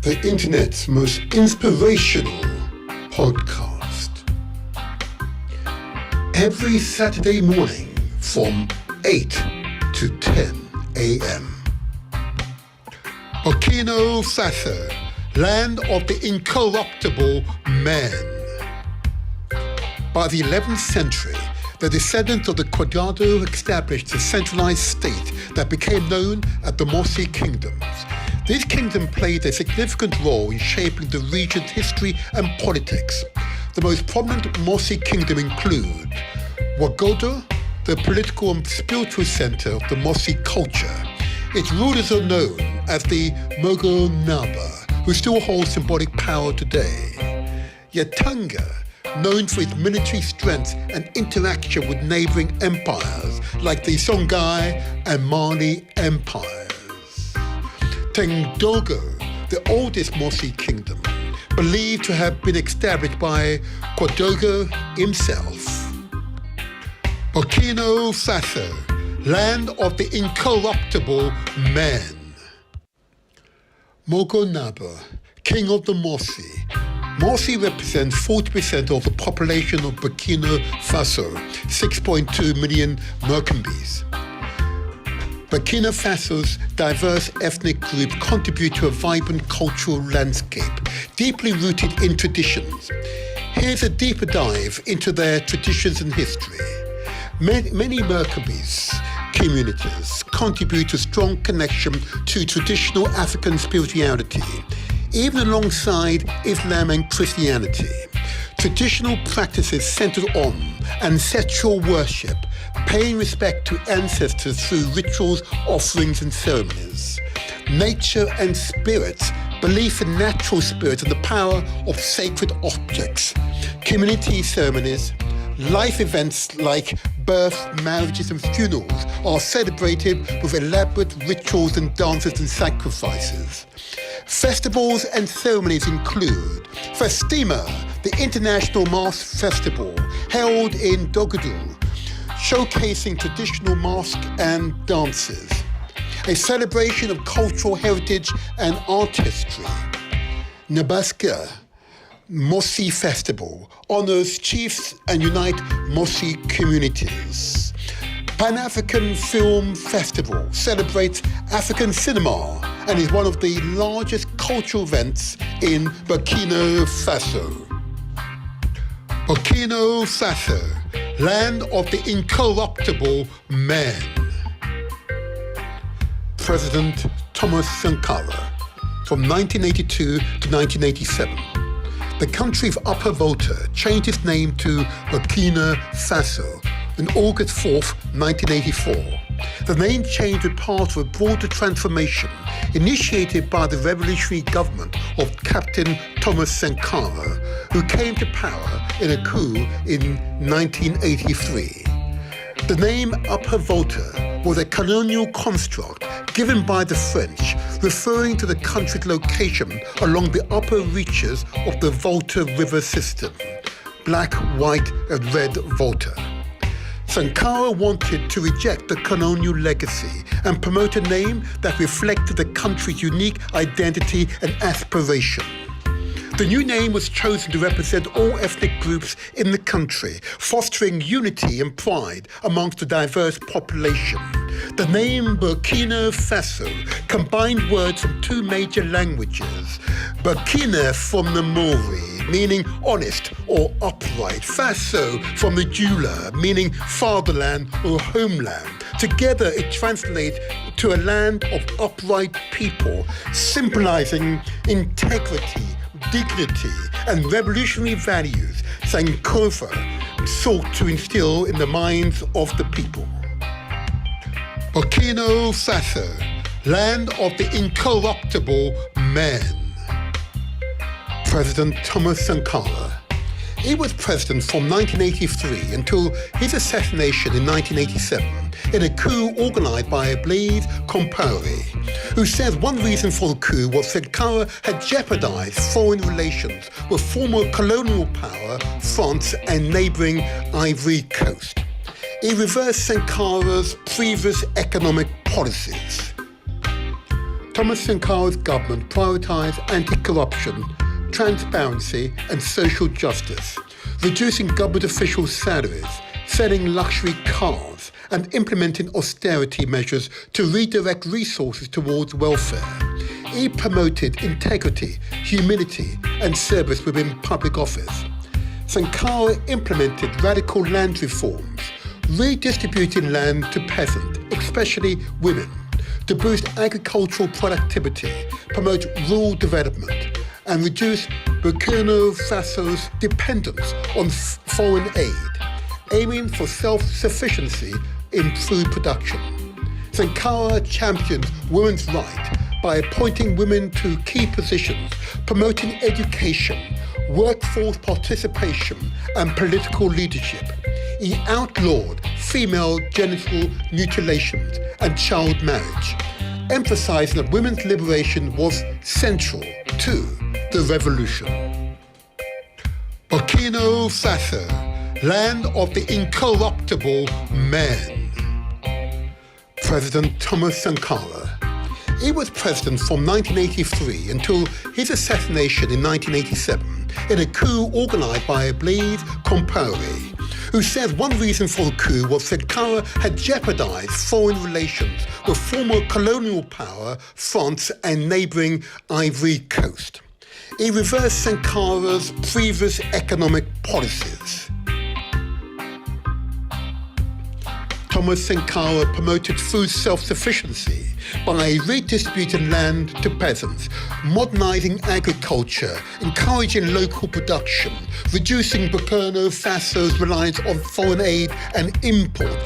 the internet's most inspirational podcast. Every Saturday morning from 8 to 10 a.m. Burkina Faso, land of the incorruptible man. By the 11th century, the descendants of the Quadrado established a centralized state that became known as the Mossi Kingdoms. This kingdom played a significant role in shaping the region's history and politics. The most prominent Mossi kingdom include Ouagadougou, the political and spiritual center of the Mossi culture. Its rulers are known as the Mogonaba, who still hold symbolic power today. Yatanga, known for its military strength and interaction with neighboring empires like the Songhai and Mali empires. Tendogo, the oldest Mossi kingdom, believed to have been established by Ouagadougou himself. Burkina Faso, land of the incorruptible man. Mogonaba, king of the Mossi. Mossi represents 40% of the population of Burkina Faso, 6.2 million Mercambes. Burkina Faso's diverse ethnic group contribute to a vibrant cultural landscape, deeply rooted in traditions. Here's a deeper dive into their traditions and history. Many Mercambes communities contribute a strong connection to traditional African spirituality, even alongside Islam and Christianity. Traditional practices centered on ancestral worship, paying respect to ancestors through rituals, offerings, and ceremonies. Nature and spirits, belief in natural spirits and the power of sacred objects. Community ceremonies, life events like births, marriages, and funerals are celebrated with elaborate rituals and dances and sacrifices. Festivals and ceremonies include Festima, the international mask festival held in Ouagadougou, showcasing traditional masks and dances, a celebration of cultural heritage and artistry. Nabaska Mossi Festival honors chiefs and unite Mossi communities. Pan-African Film Festival celebrates African cinema and is one of the largest cultural events in Burkina Faso. Burkina Faso, land of the incorruptible man. President Thomas Sankara, from 1982 to 1987. The country of Upper Volta changed its name to Burkina Faso on August 4, 1984. The name change was part of a broader transformation initiated by the revolutionary government of Captain Thomas Sankara, who came to power in a coup in 1983. The name Upper Volta was a colonial construct given by the French, referring to the country's location along the upper reaches of the Volta River system, black, white, and red Volta. Sankara wanted to reject the colonial legacy and promote a name that reflected the country's unique identity and aspiration. The new name was chosen to represent all ethnic groups in the country, fostering unity and pride amongst the diverse population. The name Burkina Faso combined words from two major languages. Burkina from the Maori, meaning honest or upright. Faso from the Jula, meaning fatherland or homeland. Together it translates to a land of upright people, symbolizing integrity, dignity, and revolutionary values Sankara sought to instill in the minds of the people. Burkina Faso, land of the incorruptible man. President Thomas Sankara. He was president from 1983 until his assassination in 1987 in a coup organized by Blaise Compaoré, who says one reason for the coup was Sankara had jeopardized foreign relations with former colonial power France and neighboring Ivory Coast. He reversed Sankara's previous economic policies. Thomas Sankara's government prioritised anti-corruption, transparency and social justice, reducing government officials' salaries, selling luxury cars and implementing austerity measures to redirect resources towards welfare. He promoted integrity, humility and service within public office. Sankara implemented radical land reforms, redistributing land to peasants, especially women, to boost agricultural productivity, promote rural development, and reduce Burkina Faso's dependence on foreign aid, aiming for self-sufficiency in food production. Sankara championed women's rights by appointing women to key positions, promoting education, workforce participation, and political leadership. He outlawed female genital mutilations and child marriage, emphasizing that women's liberation was central to the revolution. Burkina Faso, land of the incorruptible man. President Thomas Sankara. He was president from 1983 until his assassination in 1987 in a coup organized by Ibrahim Traoré, who said one reason for the coup was Sankara had jeopardized foreign relations with former colonial power France and neighboring Ivory Coast. He reversed Sankara's previous economic policies. Thomas Sankara promoted food self-sufficiency by redistributing land to peasants, modernizing agriculture, encouraging local production, reducing Burkina Faso's reliance on foreign aid and import,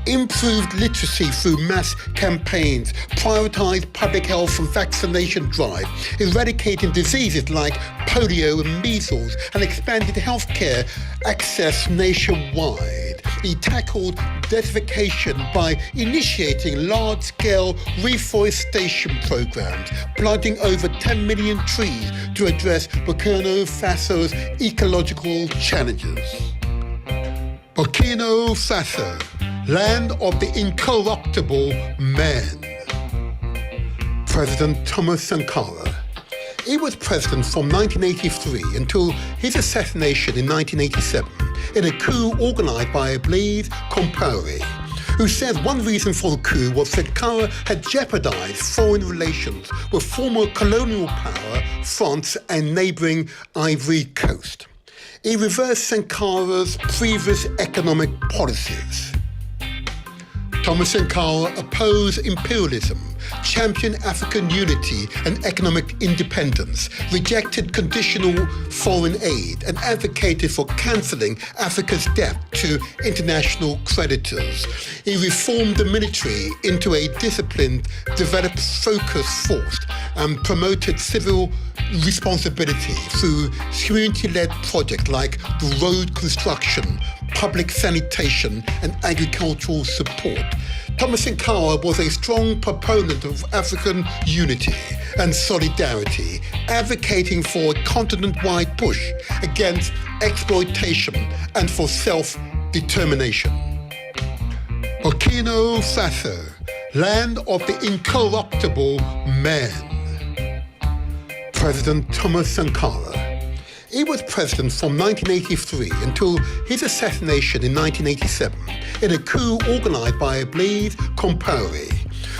improved literacy through mass campaigns, prioritized public health and vaccination drive, eradicating diseases like polio and measles, and expanded healthcare access nationwide. He tackled desertification by initiating large-scale reforestation programs, planting over 10 million trees to address Burkina Faso's ecological challenges. Burkina Faso, land of the incorruptible man. President Thomas Sankara. He was president from 1983 until his assassination in 1987 in a coup organized by Ibrahim Traoré, who said one reason for the coup was Sankara had jeopardized foreign relations with former colonial power France and neighboring Ivory Coast. He reversed Sankara's previous economic policies. Thomas Sankara opposed imperialism, championed African unity and economic independence, rejected conditional foreign aid, and advocated for cancelling Africa's debt to international creditors. He reformed the military into a disciplined, developed, focused force and promoted civil responsibility through community-led projects like the road construction, public sanitation and agricultural support. Thomas Sankara was a strong proponent of African unity and solidarity, advocating for a continent-wide push against exploitation and for self-determination. Burkina Faso, land of the incorruptible man. President Thomas Sankara. He was president from 1983 until his assassination in 1987 in a coup organized by Ibrahim Traoré,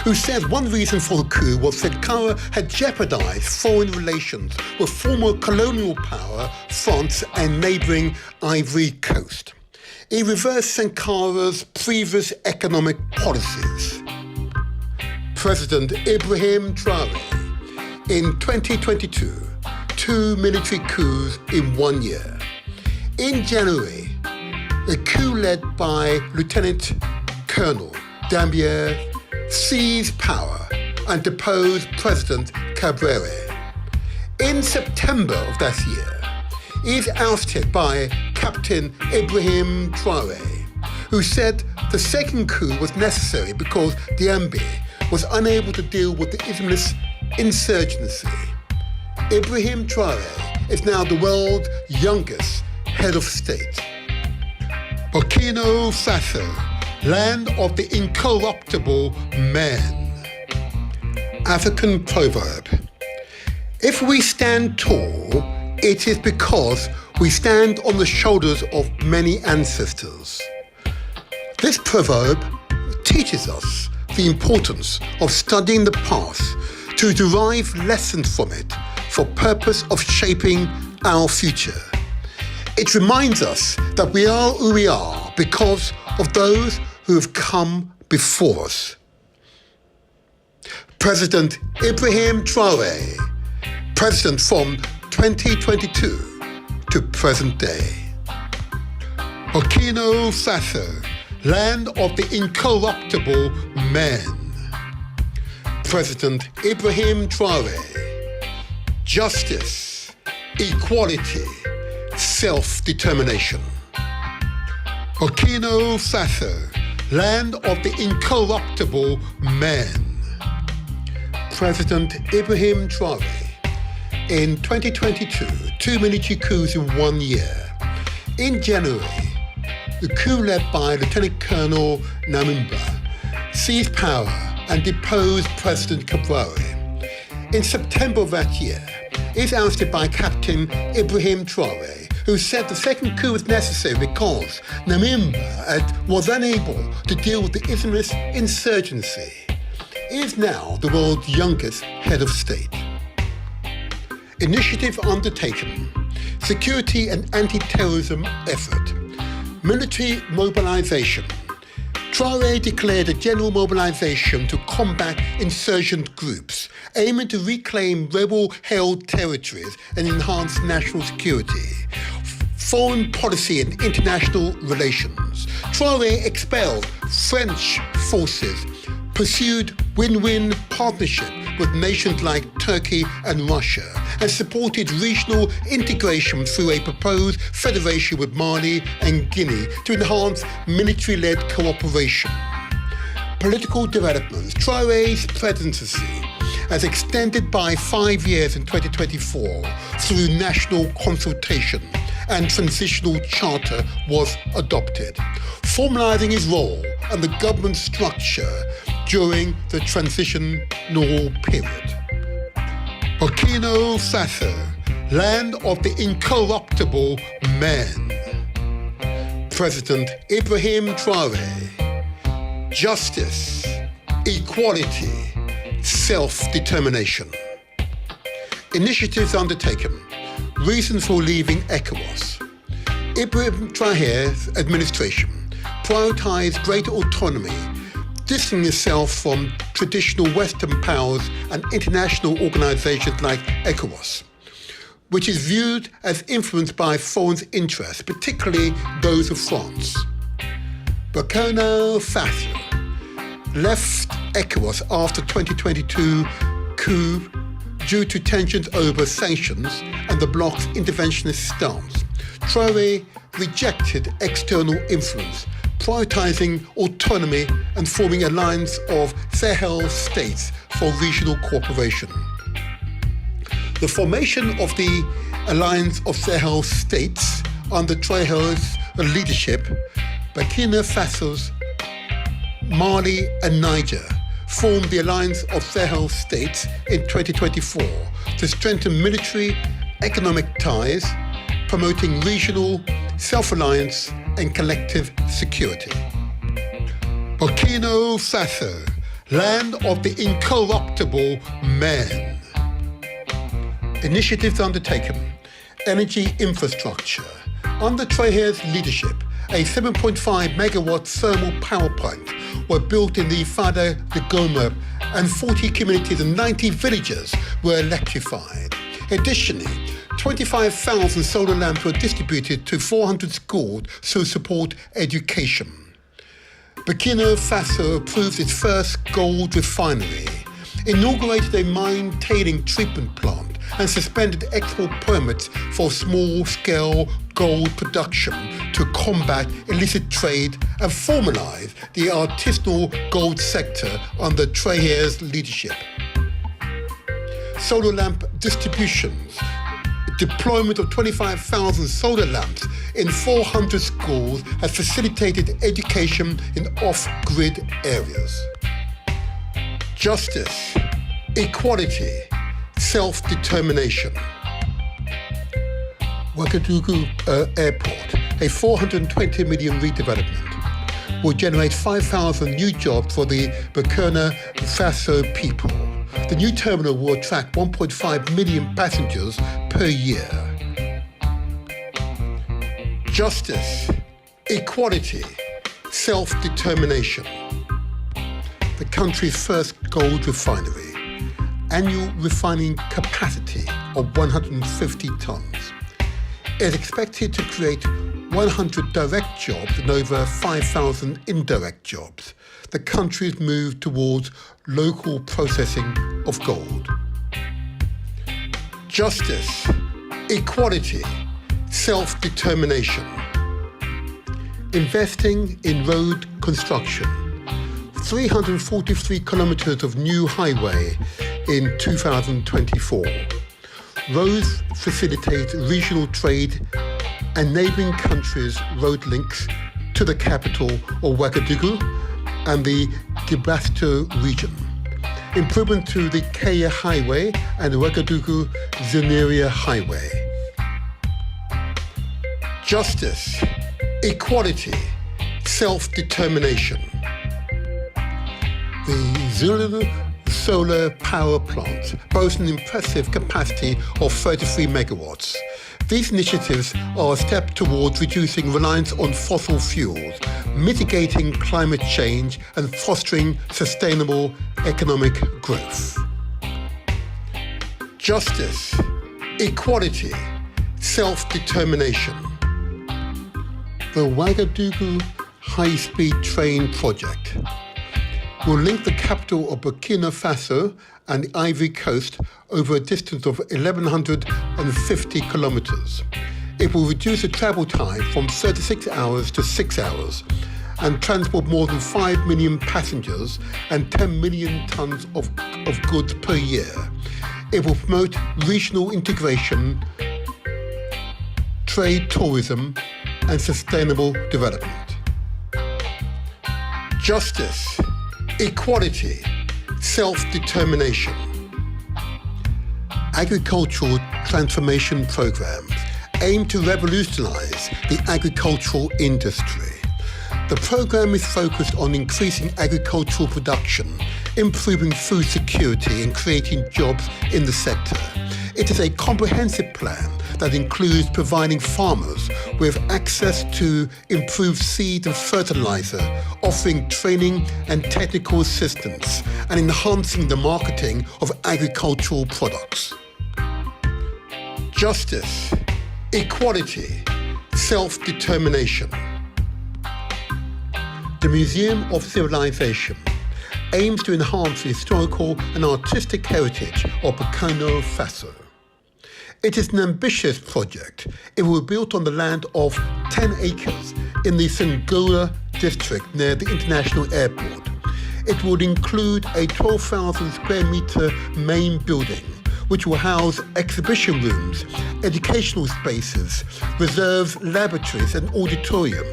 who said one reason for the coup was Sankara had jeopardized foreign relations with former colonial power France and neighboring Ivory Coast. He reversed Sankara's previous economic policies. President Ibrahim Traore. In 2022, 2 military coups in 1 year. In January, a coup led by Lieutenant Colonel Dambier seized power and deposed President Capt. In September of that year, he is ousted by Captain Ibrahim Traore, who said the second coup was necessary because Dambier was unable to deal with the Islamist insurgency. Ibrahim Traoré is now the world's youngest head of state. Burkina Faso, land of the incorruptible man. African proverb. If we stand tall, it is because we stand on the shoulders of many ancestors. This proverb teaches us the importance of studying the past to derive lessons from it for purpose of shaping our future. It reminds us that we are who we are because of those who have come before us. President Ibrahim Traoré, president from 2022 to present day. Burkina Faso, land of the incorruptible men. President Ibrahim Traoré, justice, equality, self-determination. Burkina Faso, land of the incorruptible men. President Ibrahim Traoré. In 2022, 2 military coups in 1 year. In January, the coup led by Lieutenant Colonel Namimba seized power and deposed President Capt. In September of that year, he was ousted by Captain Ibrahim Traoré, who said the second coup was necessary because Namimba was unable to deal with the Islamist insurgency. He is now the world's youngest head of state. Initiative undertaken, security and anti-terrorism effort, military mobilization. Traoré declared a general mobilization to combat insurgent groups, aiming to reclaim rebel-held territories and enhance national security. Foreign policy and international relations. Traoré expelled French forces, pursued win-win partnership with nations like Turkey and Russia, and supported regional integration through a proposed federation with Mali and Guinea to enhance military-led cooperation. Political developments. Traoré's presidency, as extended by 5 years in 2024 through national consultation and transitional charter, was adopted, formalizing his role and the government structure during the transitional period. Burkina Faso, land of the incorruptible men. President Ibrahim Traoré, justice, equality, self-determination. Initiatives undertaken. Reasons for leaving ECOWAS. Ibrahim Traoré's administration prioritized greater autonomy, distancing itself from traditional Western powers and international organizations like ECOWAS, which is viewed as influenced by foreign interests, particularly those of France. Burkina Faso left ECOWAS after 2022 coup due to tensions over sanctions and the bloc's interventionist stance. Traoré rejected external influence, prioritizing autonomy and forming an alliance of Sahel states for regional cooperation. The formation of the Alliance of Sahel States under Traoré's leadership, Burkina Faso's Mali and Niger formed the Alliance of Sahel States in 2024 to strengthen military, economic ties, promoting regional self-reliance and collective security. Burkina Faso, land of the incorruptible men. Initiatives undertaken. Energy infrastructure. Under Traoré's leadership, a 7.5 megawatt thermal power plant were built in the Fada de Goma, and 40 communities and 90 villages were electrified. Additionally, 25,000 solar lamps were distributed to 400 schools to support education. Burkina Faso approved its first gold refinery, inaugurated a mine tailing treatment plant, and suspended export permits for small-scale gold production to combat illicit trade and formalize the artisanal gold sector under Traoré's leadership. Solar lamp distributions. Deployment of 25,000 solar lamps in 400 schools has facilitated education in off-grid areas. Justice, equality, self-determination. Ouagadougou Airport, a 420 million redevelopment, will generate 5,000 new jobs for the Burkina Faso people. The new terminal will attract 1.5 million passengers per year. Justice, equality, self-determination. The country's first gold refinery, annual refining capacity of 150 tons, is expected to create 100 direct jobs and over 5,000 indirect jobs. The country's move towards local processing of gold. Justice, equality, self-determination. Investing in road construction. 343 kilometers of new highway in 2024. Roads facilitate regional trade and neighbouring countries' road links to the capital of Ouagadougou and the diaspora region. Improvement to the Kaya Highway and Ouagadougou-Zenaria Highway. Justice, equality, self-determination. The Zulu solar power plant boasts an impressive capacity of 33 megawatts. These initiatives are a step towards reducing reliance on fossil fuels, mitigating climate change and fostering sustainable economic growth. Justice, equality, self-determination. The Ouagadougou high-speed train project will link the capital of Burkina Faso and the Ivory Coast over a distance of 1,150 kilometers. It will reduce the travel time from 36 hours to 6 hours and transport more than 5 million passengers and 10 million tons of goods per year. It will promote regional integration, trade, tourism, and sustainable development. Justice, equality, self-determination. Agricultural transformation programs aim to revolutionize the agricultural industry. The program is focused on increasing agricultural production, improving food security, and creating jobs in the sector. It is a comprehensive plan that includes providing farmers with access to improved seed and fertilizer, offering training and technical assistance, and enhancing the marketing of agricultural products. Justice, equality, self-determination. The Museum of Civilization aims to enhance the historical and artistic heritage of Burkina Faso. It is an ambitious project. It will be built on the land of 10 acres in the Sankara district near the international airport. It would include a 12,000 square meter main building, which will house exhibition rooms, educational spaces, reserves, laboratories, and auditorium.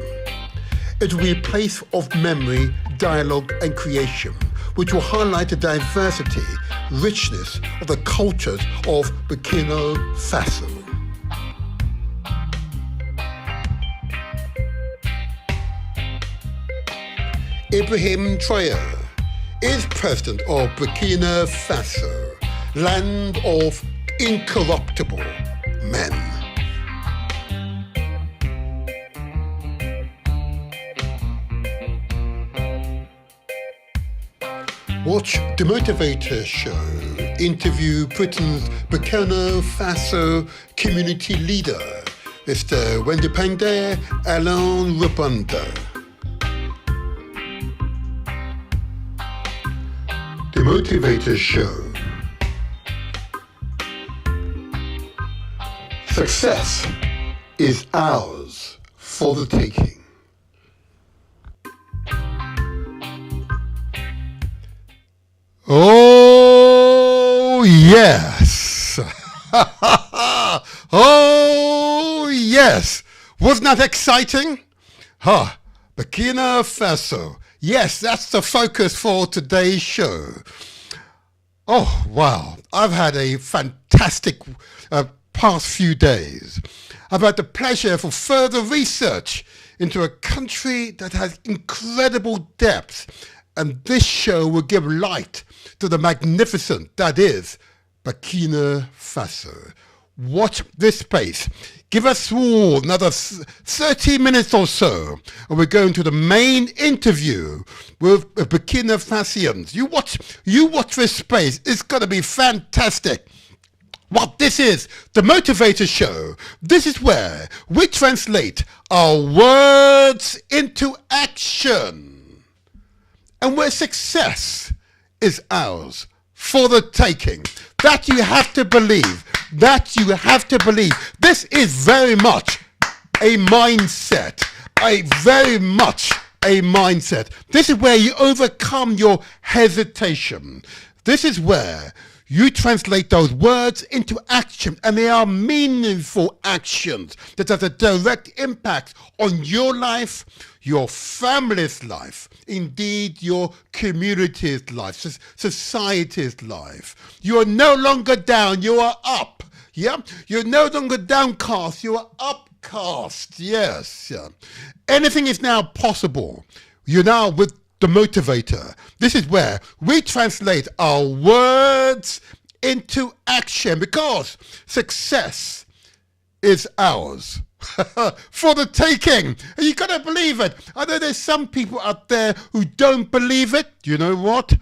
It will be a place of memory, dialogue, and creation, which will highlight the diversity, richness of the cultures of Burkina Faso. Ibrahim Traore is president of Burkina Faso, land of incorruptible men. Watch the Motivator show, interview Britain's Burkina Faso community leader, Mr. Wendipangde Alain Rubunda. The Motivator show. Success is ours for the taking. Oh, yes. Oh, yes. Wasn't that exciting? Burkina Faso. Yes, that's the focus for today's show. Oh, wow. I've had a fantastic past few days. I've had the pleasure for further research into a country that has incredible depth, and this show will give light to the magnificent that is Burkina Faso. Watch this space. Give us all another 30 minutes or so, and we're going to the main interview with Burkina Fasians. You watch this space. It's going to be fantastic. What this is, the Motivator show. This is where we translate our words into action, and where success is ours for the taking. That you have to believe. That you have to believe. This is very much a mindset. Very much a mindset. This is where you overcome your hesitation. This is where you translate those words into action, and they are meaningful actions that have a direct impact on your life, your family's life, indeed your community's life, society's life. You are no longer down, you are up. Yeah? You're no longer downcast, you are upcast. Yes. Yeah. Anything is now possible. You're now with the Motivator. This is where we translate our words into action, because success is ours for the taking. And you gotta believe it. I know there's some people out there who don't believe it. You know what?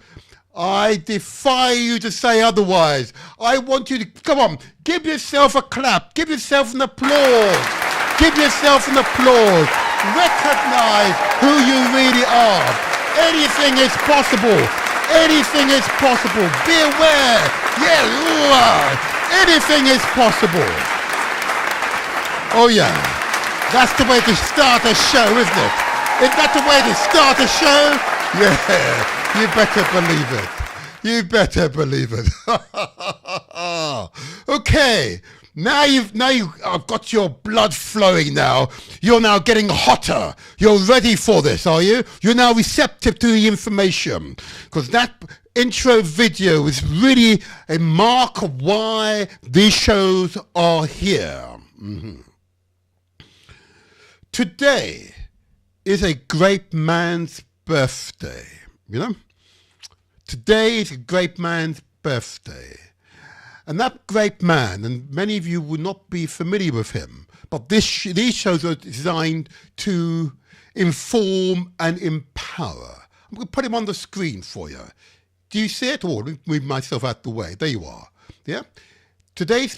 I defy you to say otherwise. I want you to, come on, give yourself a clap, give yourself an applause, give yourself an applause. Recognize who you really are. Anything is possible. Anything is possible. Be aware. Yeah, anything is possible. Oh yeah, that's the way to start a show, isn't it? Is that the way to start a show? Yeah, you better believe it. You better believe it. Okay. Now I've got your blood flowing now. You're now getting hotter. You're ready for this, are you? You're now receptive to the information. Because that intro video is really a mark of why these shows are here. Mm-hmm. Today is a great man's birthday, you know? Today is a great man's birthday. And that great man, and many of you will not be familiar with him, but these shows are designed to inform and empower. I'm going to put him on the screen for you. Do you see it? Or move myself out the way. There you are. Yeah. Today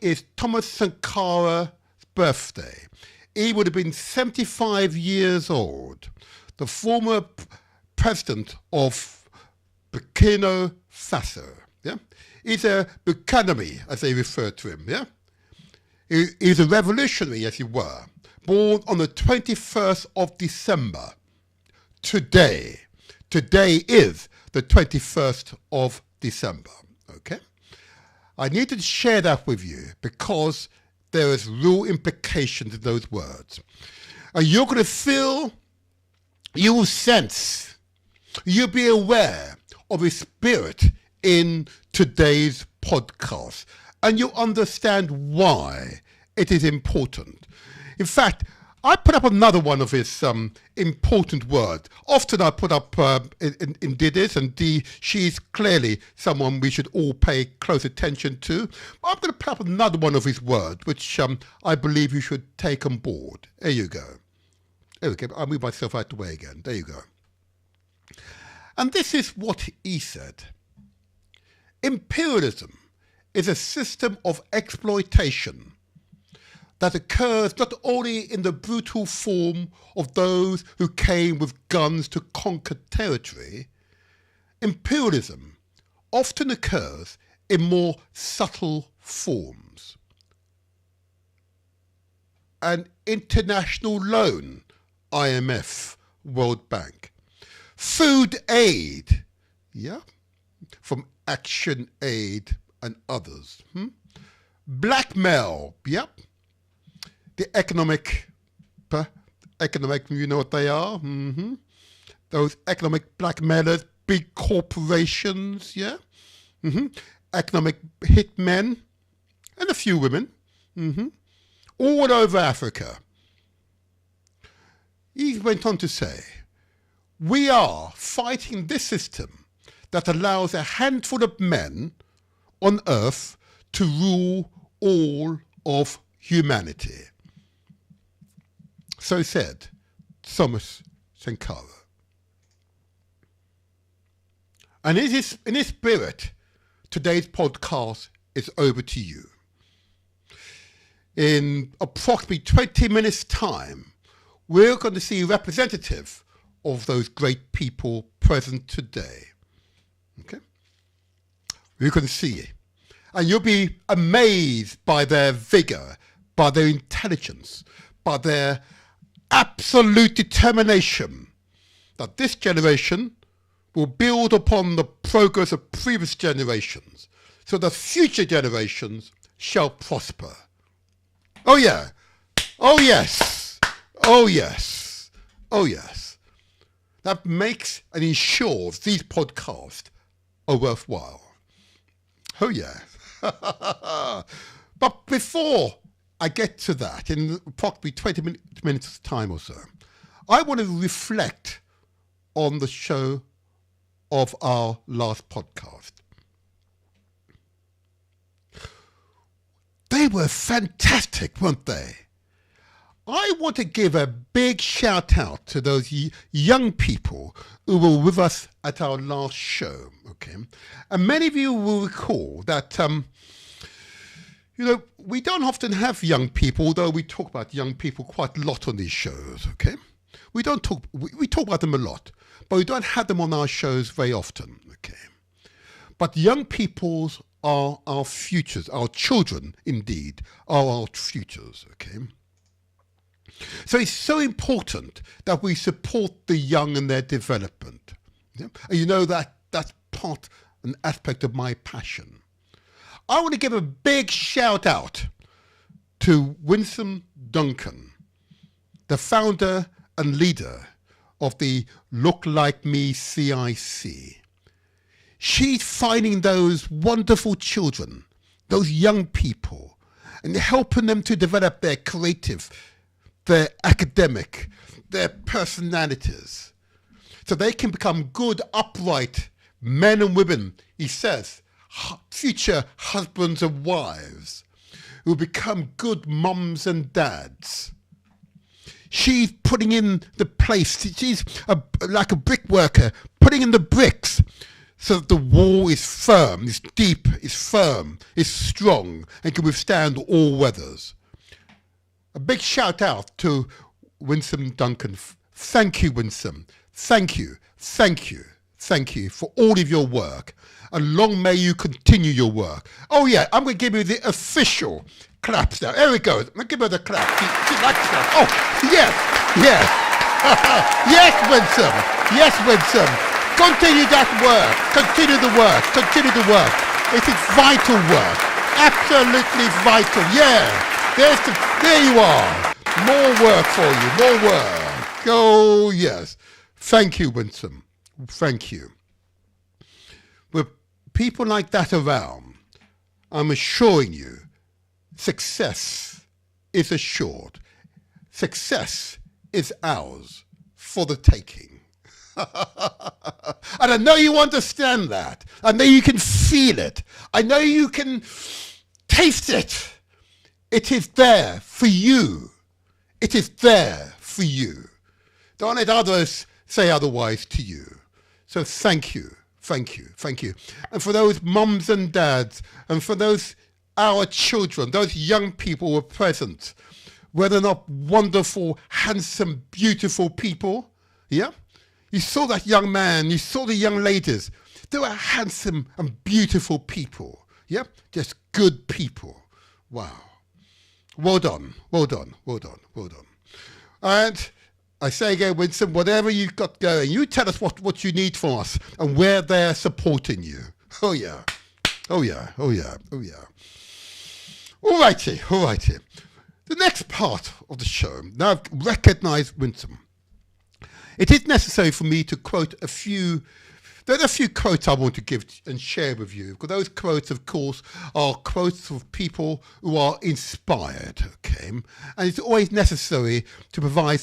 is Thomas Sankara's birthday. He would have been 75 years old. The former president of Burkina Faso. Yeah. He's a Bukanami, as they refer to him, yeah? He's a revolutionary, as you were, born on the 21st of December. Today is the 21st of December, okay? I needed to share that with you because there is real implications in those words. And you're going to feel, you will sense, you'll be aware of his spirit in today's podcast, and you'll understand why it is important. In fact, I put up another one of his important words. Often I put up in Didis, and she's clearly someone we should all pay close attention to. I'm going to put up another one of his words, which I believe you should take on board. There you go. There we go. I'll move myself out the way again. There you go. And this is what he said. Imperialism is a system of exploitation that occurs not only in the brutal form of those who came with guns to conquer territory. Imperialism often occurs in more subtle forms. An international loan, IMF, World Bank. Food aid, yeah, from Action Aid and others. Blackmail, yep. The economic, you know what they are? Those economic blackmailers, big corporations, yeah. economic hitmen, and a few women, all over Africa. He went on to say, we are fighting this system that allows a handful of men on earth to rule all of humanity. So said Thomas Sankara. And in his spirit, today's podcast is over to you. In approximately 20 minutes' time, we're going to see a representative of those great people present today. Okay? You can see it. And you'll be amazed by their vigor, by their intelligence, by their absolute determination that this generation will build upon the progress of previous generations so that future generations shall prosper. Oh yeah. Oh yes. Oh yes. Oh yes. That makes and ensures these podcasts are worthwhile. Oh yeah. But before I get to that, in approximately 20 minutes time or so, I want to reflect on the show of our last podcast. They were fantastic, weren't they? I want to give a big shout out to those young people who were with us at our last show, okay? And many of you will recall that, we don't often have young people, although we talk about young people quite a lot on these shows, okay? We talk about them a lot, but we don't have them on our shows very often, okay? But young people are our futures. Our children, indeed, are our futures, okay? So it's so important that we support the young and their development. Yeah? And that's part, an aspect of my passion. I want to give a big shout out to Winsome Duncan, the founder and leader of the Look Like Me CIC. She's finding those wonderful children, those young people, and helping them to develop their creative, their academic, their personalities, so they can become good, upright men and women, he says, future husbands and wives, who become good mums and dads. She's putting in the place, she's like a brickworker, putting in the bricks so that the wall is firm, is deep, is firm, is strong, and can withstand all weathers. A big shout out to Winsome Duncan. Thank you, Winsome. Thank you, thank you, thank you for all of your work. And long may you continue your work. Oh yeah, I'm going to give you the official claps now. There we go. I'm going to give her the clap. She likes that. Oh, yes, yes. Yes, Winsome. Yes, Winsome. Continue that work. Continue the work. Continue the work. It is vital work. Absolutely vital. Yeah. There you are. More work for you. More work. Oh, yes. Thank you, Winsome. Thank you. With people like that around, I'm assuring you, success is assured. Success is ours for the taking. And I know you understand that. I know you can feel it. I know you can taste it. It is there for you. It is there for you. Don't let others say otherwise to you. So thank you, thank you, thank you. And for those mums and dads, and for those our children, those young people who were present, were they not wonderful, handsome, beautiful people? Yeah? You saw that young man, you saw the young ladies. They were handsome and beautiful people. Yeah? Just good people. Wow. Well done, well done, well done, well done. And I say again, Winsome, whatever you've got going, you tell us what you need from us and where they're supporting you. Oh yeah, oh yeah, oh yeah, oh yeah. All righty, all righty. The next part of the show, now I've recognised Winsome. It is necessary for me to quote a few There are a few quotes I want to give and share with you, because those quotes, of course, are quotes of people who are inspired, okay? And it's always necessary to provide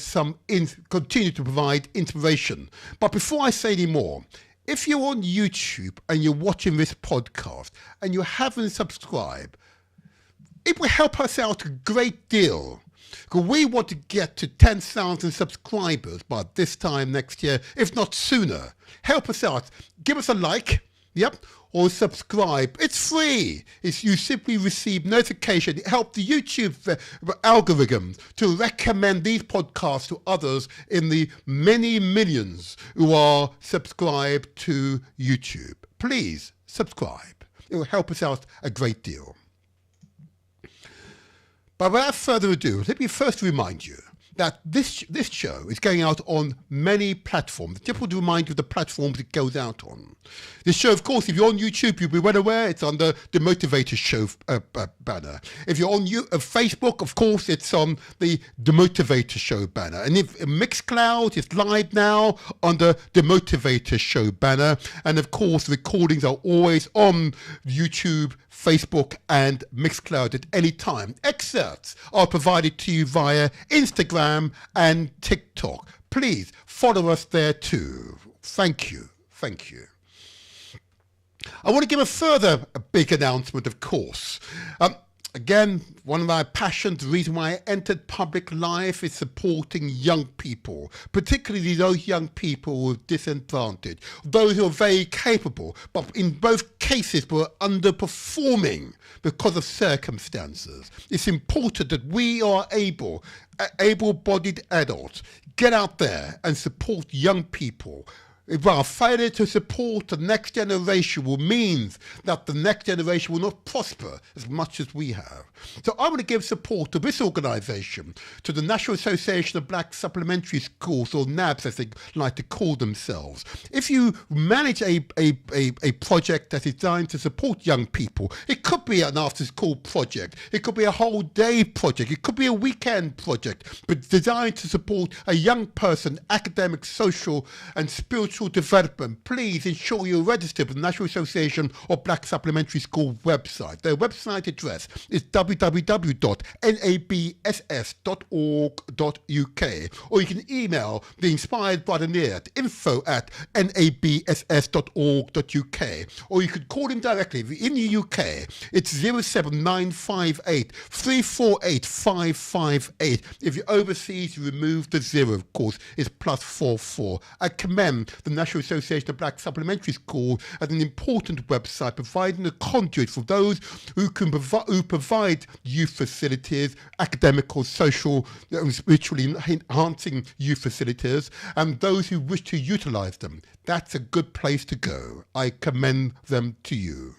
continue to provide inspiration. But before I say any more, if you're on YouTube and you're watching this podcast and you haven't subscribed, it will help us out a great deal. Because we want to get to 10,000 subscribers by this time next year, if not sooner. Help us out. Give us a like, or subscribe. It's free. You simply receive notification. It helps the YouTube algorithm to recommend these podcasts to others in the many millions who are subscribed to YouTube. Please subscribe. It will help us out a great deal. But without further ado, let me first remind you that this show is going out on many platforms. Just want to remind you of the platforms it goes out on. This show, of course, if you're on YouTube, you'll be well aware it's under the Motivator show banner. If you're on Facebook, of course, it's on the Motivator show banner. And if Mixcloud is live now under the Motivator show banner. And of course, recordings are always on YouTube, Facebook and Mixcloud at any time. Excerpts are provided to you via Instagram and TikTok. Please follow us there too. Thank you. Thank you. I want to give a big announcement, of course. Again, one of my passions, the reason why I entered public life is supporting young people, particularly those young people who are disadvantaged, those who are very capable, but in both cases were underperforming because of circumstances. It's important that we are able-bodied adults, get out there and support young people. If our failure to support the next generation will mean that the next generation will not prosper as much as we have. So I want to give support to this organisation, to the National Association of Black Supplementary Schools, or NABS as they like to call themselves. If you manage a project that is designed to support young people, it could be an after-school project, it could be a whole day project, it could be a weekend project, but designed to support a young person, academic, social and spiritual development, please ensure you're registered with the National Association of Black Supplementary School website. Their website address is www.nabss.org.uk, or you can email the Inspired Buccaneer at info@nabss.org.uk, or you could call him directly. If you're in the UK, it's 07958 348 558. If you're overseas, you remove the 0, of course, it's +44. I commend the National Association of Black Supplementary Schools as an important website providing a conduit for those who provide youth facilities, academic or social and spiritually enhancing youth facilities, and those who wish to utilise them. That's a good place to go. I commend them to you.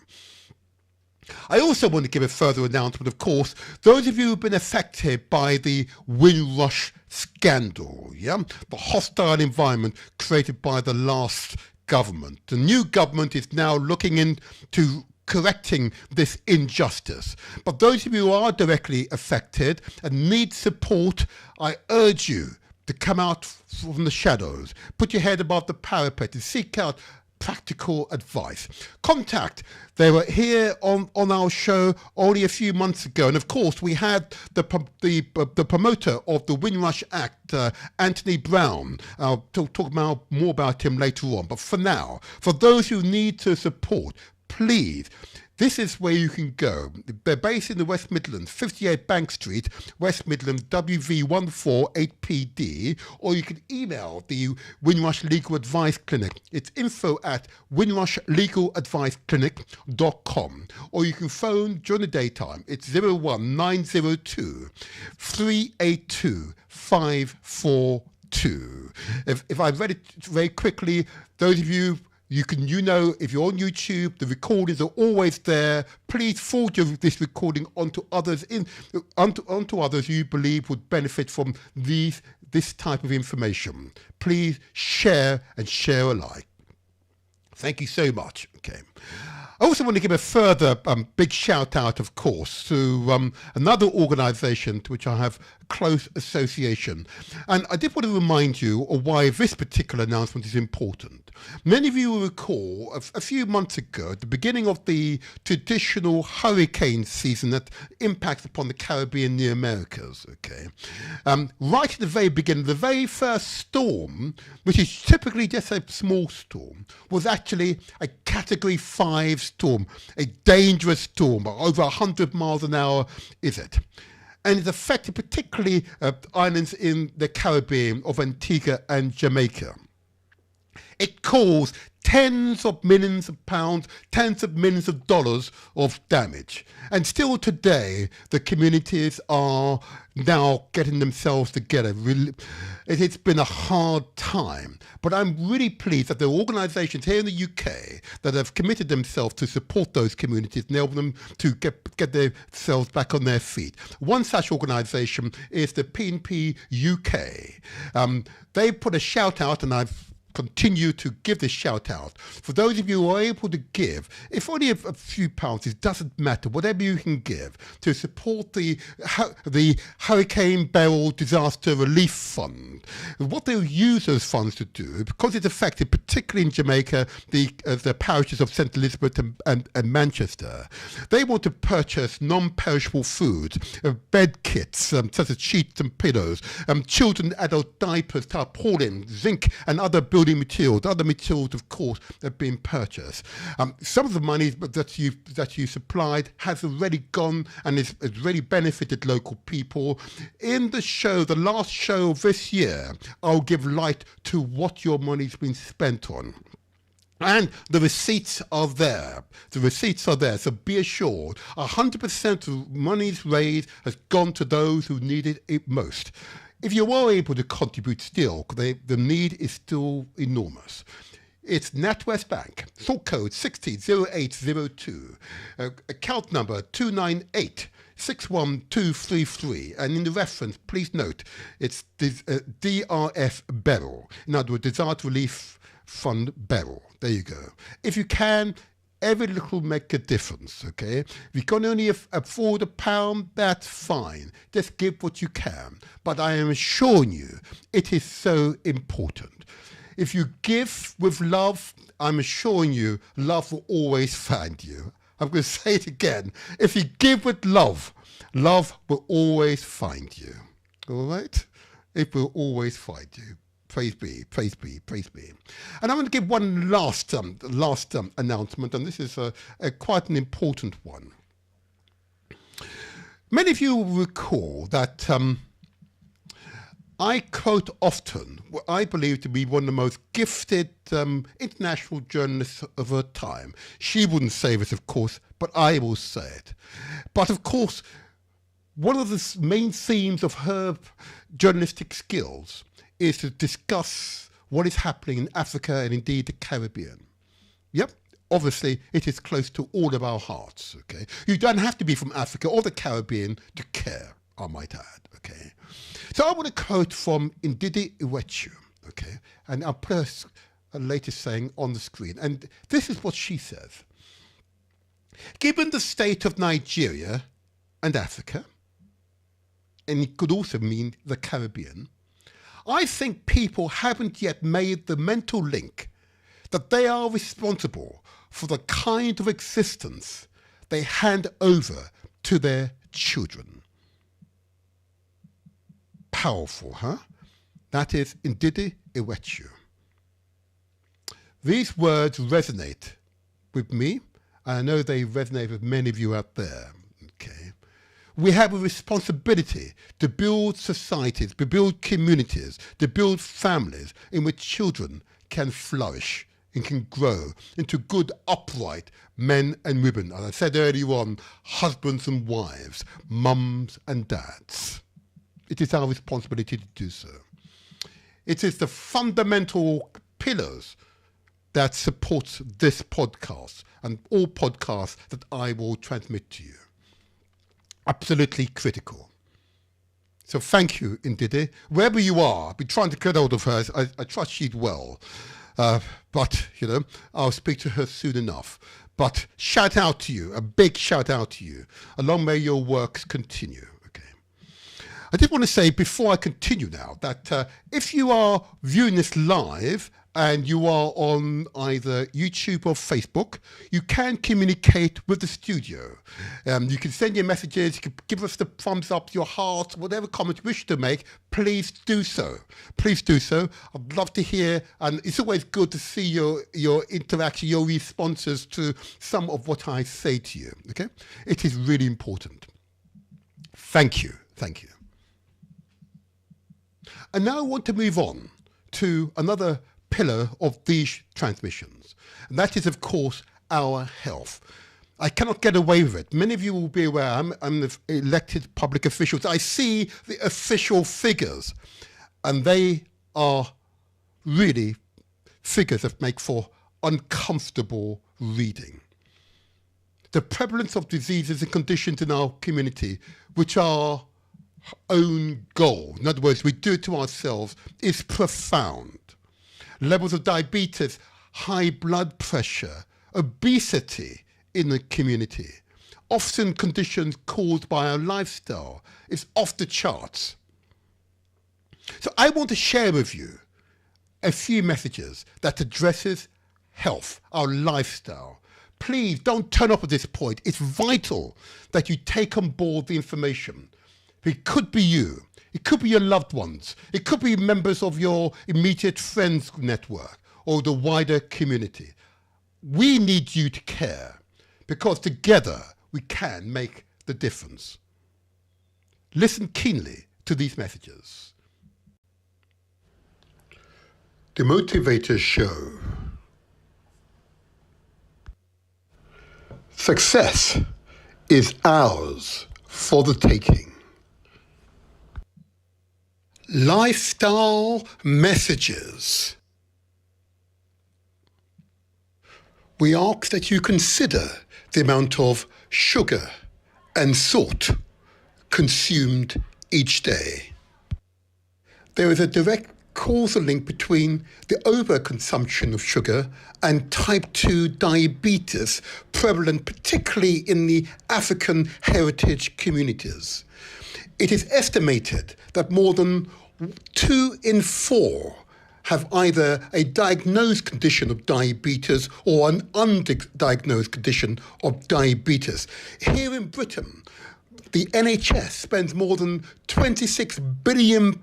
I also want to give a further announcement, of course. Those of you who've been affected by the Windrush scandal, the hostile environment created by the last government. The new government is now looking into correcting this injustice. But those of you who are directly affected and need support, I urge you to come out from the shadows, put your head above the parapet and seek out practical advice. Contact. They were here on our show only a few months ago, and of course we had the promoter of the Windrush Act, Anthony Brown. I'll talk more about him later on. But for now, for those who need to support, please, this is where you can go. They're based in the West Midlands, 58 Bank Street, West Midlands, WV148PD, or you can email the Windrush Legal Advice Clinic. It's info@windrushlegaladviceclinic.com, or you can phone during the daytime. It's 01902 382 542. If I read it very quickly, those of you, if you're on YouTube, the recordings are always there. Please forward this recording onto others onto others you believe would benefit from this type of information. Please share and share alike. Thank you so much. Okay. I also want to give a further big shout out, of course, to another organisation to which I have close association. And I did want to remind you of why this particular announcement is important. Many of you will recall a few months ago, at the beginning of the traditional hurricane season that impacts upon the Caribbean and the Americas, okay? Right at the very beginning, the very first storm, which is typically just a small storm, was actually a Category 5 storm, a dangerous storm, over 100 miles an hour is it. And it affected particularly islands in the Caribbean of Antigua and Jamaica. It caused tens of millions of pounds, tens of millions of dollars of damage. And still today, the communities are now getting themselves together. It's been a hard time, but I'm really pleased that there are organisations here in the UK that have committed themselves to support those communities and help them to get themselves back on their feet. One such organisation is the P&P UK. They put a shout out, and I've continue to give this shout out. For those of you who are able to give, if only a few pounds, it doesn't matter, whatever you can give to support the Hurricane Beryl Disaster Relief Fund. What they'll use those funds to do, because it's affected particularly in Jamaica, the parishes of St Elizabeth and Manchester, they want to purchase non-perishable foods, bed kits such as sheets and pillows, children and adult diapers, tarpaulin, zinc and other building materials. Other materials, of course, have been purchased. Some of the money that you supplied has already gone and has really benefited local people. In the show, the last show of this year, I'll give light to what your money's been spent on. And the receipts are there. The receipts are there. So be assured, 100% of monies raised has gone to those who needed it most. If you are able to contribute still, the need is still enormous. It's NatWest Bank, sort code 600802, account number 298-61233, and in the reference, please note, it's DRF Beryl, in other words, Disaster Relief Fund Beryl. There you go. If you can, every little make a difference, okay? If you can only afford £1, that's fine. Just give what you can. But I am assuring you, it is so important. If you give with love, I'm assuring you, love will always find you. I'm going to say it again. If you give with love, love will always find you. All right? It will always find you. Praise be, praise be, praise be. And I'm going to give one last announcement, and this is quite an important one. Many of you will recall that I quote often what I believe to be one of the most gifted international journalists of her time. She wouldn't say this, of course, but I will say it. But of course, one of the main themes of her journalistic skills is to discuss what is happening in Africa and indeed the Caribbean. Yep, obviously it is close to all of our hearts, okay? You don't have to be from Africa or the Caribbean to care, I might add, okay? So I want to quote from Ndidi Iwechu, okay? And I'll put a latest saying on the screen. And this is what she says. Given the state of Nigeria and Africa, and it could also mean the Caribbean, I think people haven't yet made the mental link that they are responsible for the kind of existence they hand over to their children. Powerful, huh? That is Ndidi Iwechu. These words resonate with me, and I know they resonate with many of you out there, okay? We have a responsibility to build societies, to build communities, to build families in which children can flourish and can grow into good, upright men and women. As I said earlier on, husbands and wives, mums and dads. It is our responsibility to do so. It is the fundamental pillars that supports this podcast and all podcasts that I will transmit to you. Absolutely critical. So thank you, Ndidi. Wherever you are, I've been trying to get hold of her. I trust she's well. But, I'll speak to her soon enough. But shout out to you, a big shout out to you. Long may your works continue. Okay. I did want to say before I continue now that if you are viewing this live and you are on either YouTube or Facebook, you can communicate with the studio. You can send your messages, you can give us the thumbs up, your heart, whatever comment you wish to make, please do so. Please do so. I'd love to hear, and it's always good to see your interaction, your responses to some of what I say to you, okay? It is really important. Thank you, thank you. And now I want to move on to another pillar of these transmissions, and that is, of course, our health. I cannot get away with it. Many of you will be aware I'm the elected public officials. I see the official figures, and they are really figures that make for uncomfortable reading. The prevalence of diseases and conditions in our community, which are our own goal, in other words, we do it to ourselves, is profound. Levels of diabetes, high blood pressure, obesity in the community, often conditions caused by our lifestyle, is off the charts. So I want to share with you a few messages that addresses health, our lifestyle. Please don't turn off at this point. It's vital that you take on board the information. It could be you. It could be your loved ones. It could be members of your immediate friends network or the wider community. We need you to care because together we can make the difference. Listen keenly to these messages. The Motivator Show. Success is ours for the taking. Lifestyle messages. We ask that you consider the amount of sugar and salt consumed each day. There is a direct causal link between the overconsumption of sugar and type 2 diabetes, prevalent particularly in the African heritage communities. It is estimated that more than 2 in 4 have either a diagnosed condition of diabetes or an undiagnosed condition of diabetes. Here in Britain, the NHS spends more than £26 billion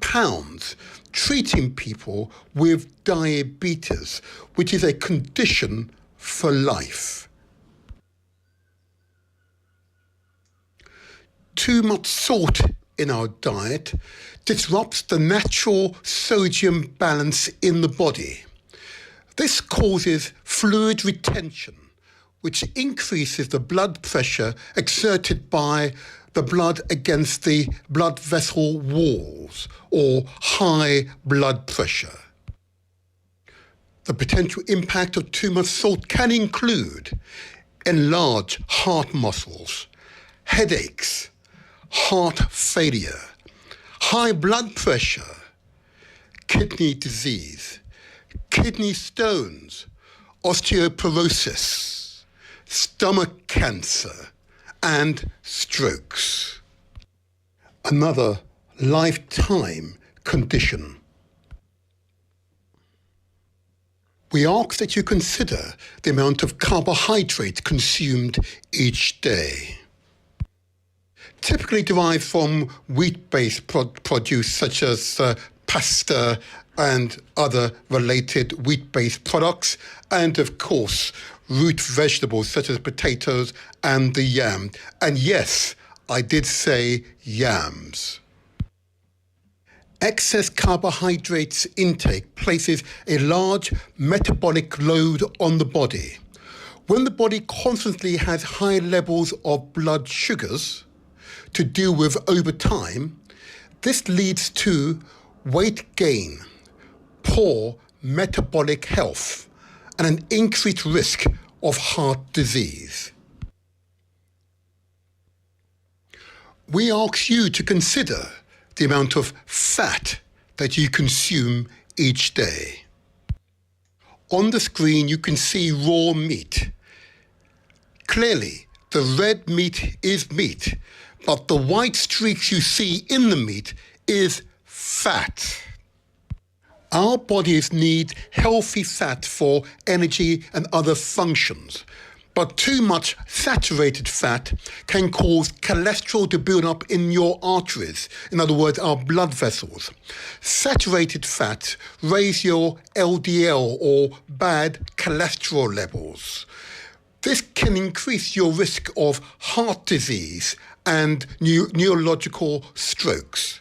treating people with diabetes, which is a condition for life. Too much salt in our diet disrupts the natural sodium balance in the body. This causes fluid retention, which increases the blood pressure exerted by the blood against the blood vessel walls, or high blood pressure. The potential impact of too much salt can include enlarged heart muscles, headaches, heart failure, high blood pressure, kidney disease, kidney stones, osteoporosis, stomach cancer, and strokes. Another lifetime condition. We ask that you consider the amount of carbohydrate consumed each day. Typically derived from wheat-based produce such as pasta and other related wheat-based products, and of course root vegetables such as potatoes and the yam. And yes, I did say yams. Excess carbohydrates intake places a large metabolic load on the body. When the body constantly has high levels of blood sugars to deal with over time, this leads to weight gain, poor metabolic health, and an increased risk of heart disease. We ask you to consider the amount of fat that you consume each day. On the screen, you can see raw meat. Clearly, the red meat is meat, but the white streaks you see in the meat is fat. Our bodies need healthy fat for energy and other functions, but too much saturated fat can cause cholesterol to build up in your arteries, in other words, our blood vessels. Saturated fat raise your LDL or bad cholesterol levels. This can increase your risk of heart disease and neurological strokes.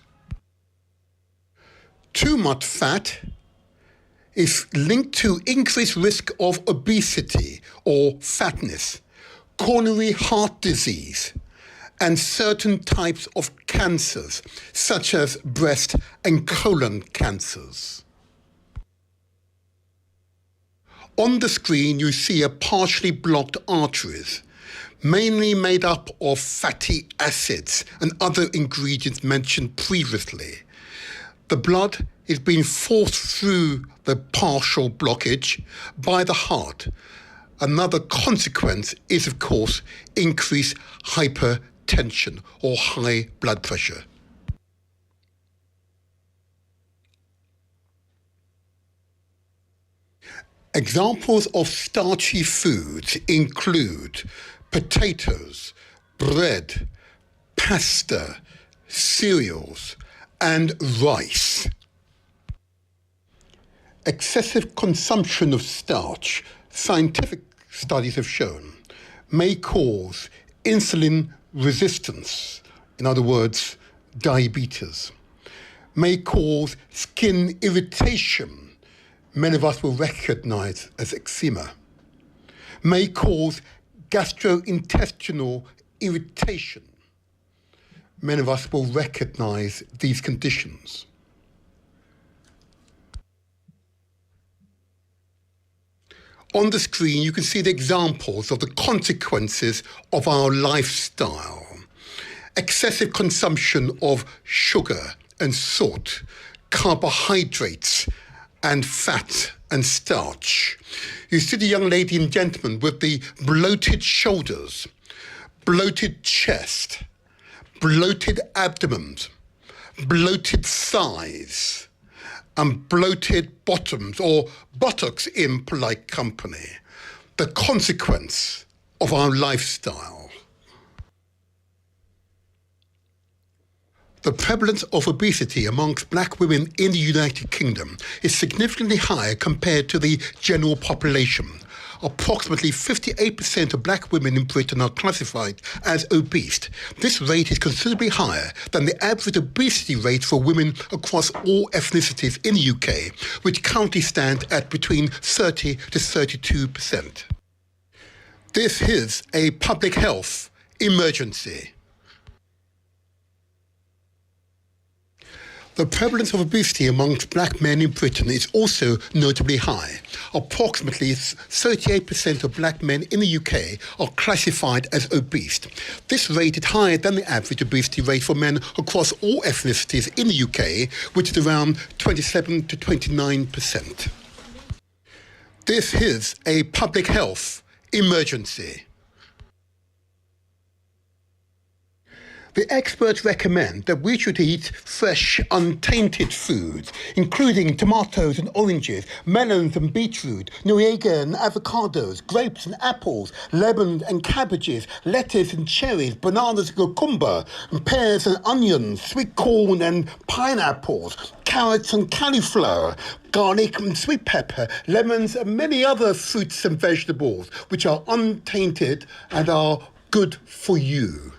Too much fat is linked to increased risk of obesity or fatness, coronary heart disease, and certain types of cancers, such as breast and colon cancers. On the screen, you see a partially blocked arteries, mainly made up of fatty acids and other ingredients mentioned previously. The blood is being forced through the partial blockage by the heart. Another consequence is, of course, increased hypertension or high blood pressure. Examples of starchy foods include potatoes, bread, pasta, cereals, and rice. Excessive consumption of starch, scientific studies have shown, may cause insulin resistance, in other words, diabetes, may cause skin irritation, many of us will recognize as eczema, may cause gastrointestinal irritation. Many of us will recognize these conditions. On the screen, you can see the examples of the consequences of our lifestyle. Excessive consumption of sugar and salt, carbohydrates, and fat and starch. You see the young lady and gentleman with the bloated shoulders, bloated chest, bloated abdomens, bloated thighs, and bloated bottoms, or buttocks in polite company, the consequence of our lifestyle. The prevalence of obesity amongst black women in the United Kingdom is significantly higher compared to the general population. Approximately 58% of black women in Britain are classified as obese. This rate is considerably higher than the average obesity rate for women across all ethnicities in the UK, which currently stands at between 30 to 32%. This is a public health emergency. The prevalence of obesity amongst black men in Britain is also notably high. Approximately 38% of black men in the UK are classified as obese. This rate is higher than the average obesity rate for men across all ethnicities in the UK, which is around 27 to 29%. This is a public health emergency. The experts recommend that we should eat fresh, untainted foods, including tomatoes and oranges, melons and beetroot, noriega and avocados, grapes and apples, lemons and cabbages, lettuce and cherries, bananas and cucumber, and pears and onions, sweet corn and pineapples, carrots and cauliflower, garlic and sweet pepper, lemons and many other fruits and vegetables, which are untainted and are good for you.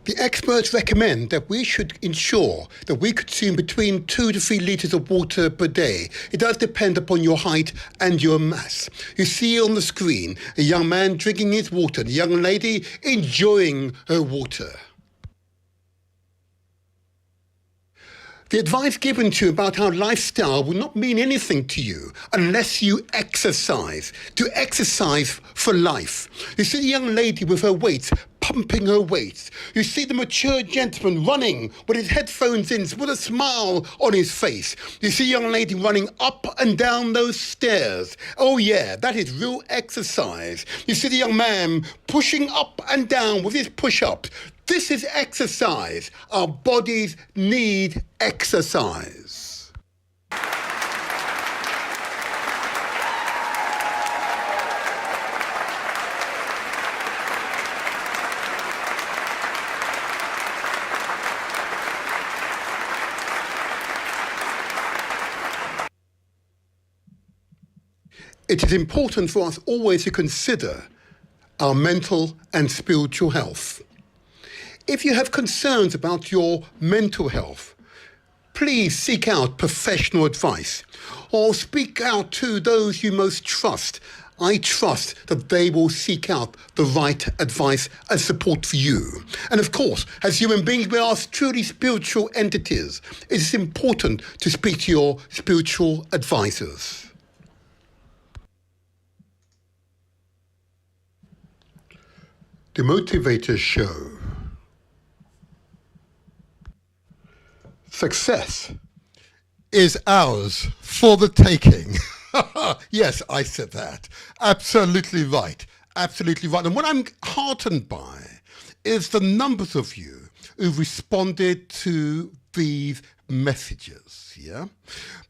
The experts recommend that we should ensure that we consume between 2 to 3 litres of water per day. It does depend upon your height and your mass. You see on the screen a young man drinking his water, the young lady enjoying her water. The advice given to you about our lifestyle will not mean anything to you unless you exercise. To exercise for life. You see the young lady with her weights pumping her weight. You see the mature gentleman running with his headphones in with a smile on his face. You see a young lady running up and down those stairs. Oh yeah, that is real exercise. You see the young man pushing up and down with his push-ups. This is exercise. Our bodies need exercise. It is important for us always to consider our mental and spiritual health. If you have concerns about your mental health, please seek out professional advice or speak out to those you most trust. I trust that they will seek out the right advice and support for you. And of course, as human beings, we are truly spiritual entities. It is important to speak to your spiritual advisors. The Motivator Show. Success is ours for the taking. Yes, I said that. Absolutely right. Absolutely right. And what I'm heartened by is the numbers of you who responded to these messages. Yeah,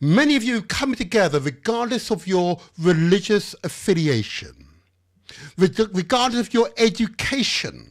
many of you coming together regardless of your religious affiliation, regardless of your education,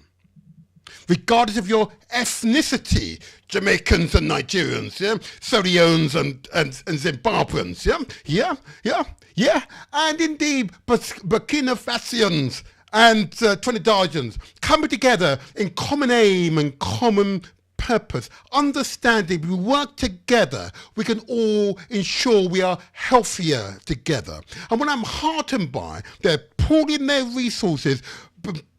regardless of your ethnicity, Jamaicans and Nigerians, yeah, Sierra Leoneans and Zimbabweans, yeah, and indeed Burkina Fasians and Trinidadians coming together in common aim and common purpose, understanding we work together, we can all ensure we are healthier together. And what I'm heartened by, they're pooling their resources,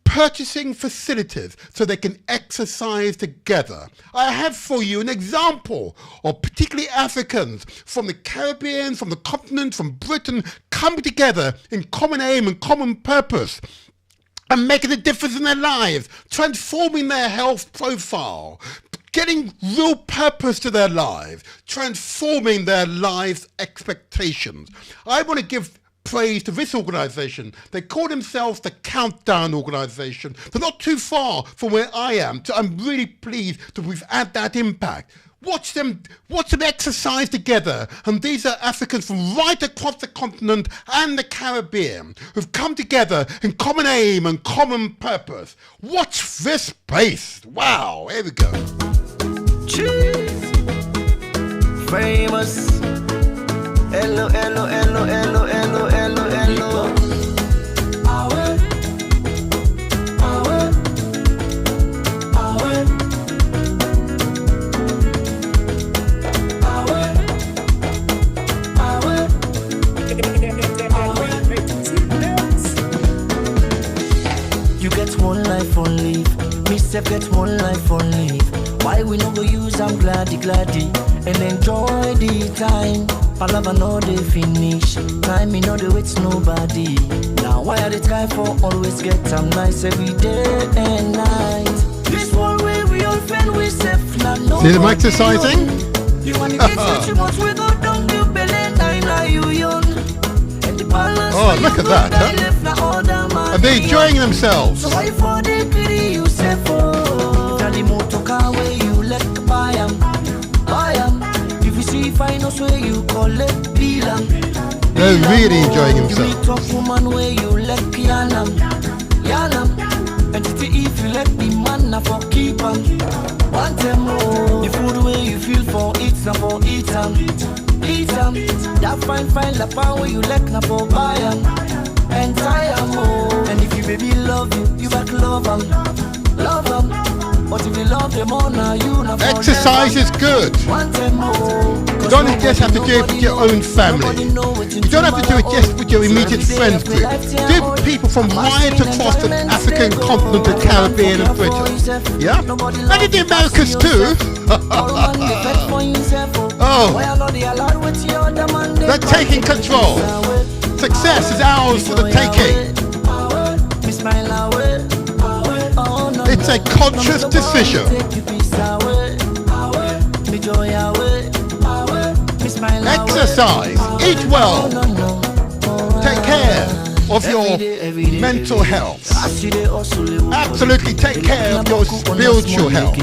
purchasing facilities so they can exercise together. I have for you an example of particularly Africans from the Caribbean, from the continent, from Britain, coming together in common aim and common purpose and making a difference in their lives, transforming their health profile, getting real purpose to their lives, transforming their lives' expectations. I want to give praise to this organisation. They call themselves the Countdown organisation. They're not too far from where I am, so I'm really pleased that we've had that impact. Watch them exercise together. And these are Africans from right across the continent and the Caribbean who've come together in common aim and common purpose. Watch this space. Wow, here we go. Cheese. Famous. Hello, hello, hello, hello, hello, hello, hello. You get one life on leave, me self get one life on leave. Why we no go use am gladdy and enjoy the time? Palava no dey finish, time me no dey wait nobody. Now why I dey try for always get am nice every day and night? This one way we all fend we safe now. No see them exercising? You wanna get what you want, we go down you belly now you young. And the balance oh, look at that, huh? Are they enjoying themselves? So why for the pity you say for? Tell the motor car where you let buy 'em. If you see finance where you collect bill 'em. They're really enjoying themselves. You meet up woman where you let yanam. And if you let the man na for keep 'em. Want them more. The food where you feel for eat na for eat 'em. That fine la power where you let na for buy 'em. And tie 'em more. And if you baby love you back love 'em. But if you love them all now, you not exercise is good. You don't just have to do it with your own family. You don't have to do it just with your immediate friends group. Do it with people from right across the African continent, the Caribbean and Britain. Yeah? And in the Americas too. Oh, they're taking control. Success is ours for the taking. It It's a conscious decision. Exercise, eat well, take care of your mental health. Absolutely take care of your spiritual health.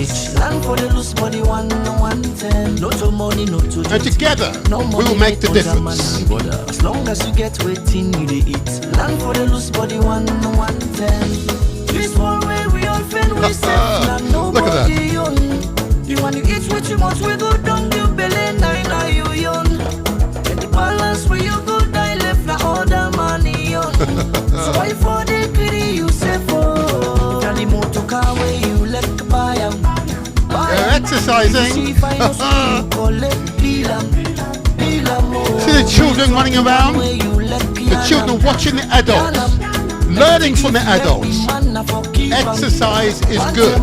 And together we will make the difference. As long as you get waiting, you dey eat. Land for the loose body 110. This one way we all fend we safe. Look at that. You want to eat with too much, we go down your belly, now you young. Get the balance where you go die left, now all the money on. So why for the greedy you say for? Now the motor car where you let buy them. You're exercising. See the children running around, the children watching the adults, learning from the adults. Exercise is good.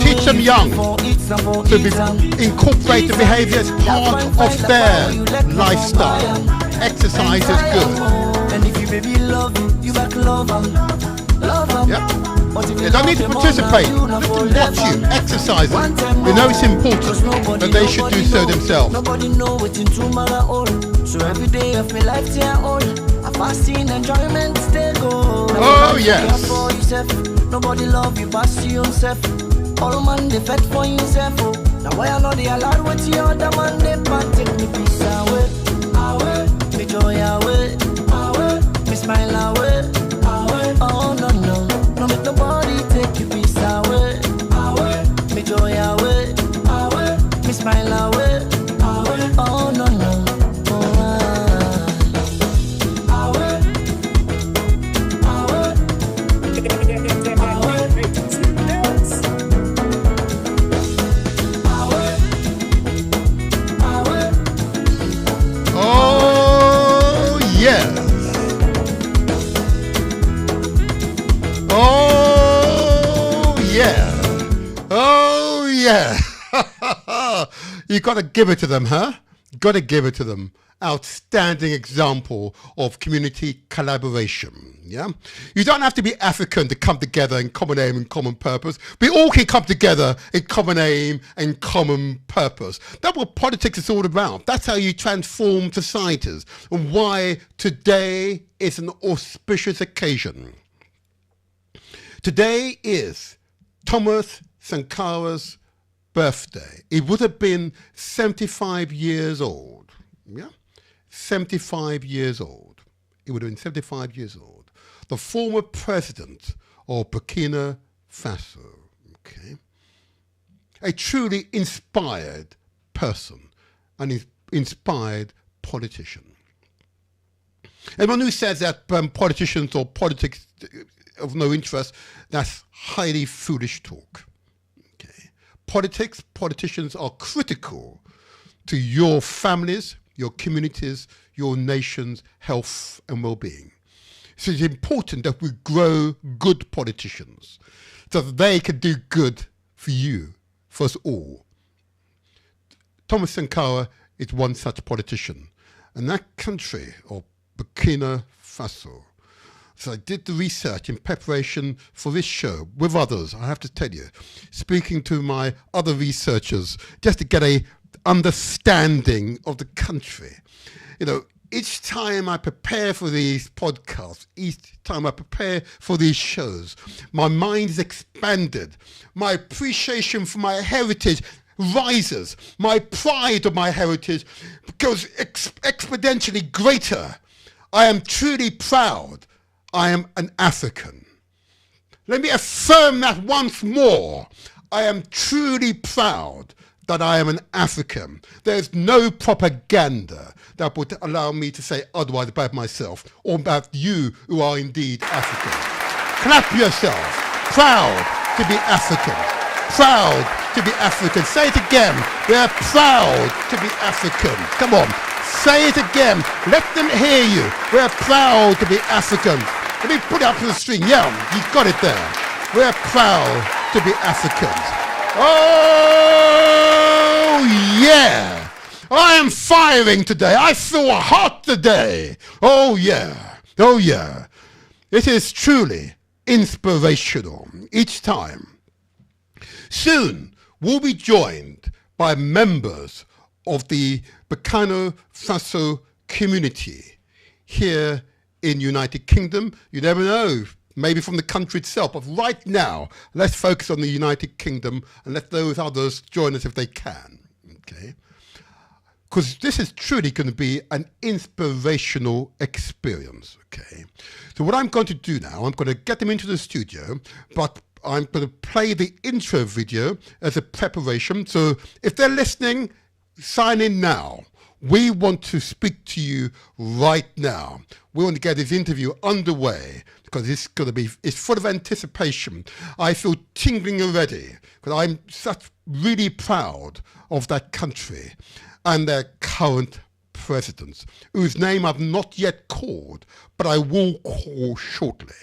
Teach them young to incorporate the behavior as part of their lifestyle. Exercise is good. And if you baby love you back love them. Yep. They don't need to participate. Let them watch you exercising. They know it's important, but they should do so themselves. Nobody know what in tomorrow all. So every day of my life they are all. A fasting enjoyment they go. Oh yes. Nobody love you past you yourself. All man they fed for himself. Oh. Now why I know they allowed what the other man they can't take me peace away. Me joy away. Me smile away. Oh no no. No make nobody take your peace away. Me joy away. Me smile away. Oh no no. You got to give it to them, huh? Got to give it to them. Outstanding example of community collaboration. Yeah, you don't have to be African to come together in common aim and common purpose. We all can come together in common aim and common purpose. That's what politics is all about. That's how you transform societies, and why today is an auspicious occasion. Today is Thomas Sankara's birthday. He would have been 75 years old. Yeah, 75 years old. He would have been 75 years old. The former president of Burkina Faso. Okay, a truly inspired person, an inspired politician. Anyone who says that politicians or politics of no interest, that's highly foolish talk. Politicians are critical to your families, your communities, your nation's health and well-being. So it's important that we grow good politicians so that they can do good for you, for us all. Thomas Sankara is one such politician. And that country, or Burkina Faso, so I did the research in preparation for this show with others, I have to tell you, speaking to my other researchers, just to get a understanding of the country. You know, each time I prepare for these podcasts, each time I prepare for these shows, my mind is expanded. My appreciation for my heritage rises. My pride of my heritage goes exponentially greater. I am truly proud. I am an African. Let me affirm that once more. I am truly proud that I am an African. There's no propaganda that would allow me to say otherwise about myself or about you who are indeed African. Clap yourself. Proud to be African. Proud to be African. Say it again. We're proud to be African. Come on. Say it again. Let them hear you. We're proud to be African. Let me put it up to the string. Yeah, you've got it there. We're proud to be Africans. Oh, yeah. I am firing today. I feel hot today. Oh, yeah. Oh, yeah. It is truly inspirational each time. Soon, we'll be joined by members of the Burkina Faso community here in United Kingdom. You never know, maybe from the country itself, but right now, let's focus on the United Kingdom and let those others join us if they can, okay? Because this is truly going to be an inspirational experience, okay? So what I'm going to do now, I'm going to get them into the studio, but I'm going to play the intro video as a preparation. So if they're listening, sign in now. We want to speak to you right now. We want to get this interview underway because it's going to be, it's full of anticipation. I feel tingling already because I'm such really proud of that country and their current presidents, whose name I've not yet called, but I will call shortly.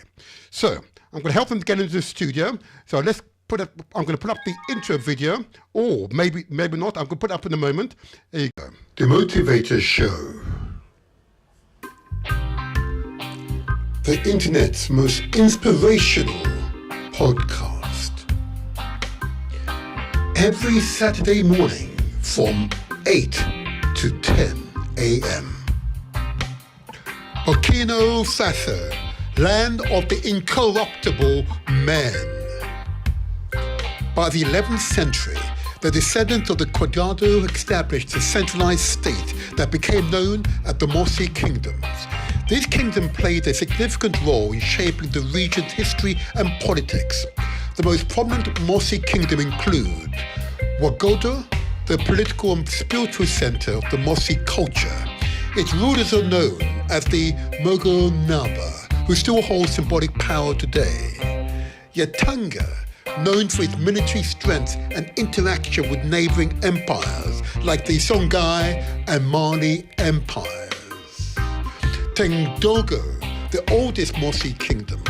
So I'm going to help them get into the studio. So let's put up, I'm going to put up the intro video, or maybe not. I'm going to put it up in a moment. There you go. The Motivator Show. The internet's most inspirational podcast. Every Saturday morning from 8 to 10 a.m. Burkina Faso, land of the incorruptible man. By the 11th century, the descendants of the Colonial established a centralized state that became known as the Mossi Kingdoms. These kingdoms played a significant role in shaping the region's history and politics. The most prominent Mossi kingdom include Ouagadougou, the political and spiritual center of the Mossi culture. Its rulers are known as the Mogonaba, who still hold symbolic power today. Yatanga, known for its military strength and interaction with neighboring empires like the Songhai and Mali empires. Tendogo, the oldest Mossi kingdom,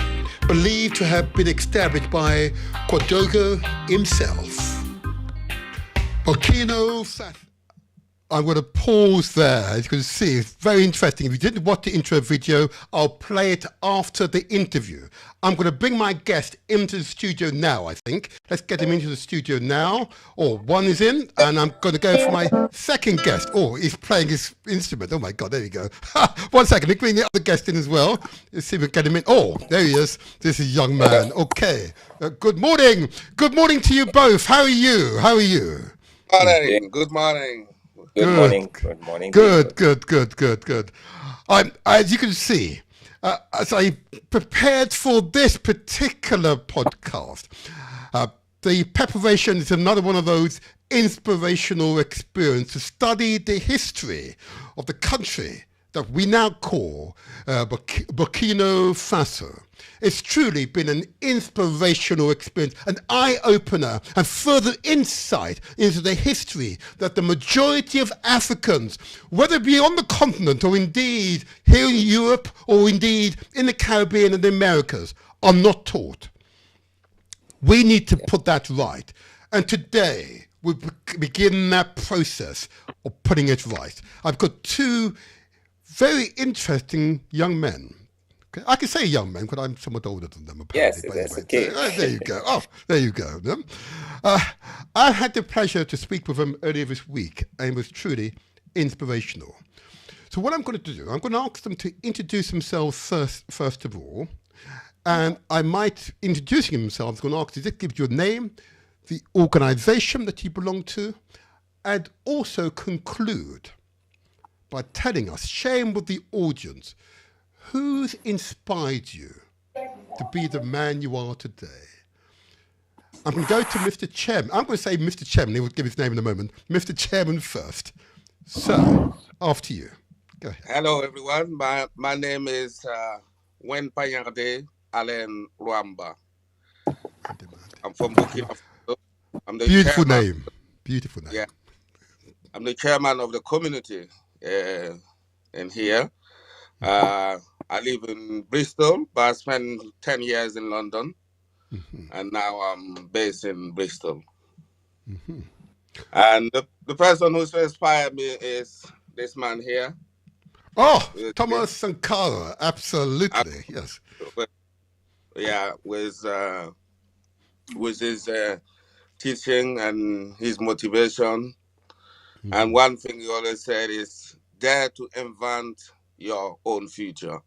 believed to have been established by Ouagadougou himself. Burkina Faso. I'm going to pause there. As you can see, it's very interesting. If you didn't watch the intro video, I'll play it after the interview. I'm going to bring my guest into the studio now, I think. Let's get him into the studio now. Oh, one is in, and I'm going to go for my second guest. Oh, he's playing his instrument. Oh my God, there you go. 1 second, let me bring the other guest in as well. Let's see if we can get him in. Oh, there he is. This is a young man. Okay. Good morning. Good morning to you both. How are you? How are you? Morning. Good morning. Good morning. Good morning. Good. As you can see, as I prepared for this particular podcast, the preparation is another one of those inspirational experiences to study the history of the country that we now call Burkina Faso. It's truly been an inspirational experience, an eye-opener and further insight into the history that the majority of Africans, whether it be on the continent or indeed here in Europe or indeed in the Caribbean and the Americas, are not taught. We need to put that right. And today we begin that process of putting it right. I've got two very interesting young men. Okay. I can say young men because I'm somewhat older than them. Apparently. Yes, that's okay. There you go. Oh, there you go. I had the pleasure to speak with them earlier this week, and it was truly inspirational. So what I'm going to do, I'm going to ask them to introduce themselves first of all, and I might, introducing themselves, I'm going to ask you to give your name, the organization that you belong to, and also conclude by telling us, sharing with the audience, who's inspired you to be the man you are today? I'm going to go to Mr. Chairman. I'm going to say Mr. Chairman. He will give his name in a moment. Mr. Chairman first. So, after you. Go ahead. Hello, everyone. My name is Wen Payarde Alain Luamba. I'm from Burkina Faso. I'm the Beautiful chairman. name. Beautiful name. Yeah. I'm the chairman of the community in here. I live in Bristol, but I spent 10 years in London, and now I'm based in Bristol. And the person who's inspired me is this man here. Oh, Thomas Sankara, absolutely, yes. yeah, with his teaching and his motivation. And one thing he always said is, dare to invent your own future.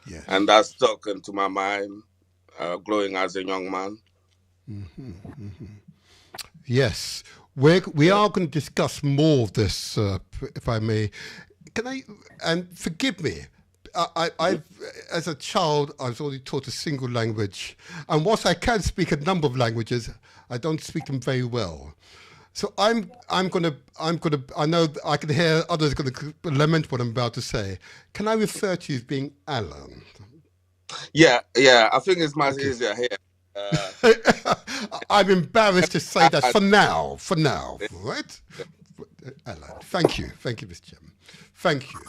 Yes. And that stuck into my mind, growing as a young man. Yes, we are going to discuss more of this, if I may. Can I? And forgive me. I as a child, I was only taught a single language, and whilst I can speak a number of languages, I don't speak them very well. So I'm gonna. I know I can hear others going to lament what I'm about to say. Can I refer to you as being Alan? Yeah. I think it's much easier here. I'm embarrassed to say that for now, right? Alan, thank you, Mr. Chairman, thank you.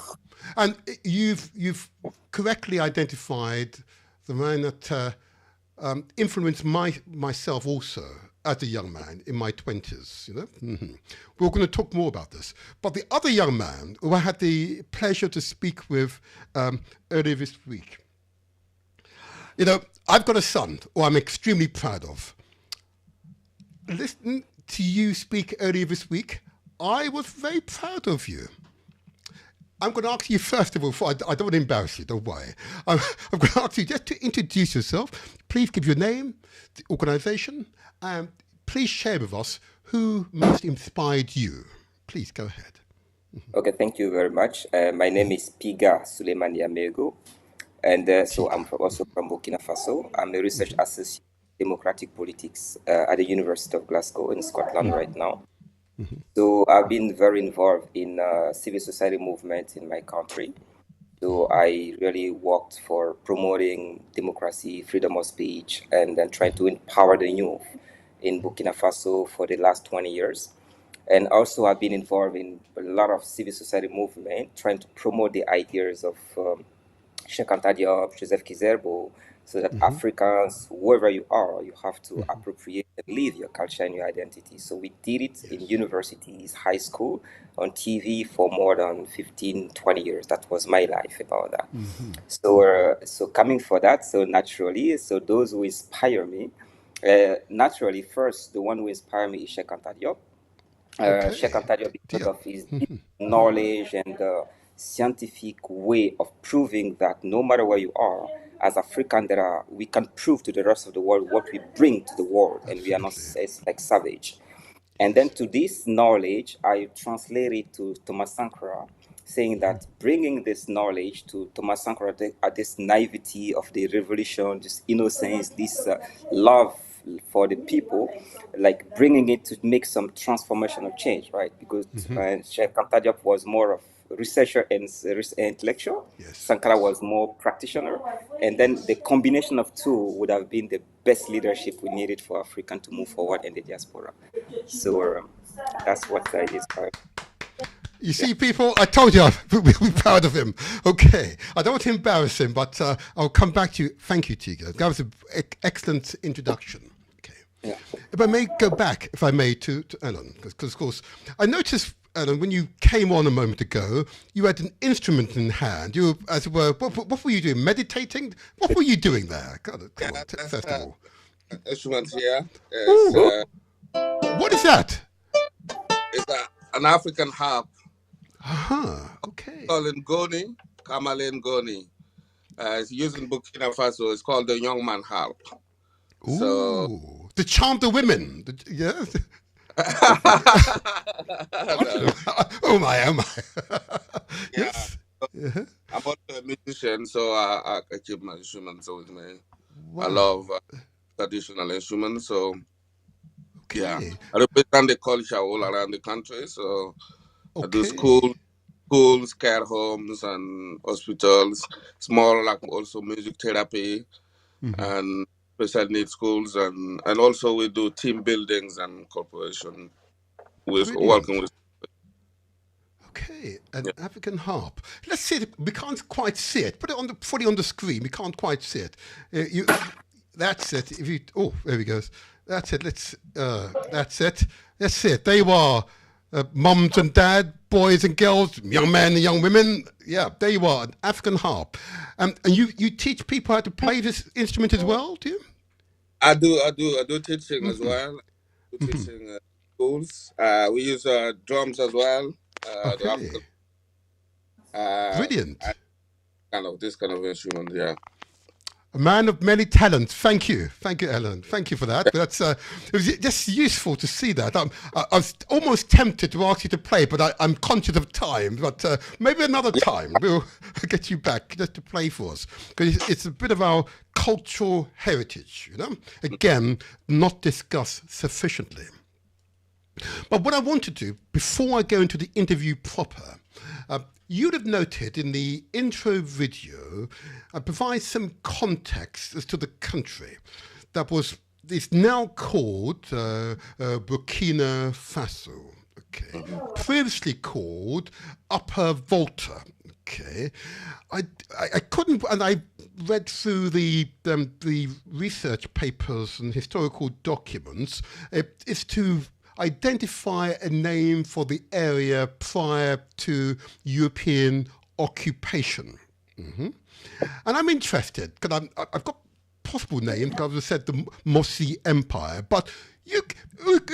And you've correctly identified the man that influenced myself also as a young man in my 20s. We're going to talk more about this. But the other young man who I had the pleasure to speak with earlier this week, I've got a son who I'm extremely proud of. Listening to you speak earlier this week, I was very proud of you. I'm going to ask you first of all, I don't want to embarrass you, don't worry. I'm going to ask you just to introduce yourself. Please give your name, the organisation, and please share with us who most inspired you. Please go ahead. Okay, thank you very much. My name is Piga Suleiman Yamego, and so I'm also from Burkina Faso. I'm a research associate in democratic politics at the University of Glasgow in Scotland right now. So I've been very involved in civil society movement in my country. So I really worked for promoting democracy, freedom of speech, and then trying to empower the youth in Burkina Faso for the last 20 years. And also I've been involved in a lot of civil society movement, trying to promote the ideas of Cheikh Anta Diop, Joseph Kizerbo, so that Africans, wherever you are, you have to appropriate and live your culture and your identity. So we did it in universities, high school, on TV for more than 15, 20 years. That was my life about that. So coming for that, so naturally, so those who inspire me, naturally, first, the one who inspired me is Cheikh Anta Diop. Cheikh Anta Diop, because of his deep knowledge and scientific way of proving that no matter where you are, as African, we can prove to the rest of the world what we bring to the world, and we are not like savage. And then to this knowledge, I translate it to Thomas Sankara, saying that bringing this knowledge to Thomas Sankara, this naivety of the revolution, this innocence, this love for the people, like bringing it to make some transformational change, right? Because Cheikh Anta Diop was more of researcher and intellectual. Sankara was more practitioner. And then the combination of two would have been the best leadership we needed for Africa to move forward in the diaspora. So that's what I inspired. You see, people, I told you we'll be proud of him. Okay. I don't want to embarrass him, but I'll come back to you. Thank you, Tiga. That was an excellent introduction. Okay. Yeah. If I may go back, to Alan, because, of course, I noticed, Alan, when you came on a moment ago, you had an instrument in hand. You, as it were, what were you doing? Meditating? What were you doing there? Come on, first of all. Instrument here. What is that? It's an African harp. Okay. Called Ngoni, Kamale Ngoni. It's used in Burkina Faso. It's called the young man harp. Ooh, so, to charm the women. Yes. Oh my. Yes. I'm also a musician, so I keep my instruments with me. Wow. I love traditional instruments, so yeah. I represent the culture all around the country, so I do schools, care homes, and hospitals. Small, like also music therapy, and special needs schools, and also we do team buildings and corporation. We're working with. Okay, an African harp. Let's see it. We can't quite see it. Put it on the screen. We can't quite see it. That's it. There we go. That's it. That's it. That's it. There you are. mums and dad, boys and girls, young men and young women. Yeah, there you are, an African harp. And you teach people how to play this instrument as well, do you? I do teaching as well. Teaching schools. We use drums as well. The Okay. African, Brilliant. this kind of instrument, yeah. A man of many talents. Thank you, Ellen. Thank you for that. That's it was just useful to see that. I was almost tempted to ask you to play, but I'm conscious of time. But maybe another time we'll get you back just to play for us, because it's a bit of our cultural heritage. You know, again, not discussed sufficiently. But what I want to do before I go into the interview proper. You'd have noted in the intro video, I provide some context as to the country that is now called Burkina Faso. Okay, previously called Upper Volta. Okay, I couldn't, and I read through the research papers and historical documents. It's to identify a name for the area prior to European occupation. And I'm interested, because I've got possible names, because I said the Mossi Empire, but you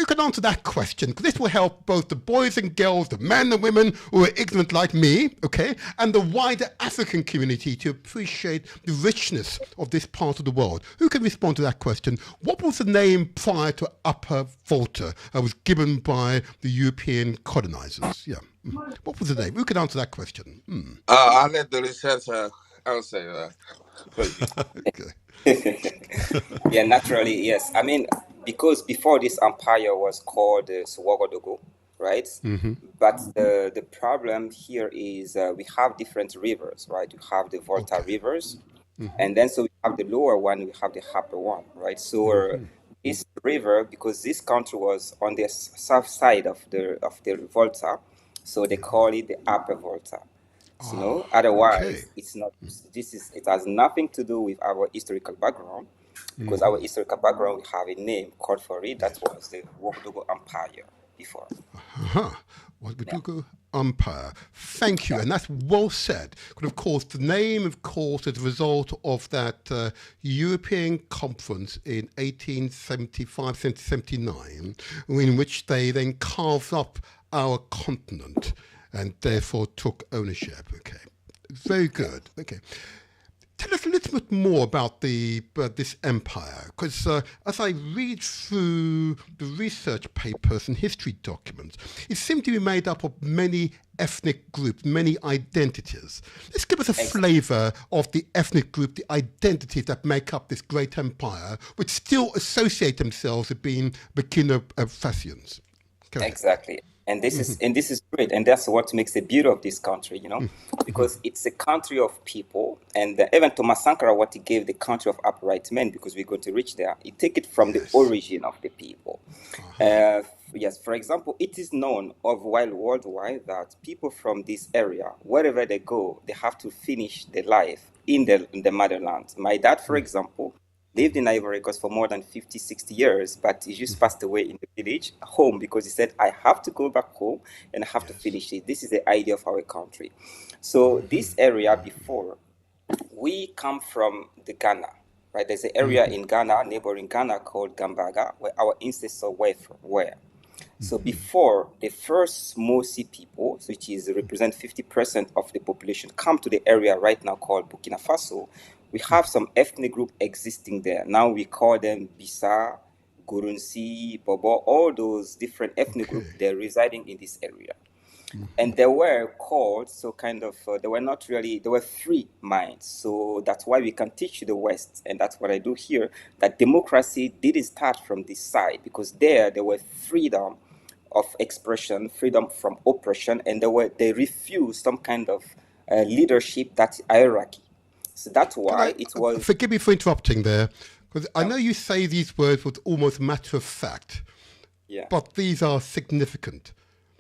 can answer that question, because this will help both the boys and girls, the men and women who are ignorant like me, okay, and the wider African community to appreciate the richness of this part of the world. Who can respond to that question? What was the name prior to Upper Volta that was given by the European colonizers? Yeah. What was the name? Who can answer that question? I'll let the researcher answer Okay. Yeah, naturally, yes. I mean, because before this empire was called Ouagadougou, right? But the problem here is we have different rivers, right? You have the Volta rivers, and then so we have the lower one, we have the upper one, right? So this river, because this country was on the south side of the Volta, so they call it the Upper Volta. So, otherwise, it's not. It has nothing to do with our historical background, because our historical background, we have a name called for it. That was the Ouagadougou Empire before. Ouagadougou Empire. Thank you, and that's well said. But of course, the name, is a result of that European conference in 1875-79, in which they then carved up our continent and therefore took ownership. Okay, very good. Okay, tell us a little bit more about this empire, because as I read through the research papers and history documents, it seemed to be made up of many ethnic groups, many identities. Let's give us a flavour of the ethnic group, the identities that make up this great empire, which still associate themselves with being Burkina Fasians. Exactly. And this is great, and that's what makes the beauty of this country, you know, because it's a country of people, and even Thomas Sankara, what he gave the country of upright men, because we're going to reach there, he take it from the origin of the people. Yes, for example, it is known worldwide that people from this area, wherever they go, they have to finish their life in the motherland. My dad, for example, lived in Ivory Coast for more than 50, 60 years, but he just passed away in the village home, because he said, I have to go back home and I have to finish it. This is the idea of our country. So this area before, we come from the Ghana, right? There's an area in Ghana, neighboring Ghana, called Gambaga, where our ancestors were. So before the first Mossi people, which represent 50% of the population, come to the area right now called Burkina Faso, we have some ethnic group existing there. Now we call them Bisa, Gurunsi, Bobo, all those different ethnic groups, they're residing in this area. And they were called, they were not really, they were free minds. So that's why we can teach the West, and that's what I do here, that democracy didn't start from this side, because there were freedom of expression, freedom from oppression, and they refused some kind of leadership, that's hierarchy. So that's why it was... Forgive me for interrupting there, because I know you say these words with almost matter of fact, but these are significant.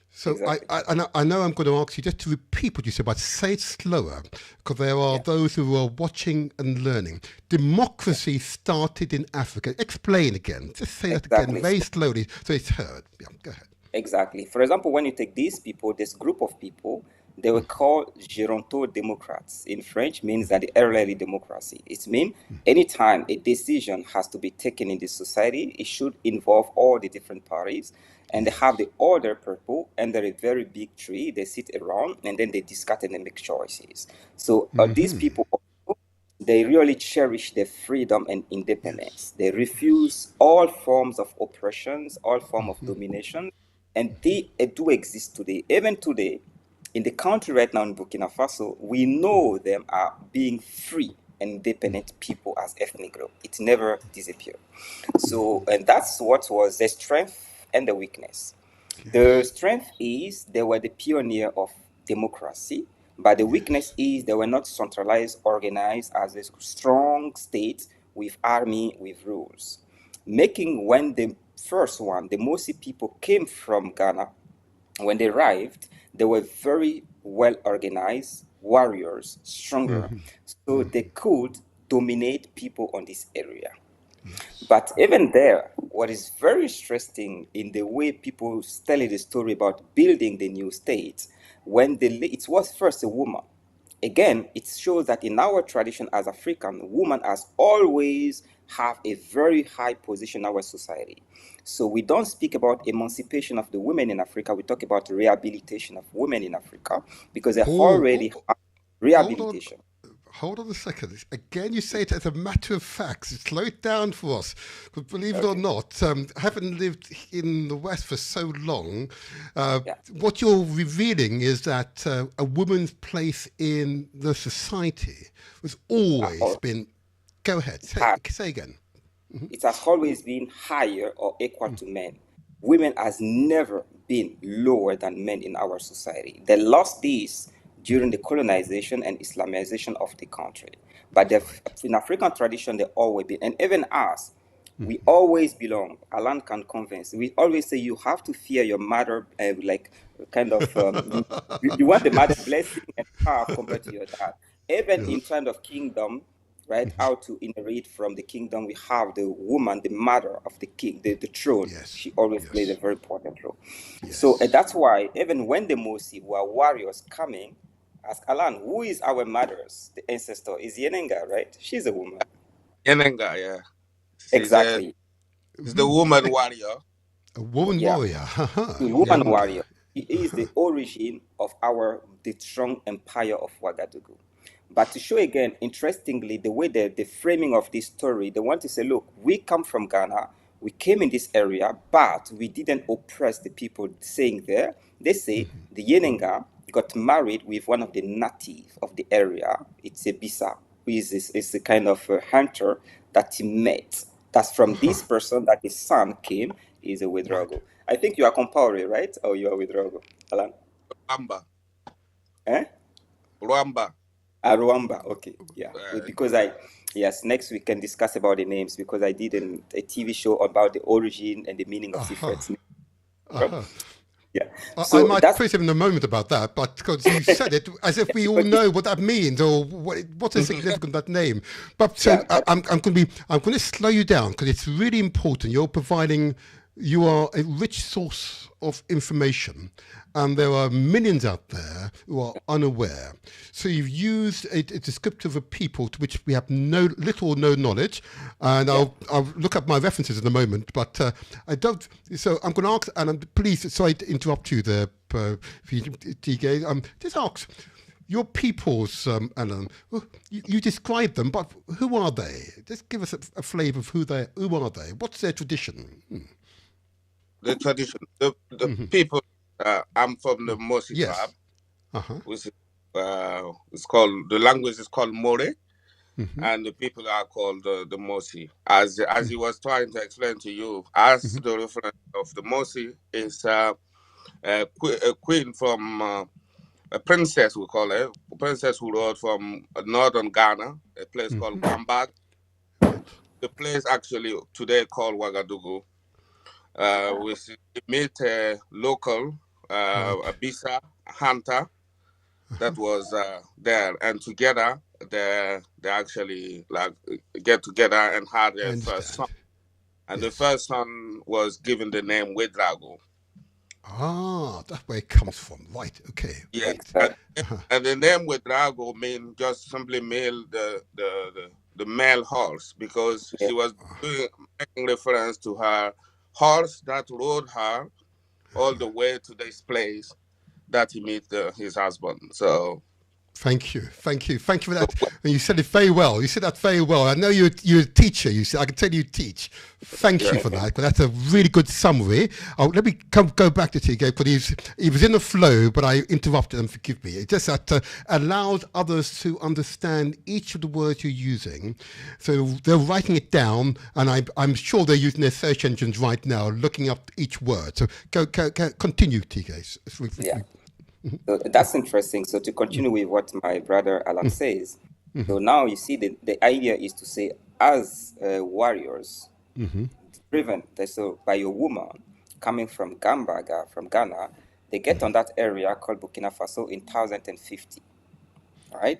So exactly. I know I'm going to ask you just to repeat what you said, but say it slower, because there are those who are watching and learning. Democracy started in Africa. Explain again. Just say that again very slowly so it's heard. Yeah, go ahead. Exactly. For example, when you take these people, this group of people, they were called Géronto Democrats. In French, means that the early democracy. It means anytime a decision has to be taken in the society, it should involve all the different parties, and they have the older people under a very big tree. They sit around and then they discuss and they make choices. So these people, they really cherish their freedom and independence. They refuse all forms of oppressions, all forms of domination, and they do exist today. Even today, in the country right now in Burkina Faso, we know them are being free and independent people as ethnic group. It never disappeared. So, and that's what was the strength and the weakness. The strength is they were the pioneer of democracy, but the weakness is they were not centralized, organized as a strong state with army, with rules. Making when the first one, the Mosi people came from Ghana, when they arrived, they were very well organized warriors, stronger, so they could dominate people on this area. But even there, what is very interesting in the way people tell the story about building the new state, when it was first a woman. Again, it shows that in our tradition as African, woman has always have a very high position in our society. So we don't speak about emancipation of the women in Africa. We talk about rehabilitation of women in Africa because they already have rehabilitation. Hold on a second. Again, you say it as a matter of fact. Slow it down for us. Because believe it or not, having lived in the West for so long, what you're revealing is that a woman's place in the society has always been... Go ahead. Say again. It has always been higher or equal to men. Women has never been lower than men in our society. They lost this during the colonization and Islamization of the country. But in African tradition, they always been, and even us, we always belong. Alan can convince. We always say you have to fear your mother, like kind of, you want the mother blessing and power compared to your dad. Even in terms of kingdom, right, how to inherit from the kingdom, we have the woman, the mother of the king, the throne. She always plays a very important role. So that's why even when the Mosi were warriors coming, ask Alan, who is our mothers, the ancestor? Is Yenenga, right? She's a woman. Yenenga, yeah. Exactly. It's the woman warrior. A woman warrior. The woman warrior. He is the origin of the strong empire of Ouagadougou. But to show again, interestingly, the way the framing of this story, they want to say, look, we come from Ghana, we came in this area, but we didn't oppress the people staying there. They say the Yenenga got married with one of the natives of the area. It's a Bisa, who is a kind of a hunter that he met. That's from this person that his son came, is a Ouedraogo. I think you are Compaoré, right? Or you are Ouedraogo, Alan? Rwamba. Eh? Rwamba. Rwamba, okay, yeah. Because next we can discuss about the names because I did a TV show about the origin and the meaning of different names. Yeah. So I might quiz him in a moment about that, but because you said it as if we all know what that means or what is significant of that name. But so I'm going to slow you down because it's really important. You are a rich source of information, and there are millions out there who are unaware. So you've used a descriptive of people to which we have little or no knowledge, and I'll look up my references in a moment. But I don't. So I'm going to ask, and please, sorry to interrupt you there, TK. Just ask. Your peoples, Alan, you describe them, but who are they? Just give us a flavour of who are they? What's their tradition? The tradition, the people. I'm from the Mosi tribe, which is the language is called More, and the people are called the Mosi. As he was trying to explain to you, as the reference of the Mosi is a queen from a princess, we call it, a princess who ruled from northern Ghana, a place called Gwambag. The place actually today called Ouagadougou. We meet a local, a Bisa hunter that was there, and together they actually get together and had their first son. And the first son was given the name Ouedraogo. Ah, that's where it comes from. Right. Okay. Yes, Right. and the name Wedrago mean just simply male the male horse, because Yeah. she was making reference to her horse that rode her all the way to this place that he met his husband. So Thank you for that. And you said it very well. You said that very well. I know you're a teacher. You said I can tell you teach. Thank you for that. But that's a really good summary. Let me go back to TK, because he was in the flow, but I interrupted him. Forgive me. It just that allows others to understand each of the words you're using. So they're writing it down, and I'm sure they're using their search engines right now, looking up each word. So continue, TK. Yeah. So that's interesting. So to continue with what my brother Alan says, so now you see the idea is to say, as warriors, driven so by a woman coming from Gambaga, from Ghana, they get on that area called Burkina Faso in 1050. All right,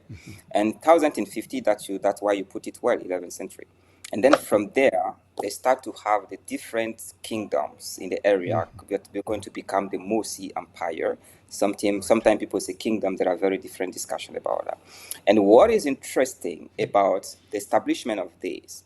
and 1050, that's why you put it well, 11th century. And then from there, they start to have the different kingdoms in the area that are going to become the Mosi Empire. Sometimes people say kingdom. There are very different discussions about that. And what is interesting about the establishment of this,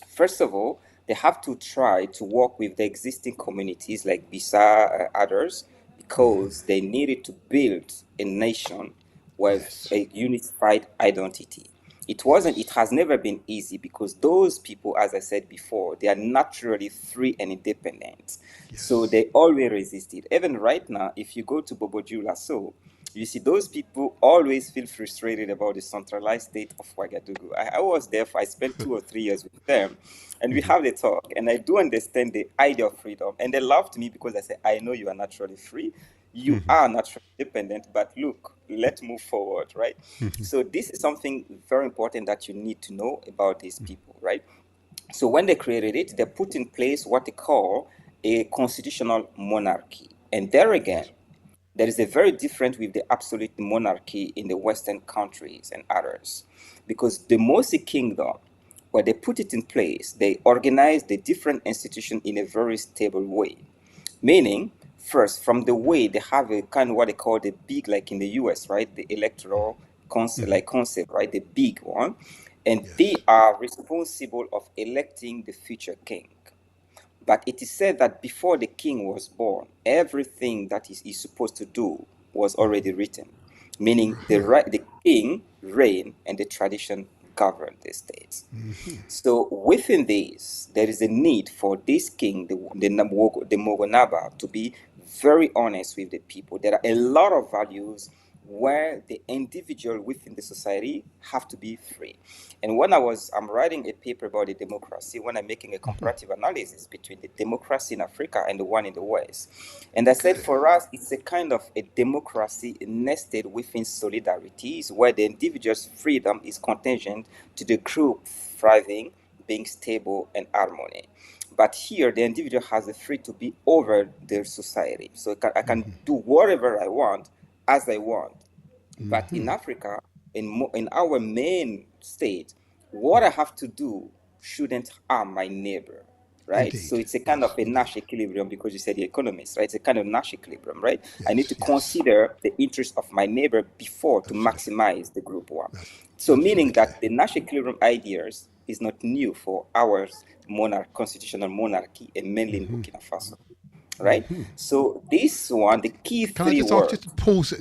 first of all, they have to try to work with the existing communities like Bisa, others, because they needed to build a nation with a unified identity. It has never been easy, because those people, as I said before, they are naturally free and independent. So they always resisted. Even right now, if you go to Boboju Lasso, you see those people always feel frustrated about the centralized state of Ouagadougou. I was there, I spent 2 or 3 years with them, and we have the talk, and I do understand the idea of freedom. And they laughed me because I said, I know you are naturally free. You are naturally dependent, but look, let's move forward, right? So this is something very important that you need to know about these people, right? So when they created it, they put in place what they call a constitutional monarchy. And there again, there is a very different with the absolute monarchy in the Western countries and others. Because the Mosi Kingdom, where they put it in place, they organize the different institutions in a very stable way. Meaning, first, from the way they have a kind of what they call the big, like in the US, right? The electoral concept, right? The big one. And they are responsible of electing the future king. But it is said that before the king was born, everything that he's supposed to do was already written. Meaning the king reigned and the tradition governed the states. So within this, there is a need for this king, the Mogonaba, to be very honest with the people. There are a lot of values where the individual within the society have to be free. And when I'm writing a paper about the democracy, when I'm making a comparative analysis between the democracy in Africa and the one in the West, and I said for us, it's a kind of a democracy nested within solidarities, where the individual's freedom is contingent to the group thriving, being stable, and harmony. But here, the individual has the free to be over their society. So I can do whatever I want, as I want. But in Africa, in our main state, what I have to do shouldn't harm my neighbor, right? Indeed. So it's a kind of a Nash equilibrium, because you said the economist, right? It's a kind of Nash equilibrium, right? I need to consider the interest of my neighbor before to maximize the group one. So meaning that the Nash equilibrium ideas is not new for our constitutional monarchy, and mainly in Burkina Faso. Right? So this one, the key Can I three just words. ask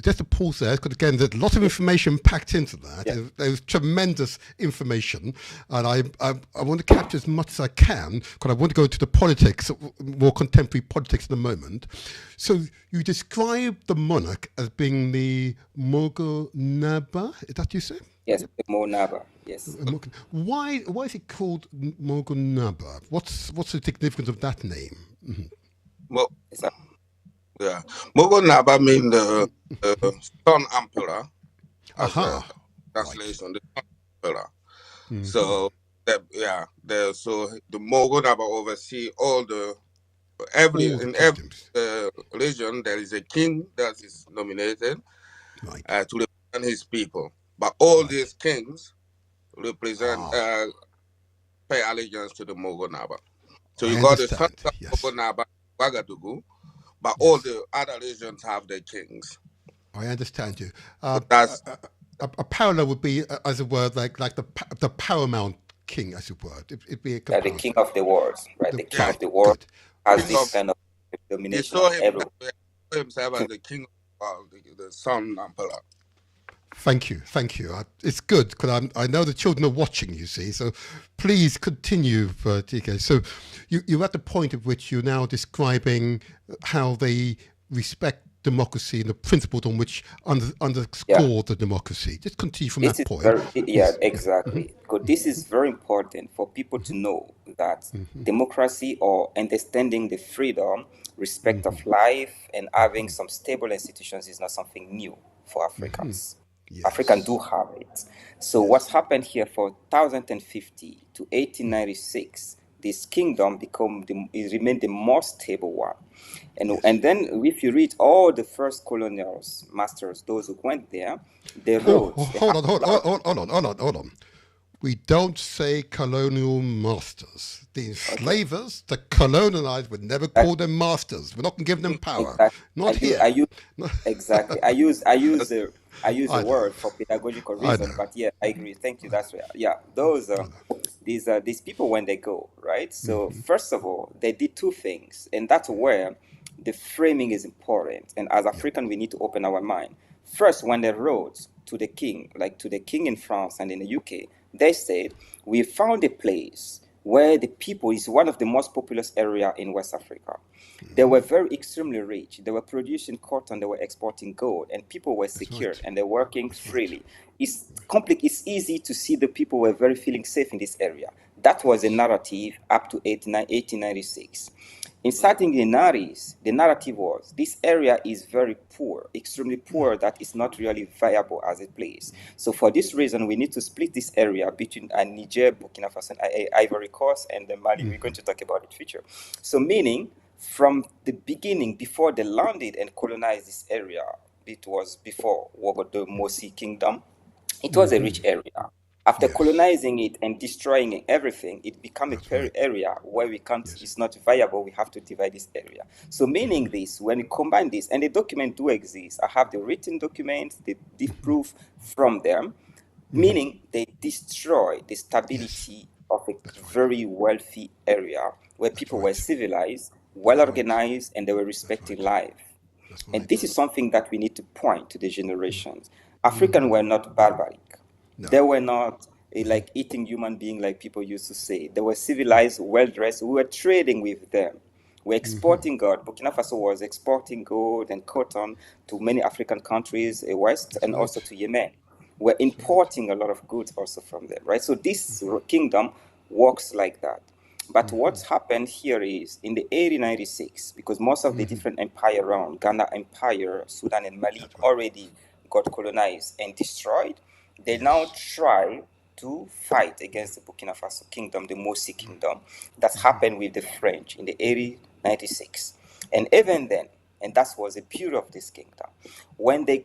just to pause there, because again, there's a lot of information packed into that. Yeah. There's tremendous information, and I want to capture as much as I can, because I want to go into the politics, more contemporary politics in a moment. So you describe the monarch as being the Mogonaba, is that you say? Yes, the Monaba. Yes. Why is it called Mogonaba? What's the significance of that name? Well, yeah, Mogonaba means the Sun Emperor, as a translation, the Sun Emperor. So the Mogonaba oversee all the in every region there is a king that is nominated to represent his people. But all these kings represent pay allegiance to the Mogonaba. So you got the Sun Mogonaba Ouagadougou, but all the other regions have their kings. I understand you. So that's A parallel would be, as it were, like the paramount king, as it were. It'd be a the comparison. king of the world, right? The king Right, of the world good. has king this of, kind of he domination saw of everyone. himself as the king of the sun emperor. Thank you. It's good because I know the children are watching. You see, so please continue, TK. So you're at the point at which you're now describing how they respect democracy and the principles on which underscore the democracy. Just continue from This that is point. very, yeah, exactly. Because this is very important for people to know that democracy or understanding the freedom, respect of life, and having some stable institutions is not something new for Africans. Yes. Africans do have it. So what's happened here for 1050 to 1896, this kingdom it remained the most stable one. And then if you read all the first colonial masters, those who went there, they wrote. Hold on. We don't say colonial masters. The enslavers, the colonized, would never call them masters. We're not going to give them power. Exactly. Not here. Exactly. I use the word for pedagogical reason, but yeah, I agree. Thank you. That's right. Yeah, those these people when they go, right? So first of all, they did two things, and that's where the framing is important. And as African, we need to open our mind. First, when they wrote to the king, like to the king in France and in the UK, they said, we found a place where the people is one of the most populous area in West Africa. They were very extremely rich. They were producing cotton, they were exporting gold, and people were secure and they're working freely. It's easy to see the people were very feeling safe in this area. That was a narrative up to 1896. In starting the 90s, the narrative was this area is very poor, extremely poor, that is not really viable as a place. So for this reason, we need to split this area between Niger, Burkina Faso, and Ivory Coast, and then Mali. We're going to talk about it future. So meaning, from the beginning, before they landed and colonized this area, it was before the Mosi Kingdom, it was a rich area. After colonizing it and destroying everything, it became a area where we can't, it's not viable, we have to divide this area. So meaning this, when you combine this, and the document do exist, I have the written documents, the proof from them, meaning they destroy the stability of a very wealthy area where people were civilized, well organized, and they were respecting life. And this is something that we need to point to the generations. Africans were not barbaric. No. They were not like eating human beings like people used to say. They were civilized, well-dressed. We were trading with them. We're exporting gold. Burkina Faso was exporting gold and cotton to many African countries, West, and also to Yemen. We're importing a lot of goods also from them, right? So this kingdom works like that. But what's happened here is in the 1896, because most of the different empire around, Ghana Empire, Sudan and Mali already got colonized and destroyed. They now try to fight against the Burkina Faso kingdom, the Mosi kingdom. That's happened with the French in the 1896. And even then, and that was the beauty of this kingdom, when they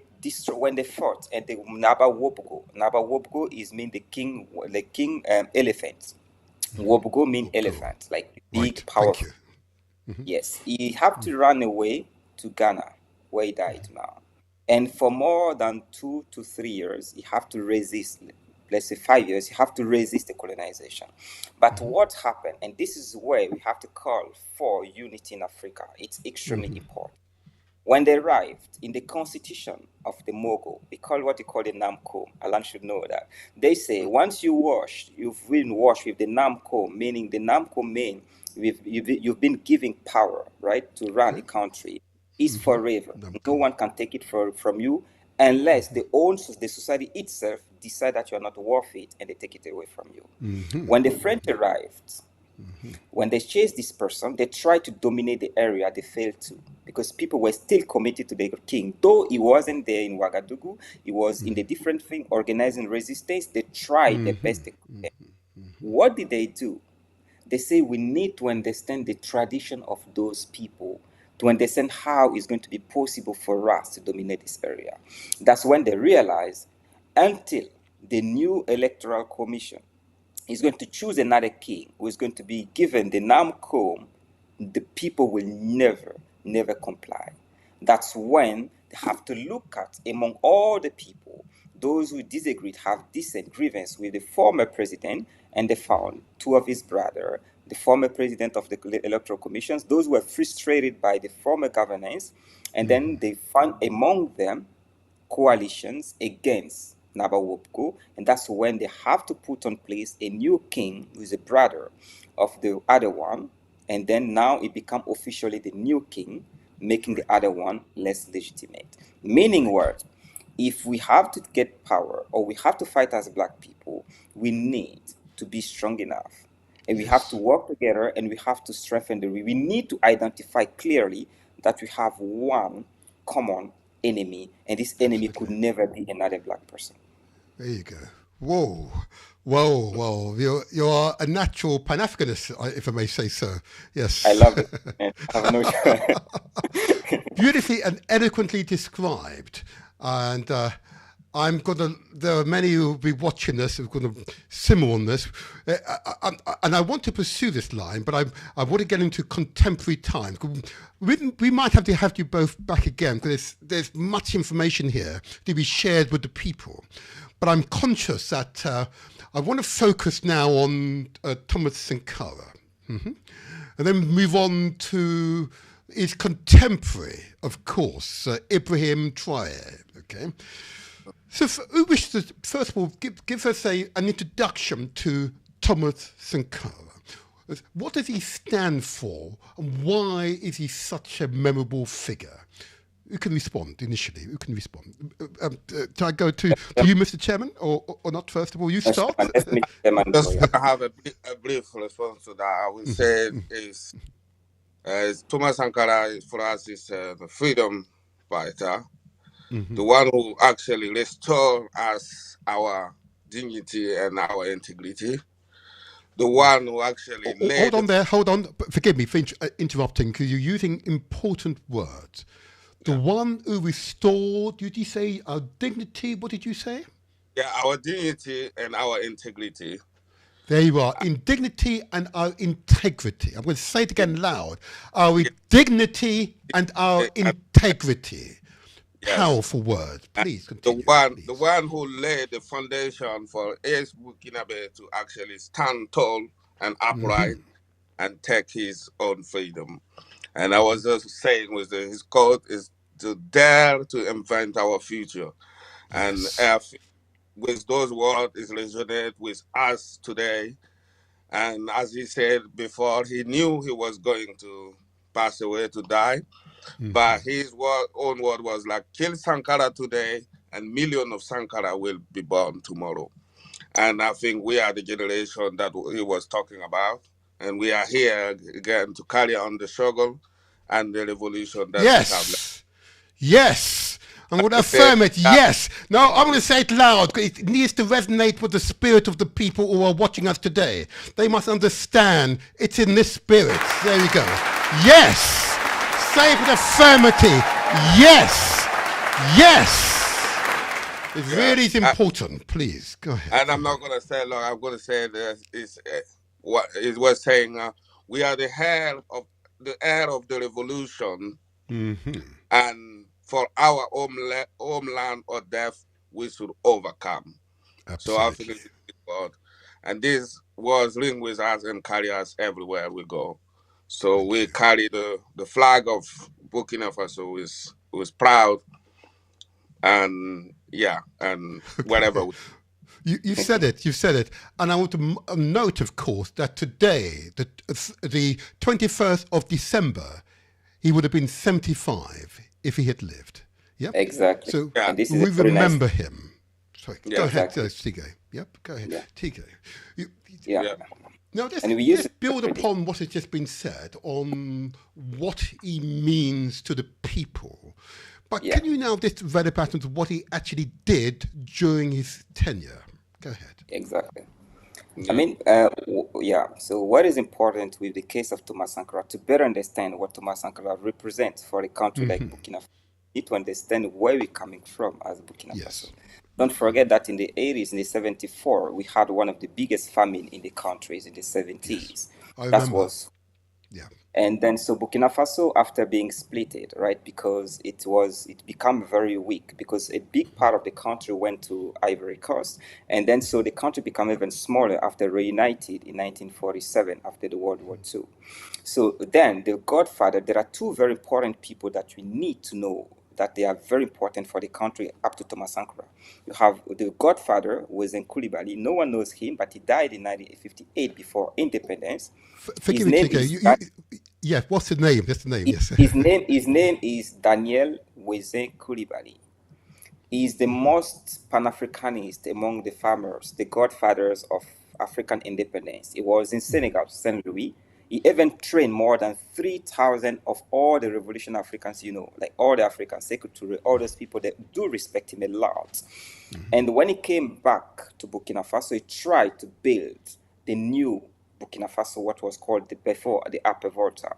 fought and the Naba Wobgo is mean the king elephant. Wobgo mean elephant, like big, powerful. Yes, he have to run away to Ghana, where he died now. And for more than 2 to 3 years, you have to resist, let's say 5 years, you have to resist the colonization. But what happened, and this is where we have to call for unity in Africa, it's extremely important. When they arrived in the constitution of the Mogo, we call what they call the Namco. Alan should know that. They say, once you've been washed with the Namco, meaning the Namco mean you've been given power, right, to run the country. Is forever. No one can take it from you unless the society itself decide that you are not worth it and they take it away from you. When the French arrived, when they chased this person, they tried to dominate the area. They failed to, because people were still committed to the king. Though he wasn't there in Ouagadougou, he was in the different thing, organizing resistance. They tried their best. What did they do? They say we need to understand the tradition of those people to understand how it's going to be possible for us to dominate this area. That's when they realize, until the new electoral commission is going to choose another king who is going to be given the Namco, the people will never never comply. That's when they have to look at, among all the people, those who disagree, have decent grievance with the former president, and they found two of his brothers, the former president of the electoral commissions, those who were frustrated by the former governance, and then they found among them coalitions against Nabawopko, and that's when they have to put on place a new king who is a brother of the other one, and then now it become officially the new king, making the other one less legitimate. Meaning what? If we have to get power or we have to fight as Black people, we need to be strong enough. And we have to work together, and we have to strengthen we need to identify clearly that we have one common enemy, and this enemy could never be another Black person. There you go. Whoa. Whoa. You're a natural Pan-Africanist, if I may say so. Yes. I love it. I have no choice. Beautifully and eloquently described. And there are many who will be watching this who are going to simmer on this. And I want to pursue this line, but I want to get into contemporary time. We might have to have you both back again, because there's much information here to be shared with the people. But I'm conscious that I want to focus now on Thomas Sankara, and then move on to his contemporary, of course, Ibrahim Traore. Okay, so who wishes to first of all give us an introduction to Thomas Sankara? What does he stand for, and why is he such a memorable figure? Who can respond initially? Who can respond? Can I go to you, Mr. Chairman, or not? First of all, you start. Just have a brief response to that. I would say is Thomas Sankara for us is the freedom fighter, the one who actually restored us our dignity and our integrity, the one who actually hold on there. Hold on. Forgive me for interrupting, because you're using important words. The one who restored, did you say our dignity? What did you say? Yeah, our dignity and our integrity. There you are, in dignity and our integrity. I'm going to say it again loud. Our dignity and our integrity. Yes. Powerful words. Please continue. The one who laid the foundation for Burkina Faso to actually stand tall and upright and take his own freedom. And I was just saying, his quote is to dare to invent our future. And with those words, it resonates with us today. And as he said before, he knew he was going to pass away, to die. But his own word was like, kill Sankara today, and millions of Sankara will be born tomorrow. And I think we are the generation that he was talking about. And we are here again to carry on the struggle and the revolution that we have left. Yes. I'm going to affirm it. Yes. No, I'm going to say it loud, because it needs to resonate with the spirit of the people who are watching us today. They must understand it's in this spirit. There we go. Yes. Say it with affirmity. Yes. It really is important. Please, go ahead. And I'm not going to say long. I'm going to say this. What it was saying, we are the heir of the revolution, and for our homeland or death, we should overcome. Absolutely. So I think it's God, and this was ring with us and carry us everywhere we go. So we carry the flag of Burkina Faso is proud, and whatever. You've said it, and I want to note, of course, that today, the 21st of December, he would have been 75 if he had lived. Yep. Exactly. So we remember him. Sorry, go ahead, Tige. Yep, go ahead, Tige. Now, let's build upon what has just been said on what he means to the people. But can you now just develop out into what he actually did during his tenure? Go ahead. Exactly. I mean, so what is important with the case of Thomas Sankara, to better understand what Thomas Sankara represents for a country like Burkina Faso, we need to understand where we're coming from as Burkina Faso. Don't forget that in the 80s, in the 74, we had one of the biggest famine in the countries in the 70s. Yes. I remember. Yeah. And then so Burkina Faso, after being splitted, right, because it became very weak because a big part of the country went to Ivory Coast, and then so the country became even smaller after reunited in 1947 after the World War II. So then the Godfather, there are two very important people that we need to know that they are very important for the country up to Thomas Sankara. You have the Godfather, who is in Koulibaly. No one knows him, but he died in 1958 before independence. Forgive His me, name Chico. is Yeah, what's the name? That's the name, yes. his name is Daniel Weze Koulibaly. He is the most Pan-Africanist among the farmers, the godfathers of African independence. He was in Senegal, Saint Louis. He even trained more than 3,000 of all the revolutionary Africans, like all the Africans, Sekou Touré, all those people that do respect him a lot. And when he came back to Burkina Faso, he tried to build the new Burkina Faso, what was called the Upper Volta.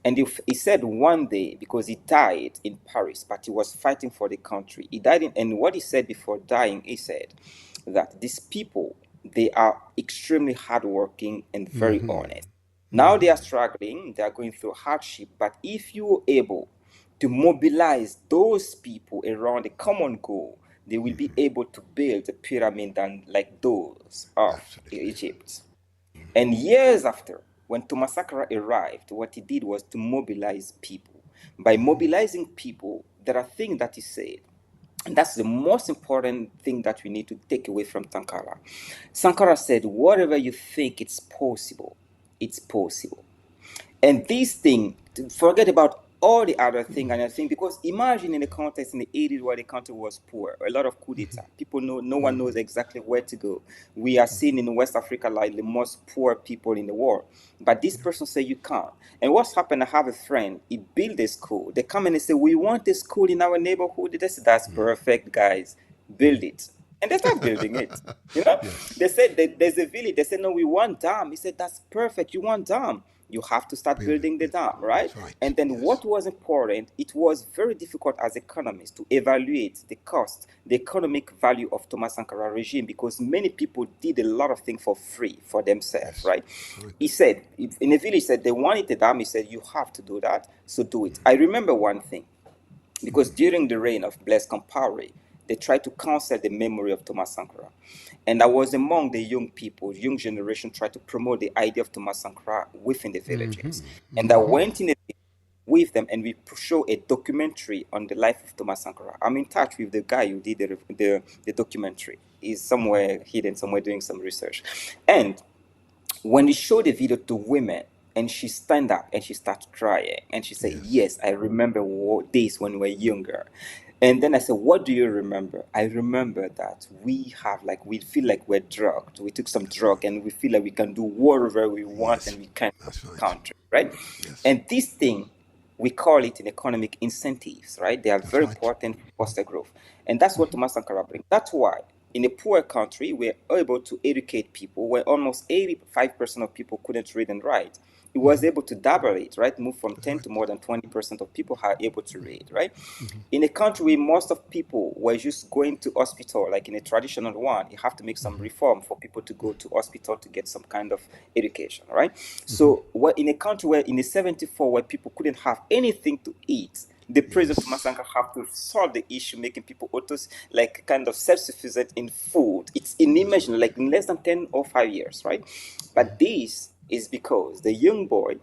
And he said one day, because he died in Paris, but he was fighting for the country. He died and what he said before dying, he said that these people, they are extremely hardworking and very honest. Now they are struggling, they are going through hardship, but if you are able to mobilize those people around a common goal, they will be able to build a pyramid like those of Egypt. And years after, when Thomas Sankara arrived, what he did was to mobilize people. By mobilizing people, there are things that he said. And that's the most important thing that we need to take away from Sankara. Sankara said, whatever you think it's possible, it's possible. And this thing, forget about all the other thing and I think because imagine in the context in the 80s where the country was poor, a lot of coup d'etat. People know no one knows exactly where to go. We are seen in West Africa like the most poor people in the world. But this person said you can't. And what's happened, I have a friend, he built a school. They come in and say, we want a school in our neighborhood. They say, that's perfect, guys. Build it. And they start building it. They said there's a village. They said, no, we want dam. He said, that's perfect. You want dam. You have to start building the dam, right? And then what was important, it was very difficult as economists to evaluate the cost, the economic value of Thomas Sankara regime because many people did a lot of things for free for themselves, right? He said, in a village, he said they wanted a dam. He said, you have to do that, so do it. I remember one thing, because during the reign of Blaise Compaoré, they tried to cancel the memory of Thomas Sankara. And I was among the young people, young generation, tried to promote the idea of Thomas Sankara within the villages. And I went in with them and we show a documentary on the life of Thomas Sankara. I'm in touch with the guy who did the documentary. He's somewhere hidden, somewhere doing some research. And when we show the video to women, and she stand up and she starts crying, and she said, yes, I remember days when we were younger. And then I said, what do you remember? I remember that we feel like we're drugged. We took some drug and we feel like we can do whatever we want and we can country, right? And this thing, we call it in economic incentives, right? They are very important for foster growth. And that's what Thomas Sankara brings. That's why in a poor country, we're able to educate people where almost 85% of people couldn't read and write. He was able to double it, right? Move from 10 to more than 20% of people are able to read, right? In a country where most of people were just going to hospital, like in a traditional one, you have to make some reform for people to go to hospital to get some kind of education, right? So in a country where in the 74, where people couldn't have anything to eat, the president Thomas Sankara have to solve the issue, making people kind of self-sufficient in food. It's inimaginable, like in less than 10 or 5 years, right? But this is because the young boy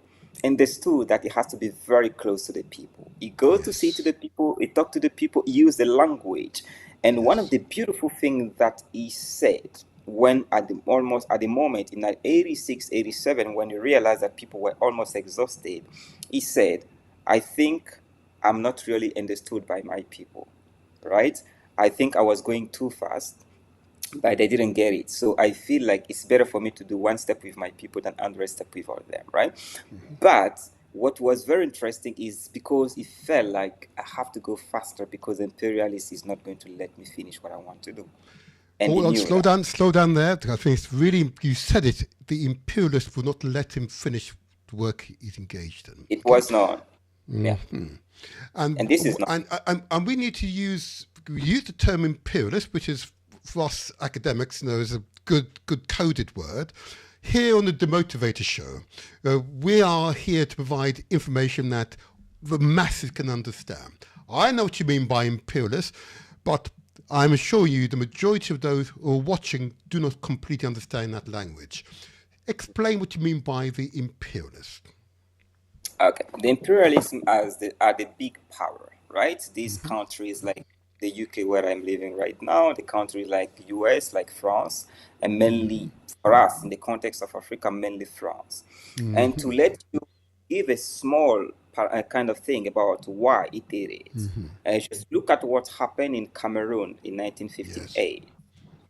understood that he has to be very close to the people. He goes to see to the people, he talk to the people, he use the language. And one of the beautiful things that he said when at the moment in 86, 87, when he realized that people were almost exhausted, he said, I think I'm not really understood by my people, right? I think I was going too fast, but they didn't get it. So I feel like it's better for me to do one step with my people than 100 steps with all them, right? But what was very interesting is because it felt like I have to go faster because imperialist is not going to let me finish what I want to do. And slow down there. I think it's really, you said it, the imperialist will not let him finish the work he's engaged in. It was not. Yeah. And this is not. And we need to use the term imperialist, which is for us academics, is a good coded word. Here on the Motivator show, we are here to provide information that the masses can understand. I know what you mean by imperialist, but I'm assuring you the majority of those who are watching do not completely understand that language. Explain what you mean by the imperialist. Okay, the imperialism are the big power, right? These countries like the UK, where I'm living right now, the countries like US, like France, and mainly for us in the context of Africa, mainly France. And to let you give a small kind of thing about why it did it, just look at what happened in Cameroon in 1958.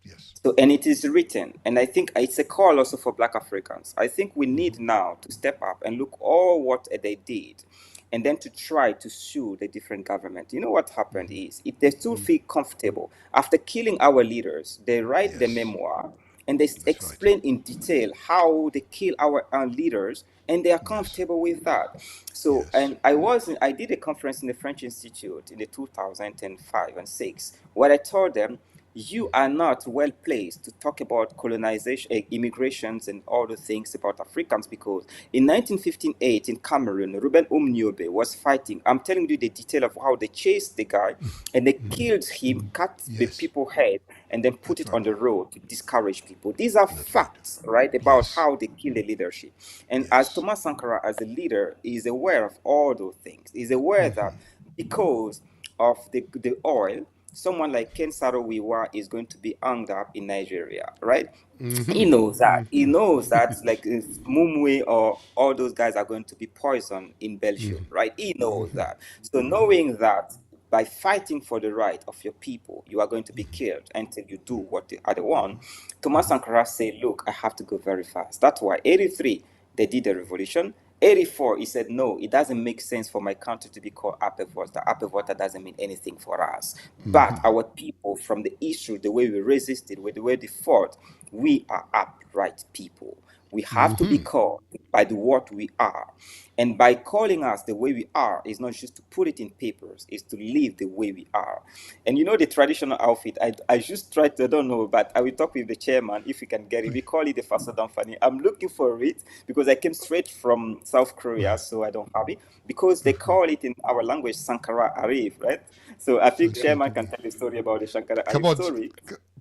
Yes. So, and it is written, and I think it's a call also for Black Africans. I think we need now to step up and look all what they did, and then to try to sue the different government. You know what happened is, if they still feel comfortable after killing our leaders, they write the memoir and they explain in detail how they kill our leaders, and they are comfortable with that. So, and I did a conference in the French Institute in the 2005 and 6, where I told them, you are not well placed to talk about colonization, immigrations, and all the things about Africans, because in 1958 in Cameroon, Ruben Umniobe was fighting. I'm telling you the detail of how they chased the guy and they killed him, cut the people's head, and then put it on the road to discourage people. These are facts, right, about how they kill the leadership. And as Thomas Sankara, as a leader, is aware of all those things. He's aware that because of the oil, someone like Ken Saro-Wiwa is going to be hung up in Nigeria, right? He knows that. He knows that, like Mumwe or all those guys are going to be poisoned in Belgium, right? He knows that. So knowing that by fighting for the right of your people, you are going to be killed until you do what the other one, Thomas Sankara said, look, I have to go very fast. That's why 83, they did the revolution. 84, he said, no, it doesn't make sense for my country to be called Apevota. Apevota doesn't mean anything for us. But our people, from the issue, the way we resisted, the way they fought, we are upright people. We have to be called by the what we are. And by calling us the way we are is not just to put it in papers, it's to live the way we are. And you know the traditional outfit, I just tried to, I don't know, but I will talk with the chairman if we can get it. We call it the Faso Fani. I'm looking for it because I came straight from South Korea, so I don't have it. Because they call it in our language Sankara Arif, right? So I think chairman can tell the story about the Sankara Arif story.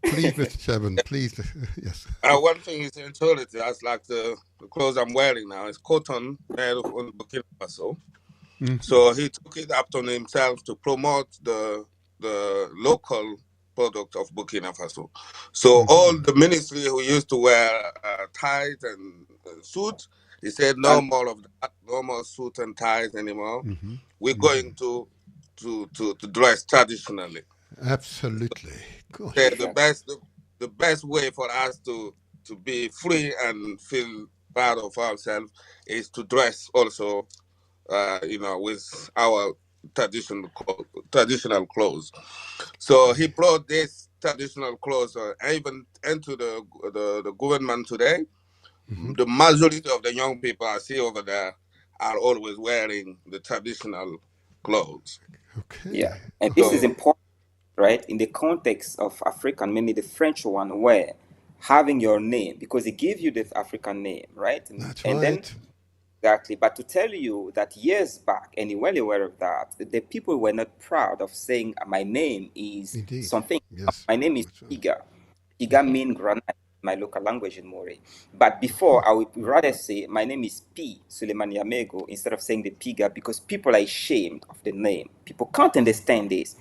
Please, Mr. Chairman, please. Yes. One thing is intuitive, that's like the clothes I'm wearing now. It's cotton made on Burkina Faso. So he took it upon himself to promote the local product of Burkina Faso. So all the ministry who used to wear ties and suits, he said no more of that, no more suit and ties anymore. We're going to dress traditionally. Absolutely. The best way for us to be free and feel proud of ourselves is to dress also, with our traditional clothes. So he brought this traditional clothes even into the government today. The majority of the young people I see over there are always wearing the traditional clothes. Okay. Yeah, and this is important, right? In the context of African, mainly the French one, where having your name, because it gives you the African name, right? That's and right. Then, exactly. But to tell you that years back, and you're well aware of that, the people were not proud of saying my name is something. Yes. My name is Iga. Iga means granite, my local language in Mori. But before, I would rather say my name is P. Suleiman Yamego instead of saying the Piga, because people are ashamed of the name. People can't understand this.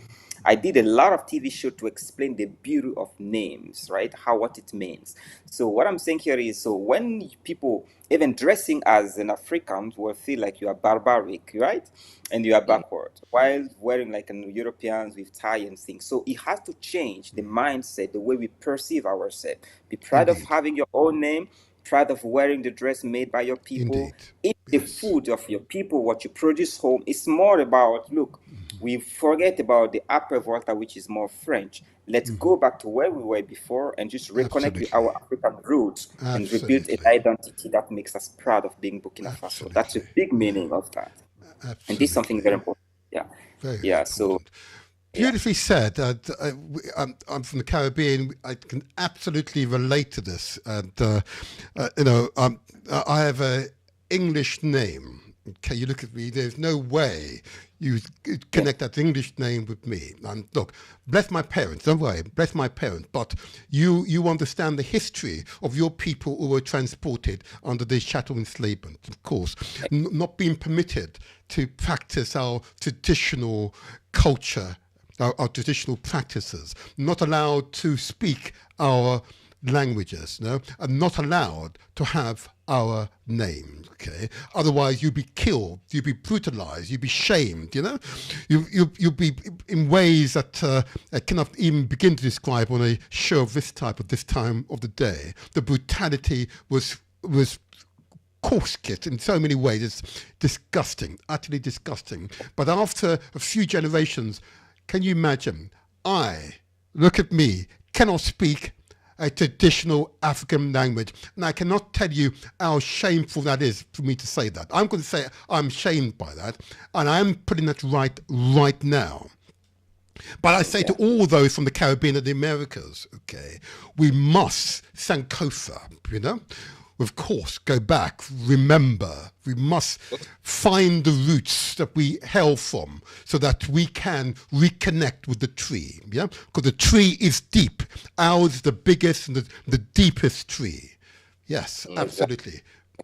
I did a lot of TV show to explain the beauty of names, right? What it means. So what I'm saying here is, so when people, even dressing as an African, will feel like you are barbaric, right? And you are backward, while wearing like an Europeans with tie and things. So it has to change the mindset, the way we perceive ourselves. Be proud of having your own name, proud of wearing the dress made by your people, eat the food of your people, what you produce home. It's more about, look, we forget about the upper volta, which is more French. Let's go back to where we were before and just reconnect with our African roots and rebuild an identity that makes us proud of being Burkina Faso. That's a big meaning of that. And this is something very important. Yeah. Very yeah. important. Beautifully said. I'm from the Caribbean. I can absolutely relate to this. And I have an English name. Okay, you look at me. There's no way you connect that English name with me. And look, bless my parents. Don't worry, bless my parents. But you understand the history of your people who were transported under the chattel enslavement. Of course, not being permitted to practice our traditional culture, our traditional practices, not allowed to speak our languages, and not allowed to have our names. Okay, otherwise you'd be killed, you'd be brutalized, you'd be shamed. You'd be in ways that I cannot even begin to describe on a show of this type at this time of the day. The brutality was coarse-kit in so many ways. It's disgusting, utterly disgusting. But after a few generations, can you imagine? Look at me, cannot speak a traditional African language. And I cannot tell you how shameful that is for me to say that. I'm going to say I'm shamed by that, and I'm putting that right now. But I say to all those from the Caribbean and the Americas, okay, we must Sankofa, of course, go back, remember, we must find the roots that we hail from so that we can reconnect with the tree, because the tree is deep. Ours is the biggest and the deepest tree. Yes, absolutely.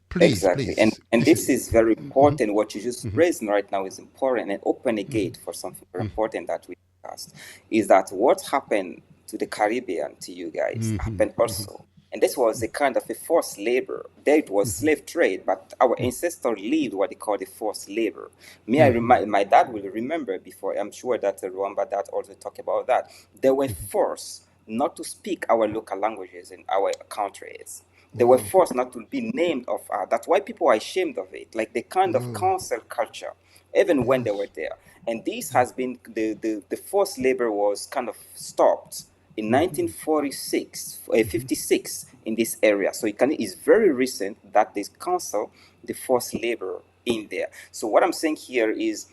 Please, exactly. please. And this is very important. What you just raised right now is important, and open a gate for something very important that we discussed, is that what happened to the Caribbean, to you guys, happened also. And this was a kind of a forced labor. There it was slave trade, but our ancestors lived what they call the forced labor. My dad will remember before, I'm sure that Rwanda dad also talked about that. They were forced not to speak our local languages in our countries. They were forced not to be named of that's why people are ashamed of it, like the kind of cancel culture, even when they were there. And this has been, the forced labor was kind of stopped in 1956 in this area. So it's very recent that they cancel the forced labor in there. So what I'm saying here is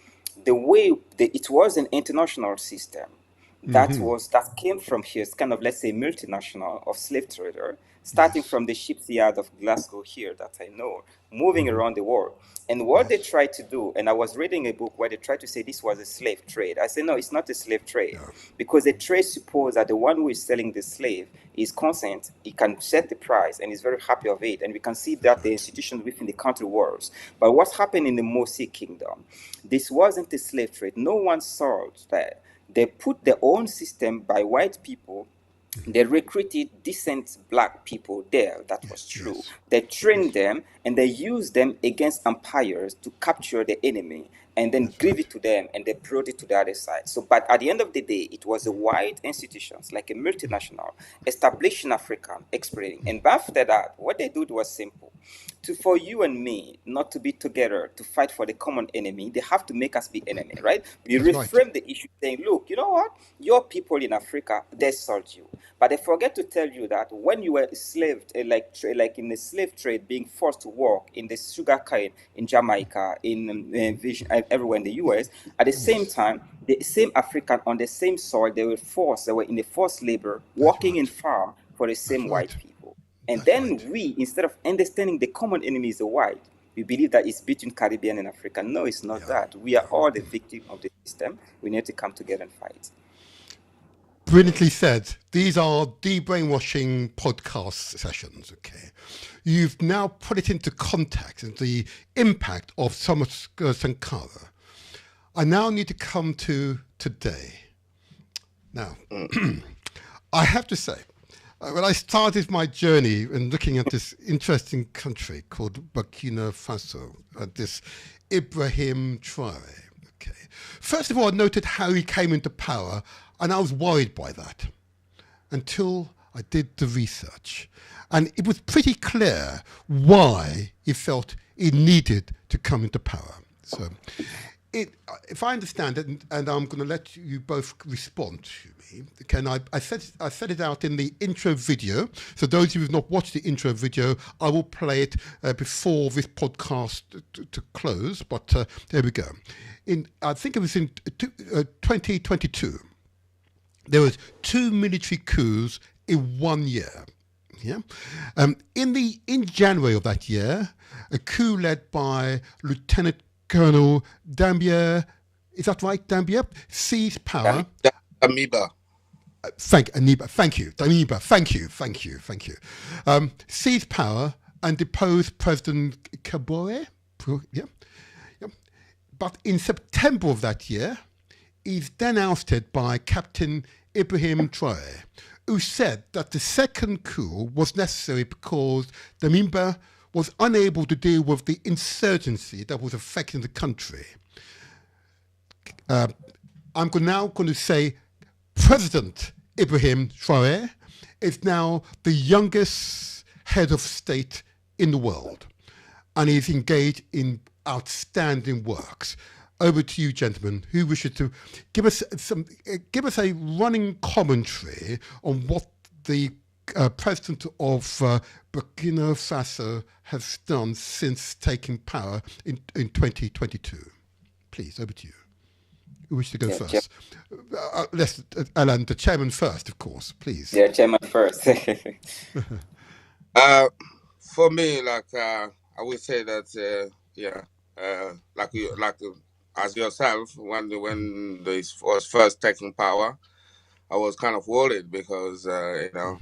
the way it was an international system that came from here. It's kind of, let's say, multinational of slave trader, starting from the shipyard of Glasgow here that I know, moving around the world. And what they tried to do, and I was reading a book where they tried to say this was a slave trade. I said, no, it's not a slave trade. Because the trade supposes that the one who is selling the slave is consent, he can set the price, and is very happy of it. And we can see that the institutions within the country works. But what happened in the Mosi Kingdom, this wasn't a slave trade. No one saw that. They put their own system by white people. They recruited decent black people there. That was true. Yes. They trained them, and they used them against empires to capture the enemy and then give it to them, and they brought it to the other side. So, but at the end of the day, it was a white institutions, like a multinational, established in Africa, exploiting. And after that, what they did was simple. For you and me not to be together to fight for the common enemy, they have to make us be enemy, right? We reframe the issue saying, look, you know what? Your people in Africa, they sold you. But they forget to tell you that when you were enslaved, like in the slave trade, being forced to work in the sugar cane in Jamaica, everywhere in the US, at the same time, the same African on the same soil, they were in the forced labor, working in farm for the same white people. And then we, instead of understanding the common enemy is the white, we believe that it's between Caribbean and Africa. No, it's not that. We are all the victim of the system. We need to come together and fight. Brilliantly said. These are de-brainwashing podcast sessions, okay? You've now put it into context and the impact of Sankara. I now need to come to today. Now, I have to say, when I started my journey in looking at this interesting country called Burkina Faso, this Ibrahim Traore, okay. First of all, I noted how he came into power, and I was worried by that until I did the research. And it was pretty clear why he felt he needed to come into power. So, if I understand it, and I'm going to let you both respond to me, okay, and I set it out in the intro video. So those of you who have not watched the intro video, I will play it before this podcast to close, but there we go. I think it was in 2022. there was 2 military coups in 1 year. Yeah, in January of that year, a coup led by Lieutenant Colonel Dambier, is that right, Dambier, seized power. Amoeba. Thank you, Damiba. Thank you. Seized power and deposed President Kabore. Yeah. But in September of that year, he's then ousted by Captain Ibrahim Traore, who said that the second coup was necessary because Damiba was unable to deal with the insurgency that was affecting the country. I'm now going to say President Ibrahim Traoré is now the youngest head of state in the world, and he's engaged in outstanding works. Over to you, gentlemen, who wishes to give us a running commentary on what the president of Burkina Faso has done since taking power in 2022. Please, over to you. Who wishes to go first? Alan, the chairman first, of course, please. Yeah, chairman first. For me, I would say that, as yourself, when they was first taking power, I was kind of worried because the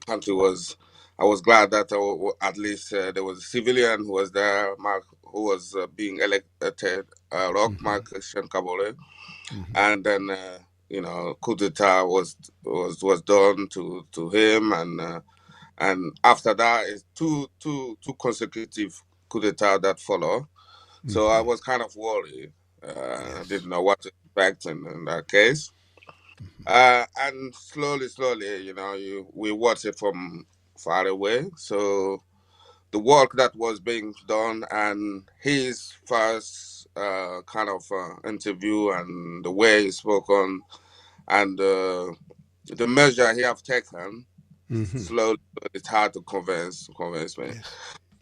country was. I was glad that at least there was a civilian who was there, who was being elected, Marc Kabore, and then coup d'état was done to him, and after that is two consecutive coup d'état that follow. So I was kind of worried. I didn't know what to expect in that case. And slowly, we watch it from far away. So the work that was being done and his first interview and the way he spoke on and the measure he have taken, slowly, it's hard to convince me. Yes.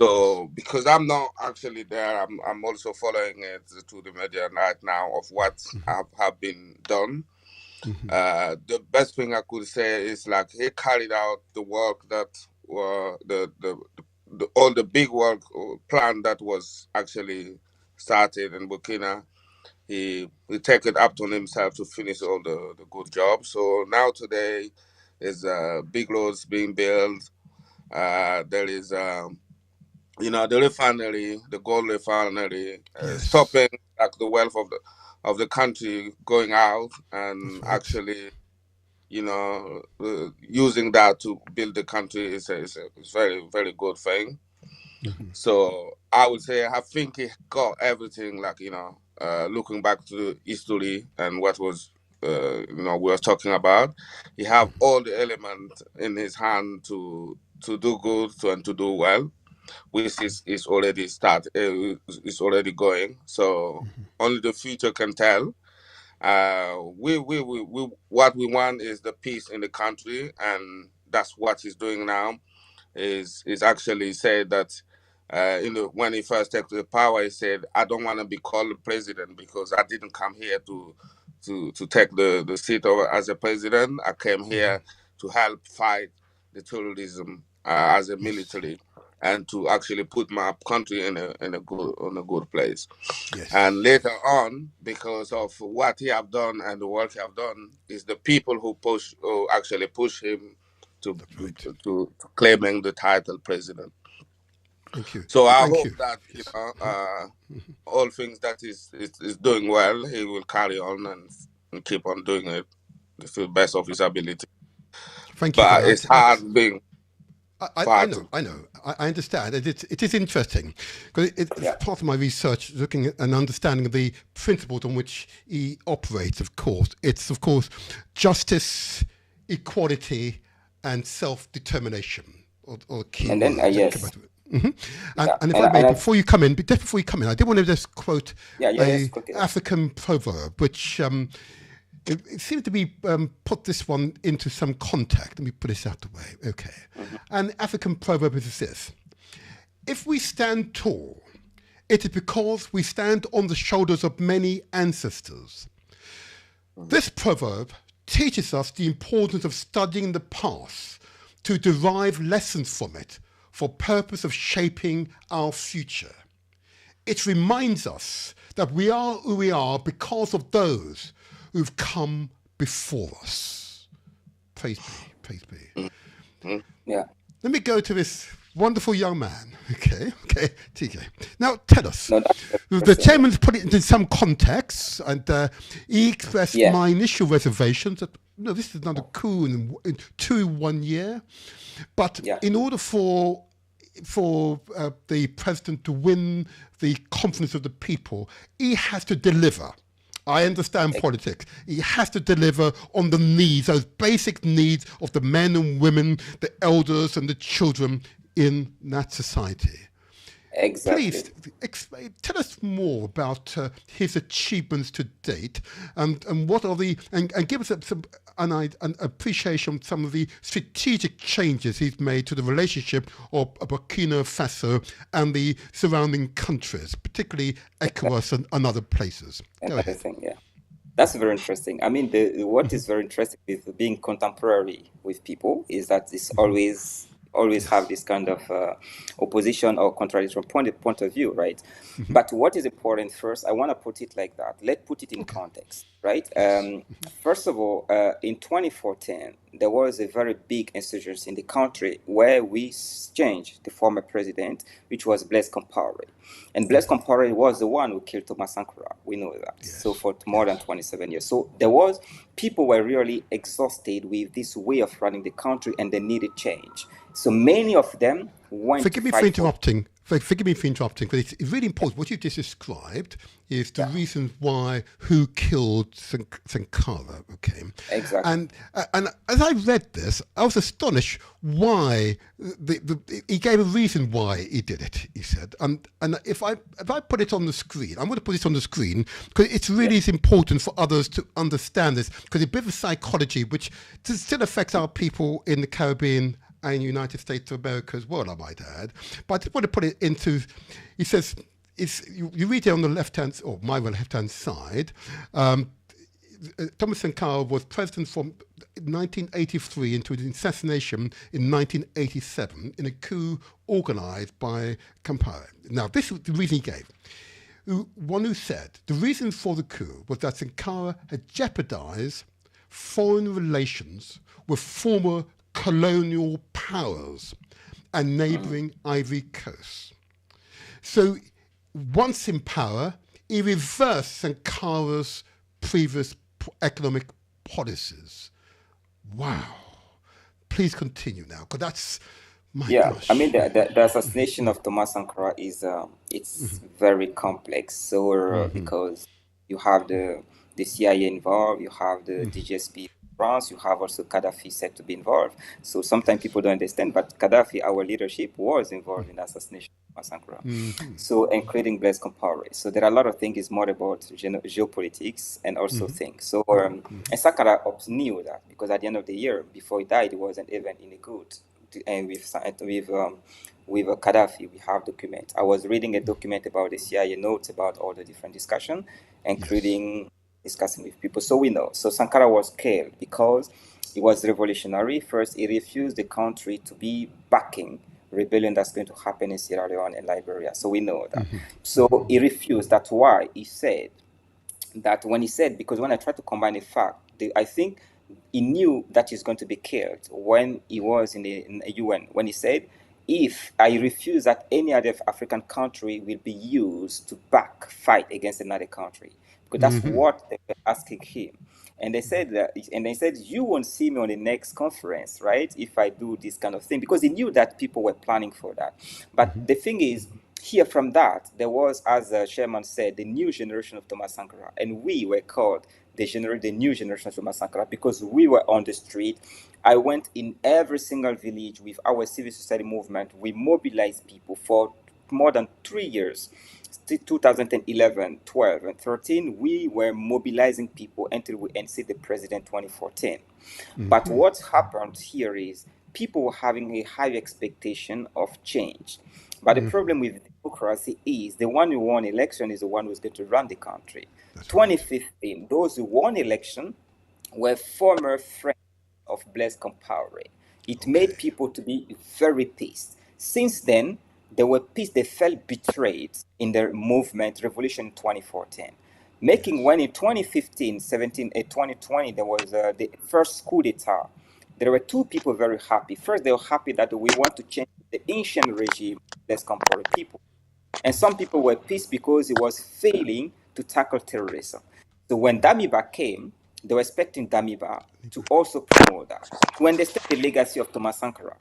So, because I'm not actually there, I'm also following it to the media right now of what have been done. The best thing I could say is he carried out the work that all the big work plan that was actually started in Burkina. He take it up on himself to finish all the good job. So now today is big roads being built. There is the refinery, the gold refinery, stopping the wealth of the country going out and actually, using that to build the country is a very, very good thing. So I would say I think he got everything. Looking back to history and what was we were talking about, he have all the elements in his hand to do good and to do well, which is already is already going. So only the future can tell. We what we want is the peace in the country, and that's what he's doing now. Is actually said that when he first took the power, he said, "I don't want to be called president because I didn't come here to take the seat over as a president. I came here to help fight the terrorism as a military." And to actually put my country in a good place. Yes. And later on, because of what he have done and the work he have done, is the people who actually push him to claiming the title president. Thank you. So I hope that all things that is doing well, he will carry on and keep on doing it to the best of his ability. Thank you. But it's hard being. I know. I understand. It is interesting because it's part of my research, looking at and understanding the principles on which he operates. Of course, it's justice, equality, and self-determination, or key. And then yes. And if I may, before you come in, I did want to just quote an African proverb, which. It seems to be put this one into some context. Let me put this out the way. Okay. An African proverb is this: if we stand tall, it is because we stand on the shoulders of many ancestors. This proverb teaches us the importance of studying the past to derive lessons from it for purpose of shaping our future. It reminds us that we are who we are because of those who've come before us. Praise be. Yeah. Let me go to this wonderful young man. Okay, TJ. Now tell us. No, the chairman's put it into some context, and he expressed my initial reservations that this is not a coup in 1 year, but in order for the president to win the confidence of the people, he has to deliver. I understand politics. He has to deliver on the needs, those basic needs of the men and women, the elders and the children in that society. Exactly. Please tell us more about his achievements to date, and what are and give us an appreciation of some of the strategic changes he's made to the relationship of Burkina Faso and the surrounding countries, particularly ECOWAS and other places. Go ahead. Yeah. That's very interesting. I mean, what is very interesting with being contemporary with people is that it's always have this kind of opposition or contradiction point of view, right? But what is important first, I want to put it like that. Let's put it in context, right? First of all, in 2014, there was a very big insurgency in the country where we changed the former president, which was Blaise Compaoré. And Blaise Compaoré was the one who killed Thomas Sankara. We know that. Yes. So for more than 27 years. So people were really exhausted with this way of running the country, and they needed change. So many of them went. Forgive me for interrupting, but it's really important. What you just described is the reason why who killed Sankara. Okay, exactly. And as I read this, I was astonished why he gave a reason why he did it. He said, and if I put it on the screen, I'm going to put it on the screen because it's really is important for others to understand this, because it's a bit of psychology which still affects our people in the Caribbean and United States of America as well, I might add. But I just want to put it into, he says, you read it on the left-hand, or my left-hand side, Thomas Sankara was president from 1983 into his assassination in 1987 in a coup organized by Capt. Now, this is the reason he gave. One who said the reason for the coup was that Sankara had jeopardized foreign relations with former colonial powers and neighboring Ivory Coast. So once in power, he reversed Sankara's previous economic policies. Wow. Please continue now, because that's my gosh. I mean, the assassination of Thomas Sankara is it's very complex. So because you have the CIA involved, you have the DGSP France, you have also Gaddafi said to be involved. So sometimes people don't understand, but Gaddafi, our leadership, was involved in the assassination of Sankara. So, including Blaise Compaoré. So there are a lot of things. It's more about geopolitics and also things. So, and Sankara knew that, because at the end of the year, before he died, he wasn't even in a good. And with Gaddafi, we have document. I was reading a document about the CIA notes about all the different discussion, including discussing with people. So we know. So Sankara was killed because he was revolutionary. First, he refused the country to be backing rebellion that's going to happen in Sierra Leone and Liberia. So we know that. So he refused. That's why he said that because when I tried to combine the fact, I think he knew that he's going to be killed when he was in the UN, when he said, if I refuse that any other African country will be used to fight against another country. Because that's what they were asking him. And they said you won't see me on the next conference, right? If I do this kind of thing, because he knew that people were planning for that. But the thing is, here from that, there was, as the chairman said, the new generation of Thomas Sankara. And we were called the new generation of Thomas Sankara because we were on the street. I went in every single village with our civil society movement. We mobilized people for more than 3 years. 2011, 12, and 13, we were mobilizing people until we unseated the president 2014. But what happened here is people were having a high expectation of change. But the problem with democracy is the one who won election is the one who's going to run the country. 2015, those who won election were former friends of Blaise Compaoré. It Okay. made people to be very pissed. Since then, they were pissed. They felt betrayed in their movement, revolution in 2014. Making when in 2015, 17, 2020, there was the first coup d'etat. There were two people very happy. First, they were happy that we want to change the ancient regime, Blaise Compaoré people. And some people were pissed because he was failing to tackle terrorism. So when Damiba came, they were expecting Damiba to also promote that, to understand the legacy of Thomas Sankara.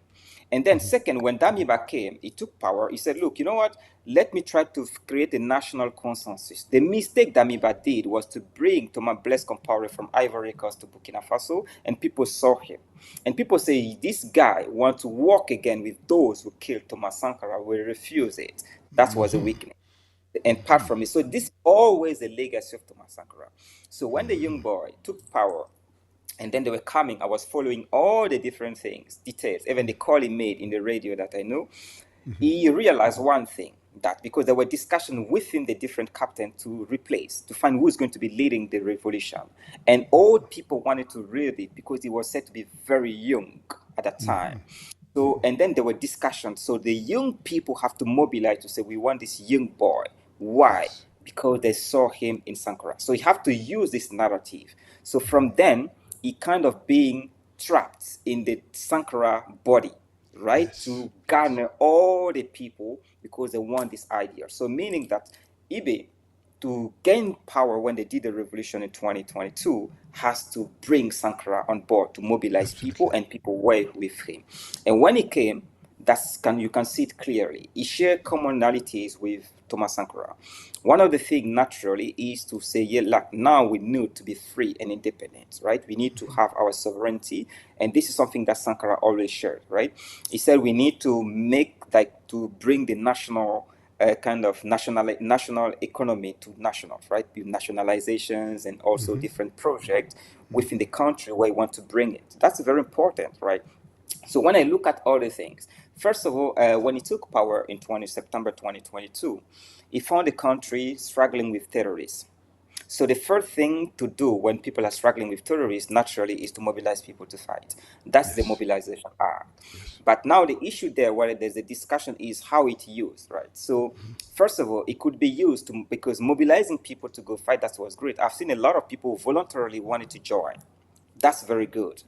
And then second, when Damiba came, he took power. He said, look, you know what? Let me try to create a national consensus. The mistake Damiba did was to bring Thomas Blaise Compaoré from Ivory Coast to Burkina Faso, and people saw him. And people say, this guy wants to work again with those who killed Thomas Sankara. We refuse it. That was a weakness. And apart from it, so this is always a legacy of Thomas Sankara. So when the young boy took power, and then they were coming, I was following all the different things, details, even the call he made in the radio that I know. He realized one thing, that because there were discussions within the different captains to replace, to find who's going to be leading the revolution. And old people wanted to read it because he was said to be very young at that time. So, and then there were discussions. So the young people have to mobilize to say, we want this young boy. Why? Yes. Because they saw him in Sankara. So you have to use this narrative. So from then, he kind of being trapped in the Sankara body, right? Yes. To garner all the people because they want this idea. So meaning that Ibe, to gain power when they did the revolution in 2022, has to bring Sankara on board to mobilize people, and people were with him. And when he came, you can see it clearly. He shared commonalities with Thomas Sankara. One of the things naturally is to say, yeah, like, now we need to be free and independent, right? We need to have our sovereignty, and this is something that Sankara always shared, right? He said we need to to bring the national kind of national economy to nationals, right? With nationalizations and also different projects within the country where you want to bring it. That's very important, right? So when I look at all the things, first of all, when he took power in September 2022, he found the country struggling with terrorists. So the first thing to do when people are struggling with terrorists, naturally, is to mobilize people to fight. That's the mobilization act. But now the issue there, where there's a discussion, is how it's used, right? So first of all, it could be used because mobilizing people to go fight, that was great. I've seen a lot of people who voluntarily wanted to join. That's very good.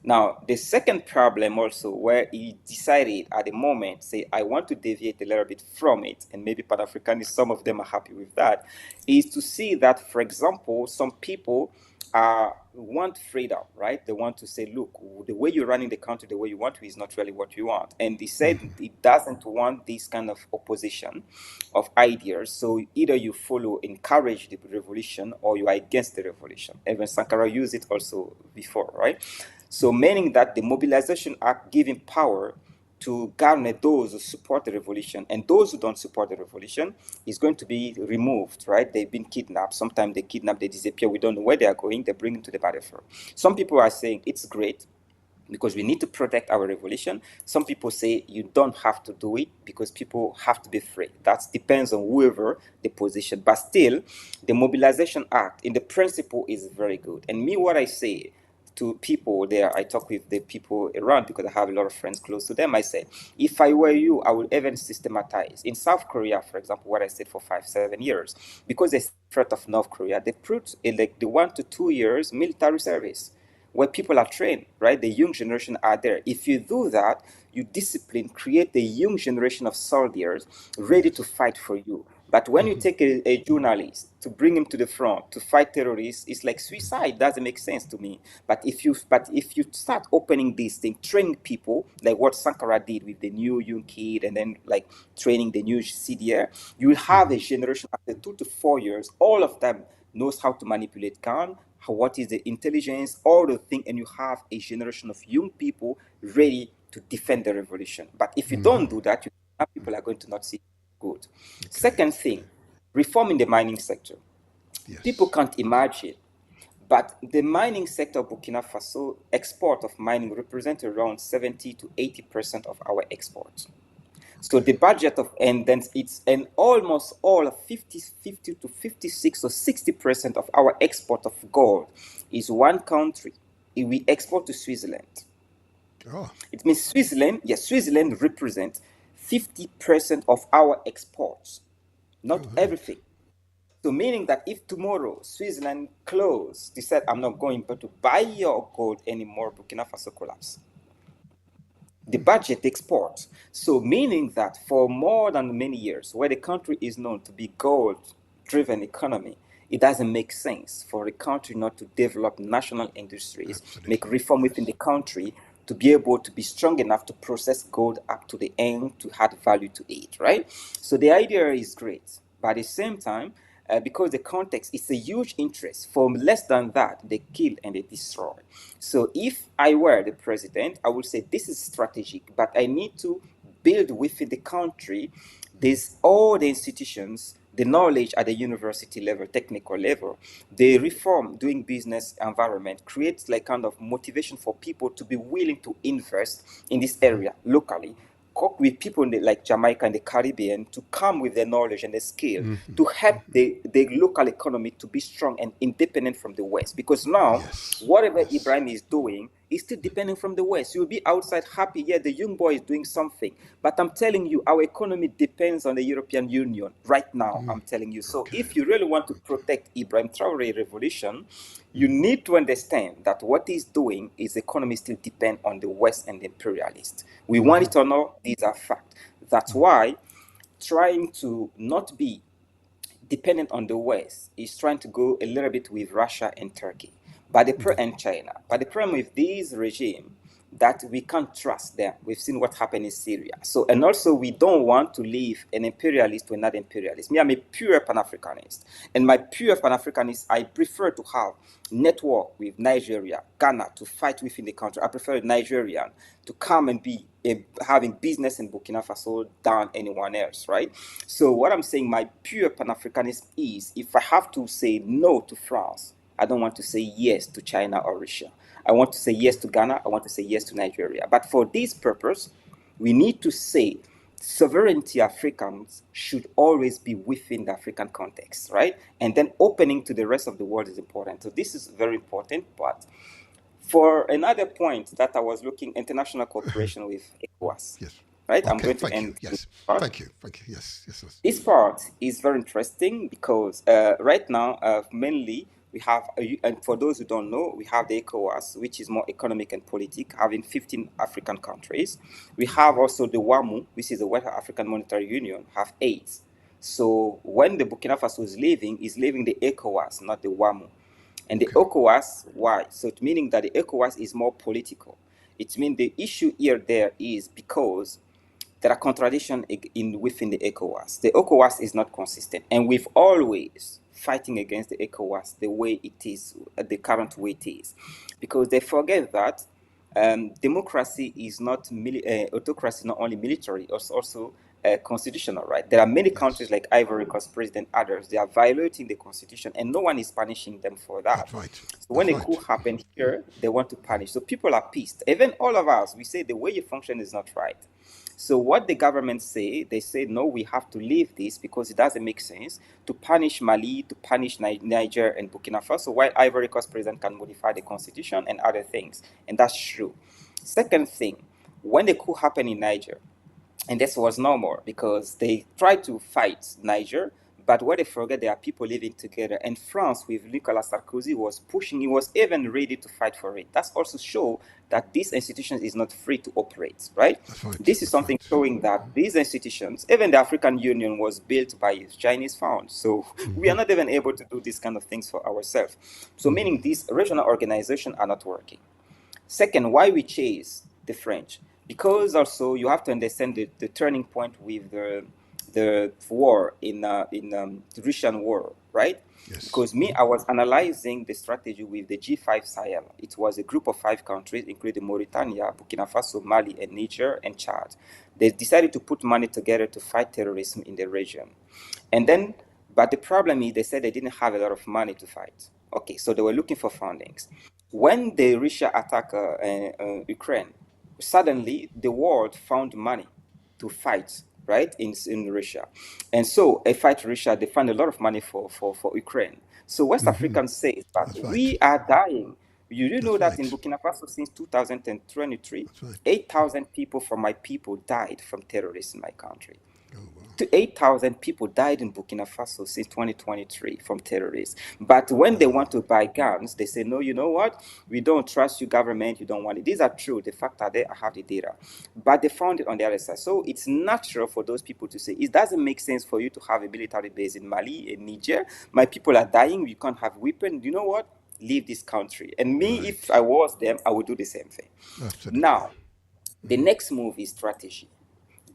Now, the second problem also, where he decided at the moment, say, I want to deviate a little bit from it, and maybe Pan-Africanists, some of them are happy with that, is to see that, for example, some people want freedom, right? They want to say, look, the way you're running the country, the way you want to, is not really what you want. And he said he doesn't want this kind of opposition of ideas. So either you encourage the revolution, or you are against the revolution. Even Sankara used it also before, right? So meaning that the Mobilization Act giving power to garner those who support the revolution, and those who don't support the revolution is going to be removed, right? They've been kidnapped. Sometimes they kidnap, they disappear. We don't know where they are going. They bring them to the battlefield. Some people are saying it's great because we need to protect our revolution. Some people say you don't have to do it because people have to be free. That depends on whoever the position. But still, the Mobilization Act in the principle is very good. And me, what I say to people there, I talk with the people around because I have a lot of friends close to them. I said, if I were you, I would even systematize. In South Korea, for example, what I said for 5-7 years, because there's threat of North Korea, they put like the 1 to 2 years military service where people are trained, right? The young generation are there. If you do that, you discipline, create the young generation of soldiers ready to fight for you. But when you take a journalist to bring him to the front to fight terrorists, it's like suicide. Doesn't make sense to me. But if you start opening this thing, training people like what Sankara did with the new young kid, and then like training the new CDR, you will have a generation after 2 to 4 years, all of them knows how to manipulate gun, what is the intelligence, all the thing, and you have a generation of young people ready to defend the revolution. But if you don't do that, people are going to not see good. Second thing, reform in the mining sector. Yes. People can't imagine, but the mining sector of Burkina Faso, export of mining represents around 70 to 80% of our exports. So the budget of, and then it's, and almost all of 50 to 56 or 60% of our export of gold is one country. We export to Switzerland. Oh, It means Switzerland, yes, Switzerland represents 50% of our exports, not everything. So meaning that if tomorrow Switzerland closed, they said, I'm not going to buy your gold anymore, Burkina Faso collapse. The budget export. So meaning that for more than many years, where the country is known to be gold-driven economy, it doesn't make sense for a country not to develop national industries, make reform within the country to be able to be strong enough to process gold up to the end to add value to it, right? So the idea is great, but at the same time, because the context is a huge interest. For less than that, they kill and they destroy. So if I were the president, I would say this is strategic, but I need to build within the country there's all the institutions, the knowledge at the university level, technical level, the reform doing business environment creates like kind of motivation for people to be willing to invest in this area locally, with people in like Jamaica and the Caribbean to come with their knowledge and the skill to help the local economy to be strong and independent from the West. Because now, whatever Ibrahim is doing is still depending from the West. You'll be outside happy, yeah, the young boy is doing something. But I'm telling you, our economy depends on the European Union right now, I'm telling you. So if you really want to protect Ibrahim Traore revolution, you need to understand that what he's doing is the economy still depend on the West and the imperialists. We want it or not, these are facts. That's why trying to not be dependent on the West is trying to go a little bit with Russia and Turkey, and China. But the problem with this regime that we can't trust them. We've seen what happened in Syria. So, and also we don't want to leave an imperialist to another imperialist. Me, I'm a pure Pan-Africanist. And my pure Pan-Africanist, I prefer to have network with Nigeria, Ghana to fight within the country. I prefer a Nigerian to come and be having business in Burkina Faso than anyone else, right? So what I'm saying, my pure Pan-Africanist is, if I have to say no to France, I don't want to say yes to China or Russia. I want to say yes to Ghana. I want to say yes to Nigeria. But for this purpose, we need to say sovereignty Africans should always be within the African context, right? And then opening to the rest of the world is important. So this is very important. But for another point that I was looking, international cooperation with ECOWAS. Yes. Right? Okay, I'm going to thank end. you. Yes. Part. Thank you. Thank you. Yes. Yes. Yes. This part is very interesting because right now, mainly, we have, and for those who don't know, we have the ECOWAS, which is more economic and political, having 15 African countries. We have also the WAMU, which is the West African Monetary Union, have 8. So when the Burkina Faso is leaving the ECOWAS, not the WAMU. And the ECOWAS, why? So it meaning that the ECOWAS is more political. It means the issue here there is because there are contradictions within the ECOWAS. The ECOWAS is not consistent, and we've always fighting against the ECOWAS the way it is, the current way it is, because they forget that democracy is not autocracy, not only military, it's also constitutional, right? There are many countries like Ivory Coast, President, others, they are violating the constitution, and no one is punishing them for that. That's right. So when a coup happened here, they want to punish. So people are pissed. Even all of us, we say the way you function is not right. So what the government say, they say, no, we have to leave this because it doesn't make sense to punish Mali, to punish Niger and Burkina Faso, while Ivory Coast president can modify the constitution and other things. And that's true. Second thing, when the coup happened in Niger, and this was normal because they tried to fight Niger, but what they forget, there are people living together. And France, with Nicolas Sarkozy, was pushing, he was even ready to fight for it. That's also show that this institution is not free to operate, right? This is something showing that these institutions, even the African Union was built by Chinese funds. So we are not even able to do these kind of things for ourselves. So meaning these regional organizations are not working. Second, why we chase the French? Because also you have to understand the turning point with the war in the Russian war, right? Yes. Because I was analyzing the strategy with the G5 Sahel. It was a group of 5 countries, including Mauritania, Burkina Faso, Mali, and Niger, and Chad. They decided to put money together to fight terrorism in the region. And then, but the problem is they said they didn't have a lot of money to fight. Okay, so they were looking for fundings. When the Russia attacked Ukraine, suddenly the world found money to fight right, in Russia. And so they fight Russia, they find a lot of money for Ukraine. So West Africans say that That's right. we are dying. You do know That's that in right. Burkina Faso since 2023, That's right. 8,000 people from my people died from terrorists in my country. Oh, wow. 8,000 people died in Burkina Faso since 2023 from terrorists. But when they want to buy guns, they say, no, you know what? We don't trust you, government. You don't want it. These are true. The fact are there. I have the data. But they found it on the other side. So it's natural for those people to say, it doesn't make sense for you to have a military base in Mali, in Niger. My people are dying. You can't have weapons. You know what? Leave this country. And me, if I was them, I would do the same thing. Absolutely. Now, the next move is strategy.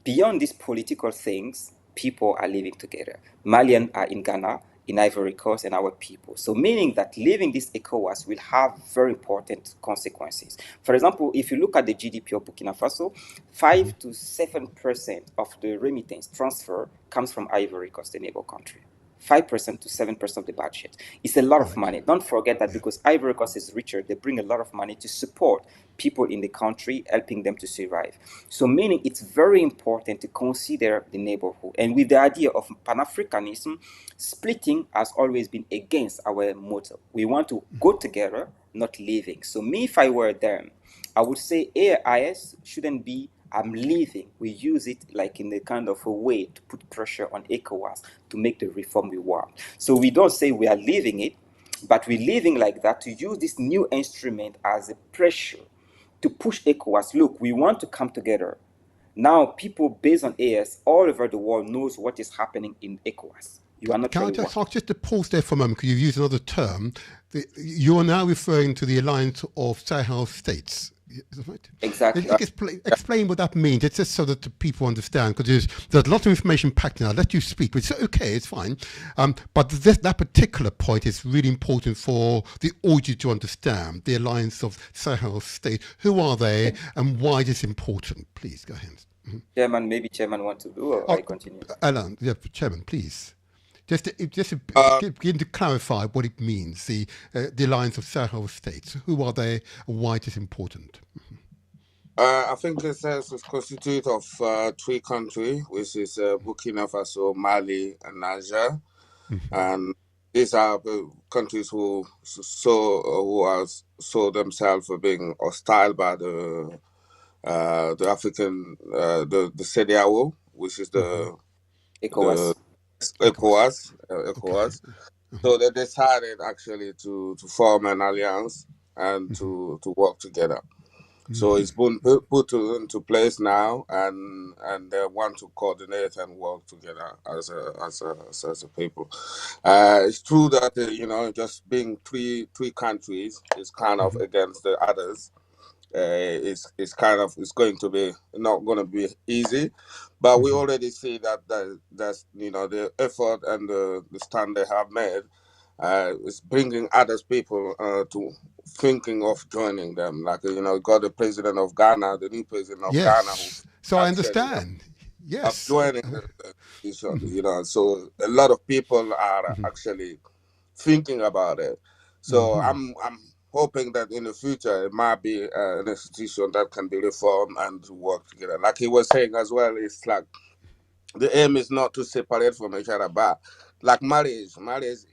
Beyond these political things, people are living together. Malians are in Ghana, in Ivory Coast, and our people. So meaning that leaving this ECOWAS will have very important consequences. For example, if you look at the GDP of Burkina Faso, 5 to 7% of the remittance transfer comes from Ivory Coast, the neighbor country. 5% to 7% of the budget. It's a lot of money. Don't forget that because Ivory Coast is richer, they bring a lot of money to support people in the country, helping them to survive. So meaning it's very important to consider the neighborhood. And with the idea of Pan-Africanism, splitting has always been against our motto. We want to go together, not leaving. So me, if I were them, I would say AIS shouldn't be I'm leaving. We use it like in a kind of a way to put pressure on ECOWAS to make the reform we want. So we don't say we are leaving it, but we're leaving like that to use this new instrument as a pressure to push ECOWAS. Look, we want to come together. Now people based on AS all over the world knows what is happening in ECOWAS. You are not Can I really just ask just to pause there for a moment, because you've used another term. You are now referring to the alliance of Sahel states. Is that right? Exactly. Explain what that means. It's just so that the people understand, because there's a lot of information packed in. I'll let you speak, but it's okay, it's fine. But that particular point is really important for the audience to understand. The alliance of Sahel states. Who are they, and why is this important? Please go ahead. Chairman, maybe Chairman want to do, or I continue? Alan, yeah, Chairman, please. Just to begin to clarify what it means, the alliance of Sahel states. Who are they, and why it is important? I think it says it's constituted of 3 countries, which is Burkina Faso, Mali, and Niger. And these are the countries who saw themselves being hostile by the African, the CEDEAO, which is the ECOWAS. ECOWAS. So they decided actually to form an alliance and to work together. So it's been put into place now, and they want to coordinate and work together as a people. It's true that just being three countries is kind of against the others. It's going to be not going to be easy, but we already see that that's the effort and the stand they have made is bringing other people to thinking of joining them. Like got the president of Ghana, the new president of Ghana. So I understand. Yes. Joining the so a lot of people are actually thinking about it. So I'm hoping that in the future it might be an institution that can be reformed and to work together. Like he was saying as well, it's like the aim is not to separate from each other, but like marriage,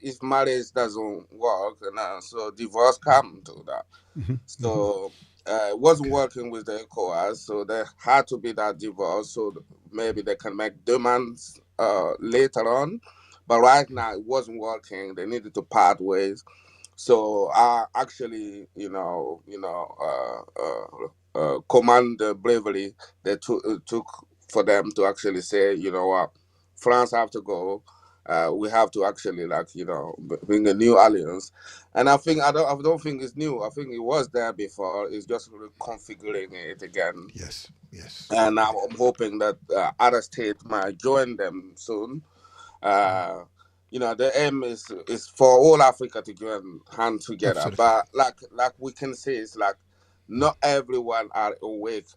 if marriage doesn't work, so divorce comes to that. So it wasn't working with the ECOWAS, so there had to be that divorce, so maybe they can make demands later on. But right now it wasn't working. They needed to part ways. So I actually, command bravery they took for them to actually say, you know what, France have to go. We have to actually bring a new alliance, and I don't think it's new. I think it was there before. It's just reconfiguring it again. Yes. And now I'm hoping that other states might join them soon. The aim is for all Africa to join hands together. Absolutely. But like we can say, it's like not everyone are awake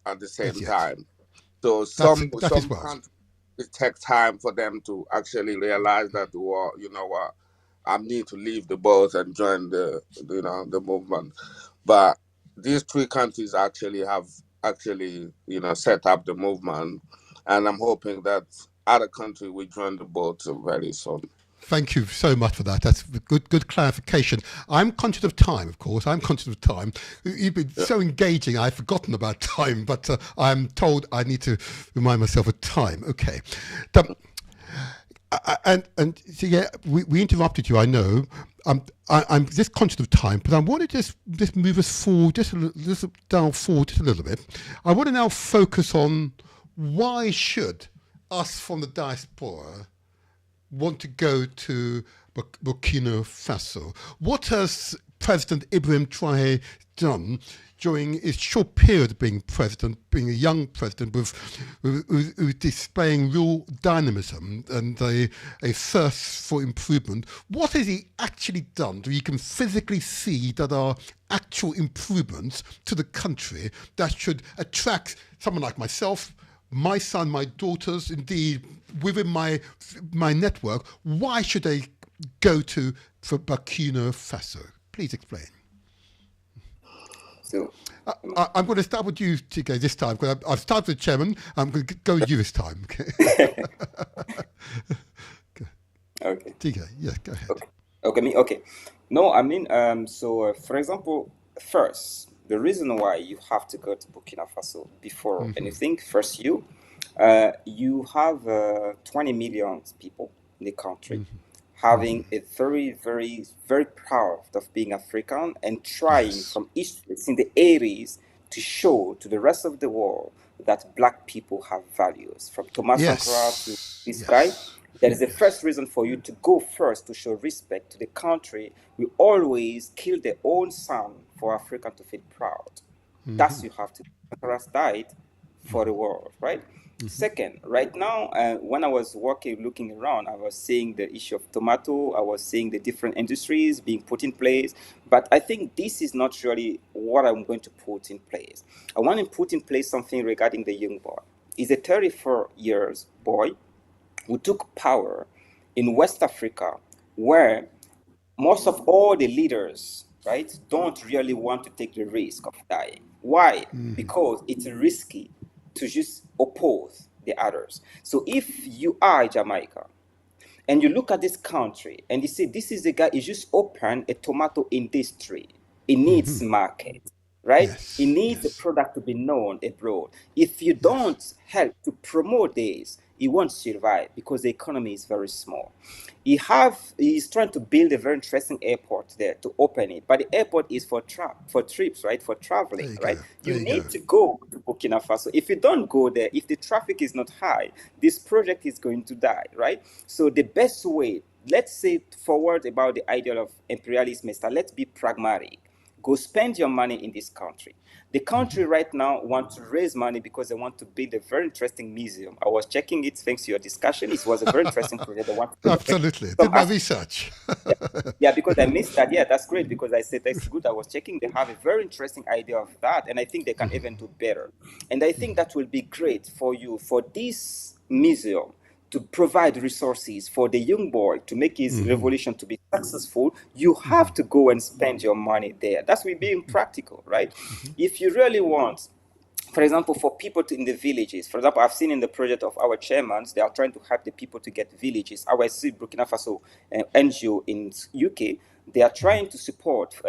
at the same time. So some countries, it takes time for them to actually realize that, well, you know what, I need to leave the boat and join the movement. But these 3 countries actually have set up the movement, And I'm hoping that other countries will join the boat very soon. Thank you so much for that. That's good clarification. I'm conscious of time, of course. I'm conscious of time. You've been so engaging, I've forgotten about time, but I'm told I need to remind myself of time. Okay. And so, yeah, we interrupted you, I know. I'm just conscious of time, but I want to just move us forward, just down forward just a little bit. I want to now focus on why should us from the diaspora want to go to Burkina Faso? What has President Ibrahim Traoré done during his short period of being president, being a young president with displaying real dynamism and a thirst for improvement? What has he actually done that you can physically see that are actual improvements to the country that should attract someone like myself, my son, my daughters, indeed within my network? Why should they go to Burkina Faso? Please explain. So I'm going to start with you, TK, this time, because I've started with the chairman. I'm going to go with you this time. Okay. okay. TK, yes, go ahead. Okay. No, I mean, for example, first, the reason why you have to go to Burkina Faso before anything, first you have 20 million people in the country, having a very, very, very proud of being African and trying from each place in the areas to show to the rest of the world that Black people have values. From Thomas Sankara to this guy, that is the first reason for you to go first to show respect to the country. We always kill their own son for African to feel proud. That's you have to do. Sankara died for the world, right? Second, right now, when I was looking around, I was seeing the issue of tomato. I was seeing the different industries being put in place. But I think this is not really what I'm going to put in place. I want to put in place something regarding the young boy. He's a 34 years boy who took power in West Africa, where most of all the leaders, right, don't really want to take the risk of dying. Why? Because it's risky to just oppose the others. So if you are Jamaica and you look at this country and you say, this is a guy who just opened a tomato industry, it needs market, right? It needs a product to be known abroad. If you don't help to promote this, it won't survive because the economy is very small. He's trying to build a very interesting airport there to open it, but the airport is for trips, right? For traveling, right? You need to go to Burkina Faso. If you don't go there, if the traffic is not high, this project is going to die, right? So the best way, let's say forward about the idea of imperialism, let's be pragmatic. Go spend your money in this country. The country right now wants to raise money because they want to build a very interesting museum. I was checking it thanks to your discussion. It was a very interesting project. Absolutely. Did my research. Yeah, because I missed that. Yeah, that's great because I said that's good. I was checking. They have a very interesting idea of that, and I think they can even do better. And I think that will be great for you, for this museum, to provide resources for the young boy to make his revolution to be successful. You have to go and spend your money there. That's being practical, right? If you really want, for example, for people in the villages, for example, I've seen in the project of our chairmans, they are trying to help the people to get villages. Our Burkina Faso NGO in UK, they are trying to support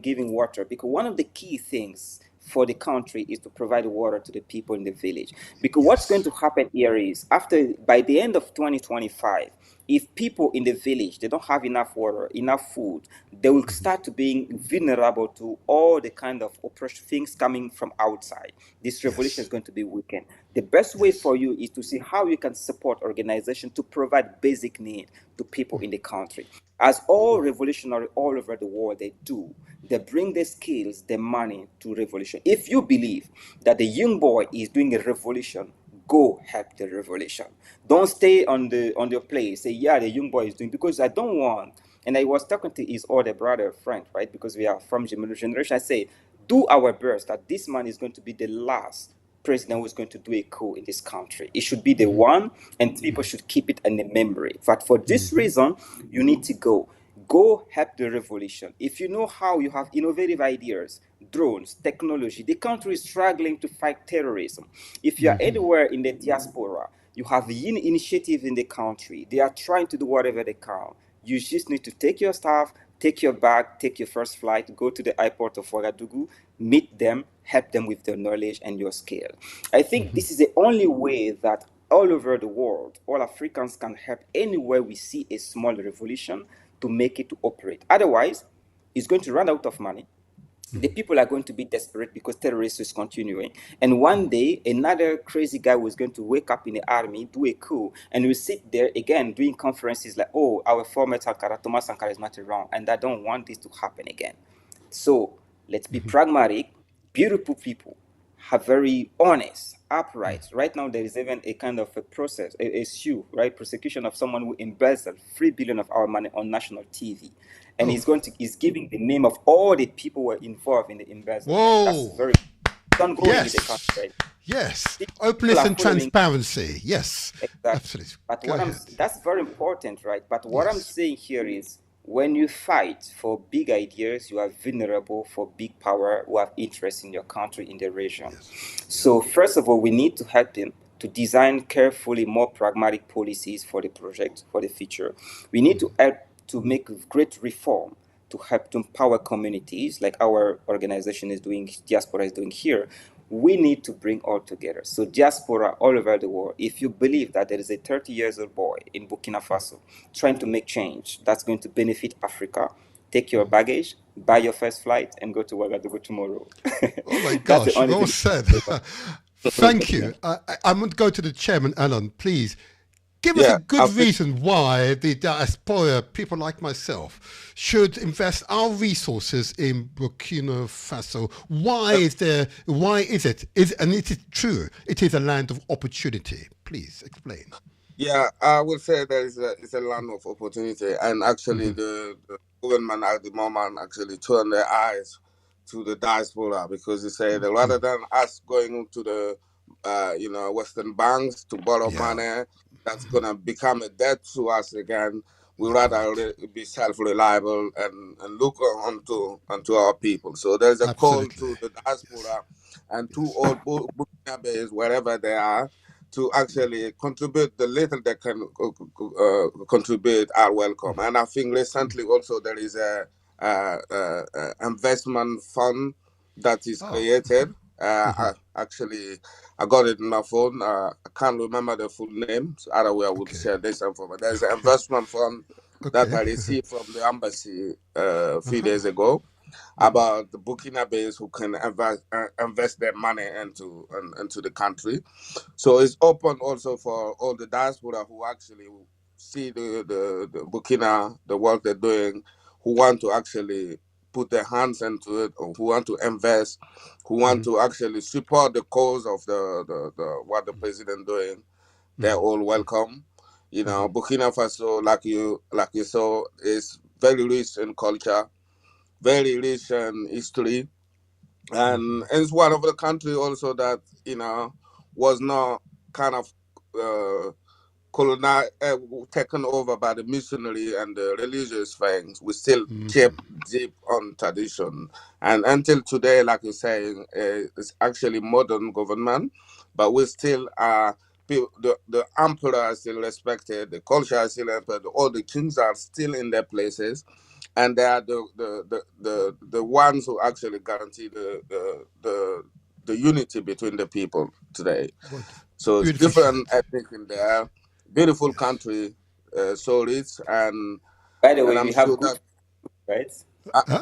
giving water, because one of the key things for the country is to provide water to the people in the village. Because what's going to happen here is by the end of 2025, if people in the village, they don't have enough water, enough food, they will start to being vulnerable to all the kind of oppression things coming from outside. This revolution is going to be weakened. The best way for you is to see how you can support organizations to provide basic need to people in the country. As all revolutionary all over the world they do, they bring their skills, their money to revolution. If you believe that the young boy is doing a revolution, go help the revolution. Don't stay on your place. Say, yeah, the young boy is doing, because I don't want. And I was talking to his older brother, Frank, right? Because we are from generation. I say, do our best that this man is going to be the last president who is going to do a coup in this country. It should be the one, and people should keep it in the memory. But for this reason, you need to go. Go help the revolution. If you know how, you have innovative ideas, drones, technology. The country is struggling to fight terrorism. If you are anywhere in the diaspora, you have initiative in the country. They are trying to do whatever they can. You just need to take your stuff, take your bag, take your first flight, go to the airport of Ouagadougou, meet them, help them with their knowledge and your skill. I think this is the only way that all over the world, all Africans can help anywhere we see a small revolution to make it to operate. Otherwise, it's going to run out of money. The people are going to be desperate because terrorism is continuing. And one day, another crazy guy was going to wake up in the army, do a coup, and we sit there again doing conferences like, oh, our former Sankara, Thomas Sankara is not around, and I don't want this to happen again. So let's be pragmatic, beautiful people, are very honest, upright. Right now, there is even a kind of a process, a sue, right? Prosecution of someone who embezzled 3 billion of our money on national TV. And he's giving the name of all the people who were involved in the embezzlement. Whoa. That's very ongoing in the country. Yes. Openness and transparency. Yes. Exactly. Absolutely. But that's very important, right? But what I'm saying here is, when you fight for big ideas, you are vulnerable for big power who have interest in your country, in the region. So first of all, we need to help them to design carefully more pragmatic policies for the project, for the future. We need to help to make great reform to help to empower communities like our organization is doing, Diaspora is doing here. We need to bring all together. So diaspora all over the world, if you believe that there is a 30-year-old boy in Burkina Faso trying to make change that's going to benefit Africa, take your baggage, buy your first flight, and go to Ouagadougou tomorrow. Oh my gosh, well said. Thank you. I'm going to go to the chairman, Alan, please. Give us a good reason why the diaspora, people like myself, should invest our resources in Burkina Faso. Why is it? And it is true, it is a land of opportunity. Please explain. Yeah, I would say it's a land of opportunity, and actually the government at the moment actually turn their eyes to the diaspora, because they say that rather than us going to the Western banks to borrow money, that's going to become a debt to us again. We rather be self-reliable and look onto our people. So there's a call to the diaspora and to all Burkinabes, wherever they are, to actually contribute the little they can contribute are welcome. And I think recently also there is a investment fund that is created. I got it in my phone. I can't remember the full name. So otherwise, I would share this information. There's an investment fund that I received from the embassy a few days ago about the Burkinabes who can invest their money into the country. So it's open also for all the diaspora who actually see the Burkina, the work they're doing, who want to actually put their hands into it, or who want to invest, who want to actually support the cause of the what the president doing. They're all welcome. You know, Burkina Faso, like you saw, is very rich in culture, very rich in history, and it's one of the country also that was not kind of taken over by the missionary and the religious things. We still keep deep on tradition, and until today, like you're saying, it's actually modern government, but we still are. The emperor are still respected, the culture is still respected, all the kings are still in their places, and they are the ones who actually guarantee the unity between the people today. So it's different ethnic in there. Beautiful country, so rich, and by the way, I'm we have sure good, right?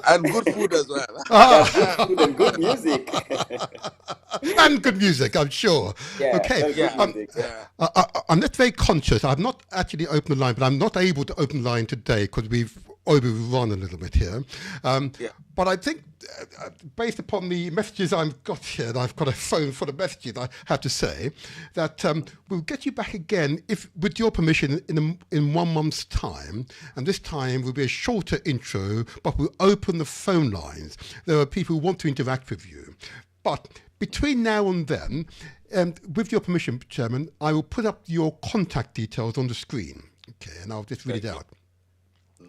And good food as well. Good food and good music. And good music, I'm sure. Yeah, okay. I'm not very conscious. I've not actually opened the line, but I'm not able to open the line today because we've overrun a little bit here. But I think, based upon the messages I've got here, and I've got a phone full of messages, I have to say that we'll get you back again, if, with your permission, in 1 month's time. And this time will be a shorter intro, but we'll open the phone lines. There are people who want to interact with you. But between now and then, with your permission, Chairman, I will put up your contact details on the screen. Okay, and I'll just read it out.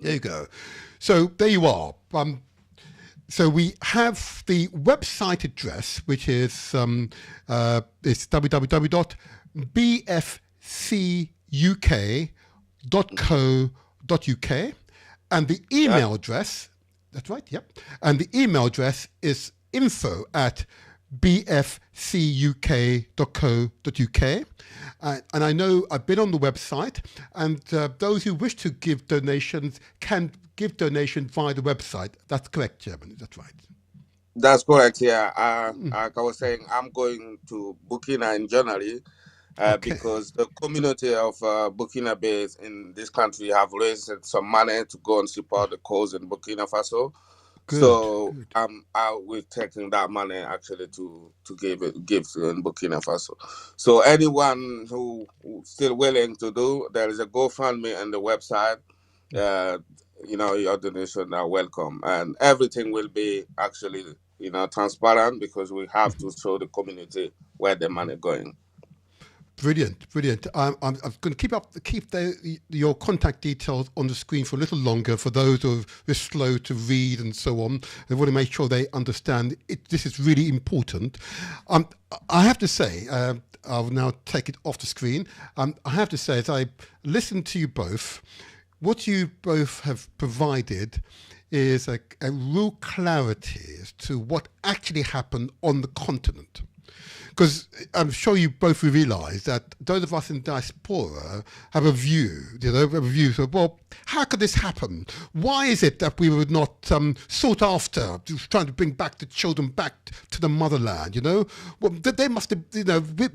There you go. So there you are. So we have the website address, which is it's www.bfcuk.co.uk, and the email address. That's right. Yep. And the email address is info@bfcuk.co.uk. And I know I've been on the website, and those who wish to give donations can give donations via the website. That's correct, Chairman. That's right. That's correct, yeah. Like I was saying, I'm going to Burkina in January because the community of Burkina in this country have raised some money to go and support the cause in Burkina Faso. Good. I will taking that money actually to give in Burkina Faso. So anyone who still willing to do, there is a GoFundMe on the website. Your donation are welcome, and everything will be actually transparent, because we have to show the community where the money going. Brilliant. I'm going to keep your contact details on the screen for a little longer for those who are slow to read and so on. They want to make sure they understand it. This is really important. I have to say, I'll now take it off the screen. I have to say, as I listen to you both, what you both have provided is a real clarity as to what actually happened on the continent. Because I'm sure you both realise that those of us in diaspora have a view, so, well, how could this happen? Why is it that we were not sought after, trying to bring back the children back to the motherland, Well, they must have,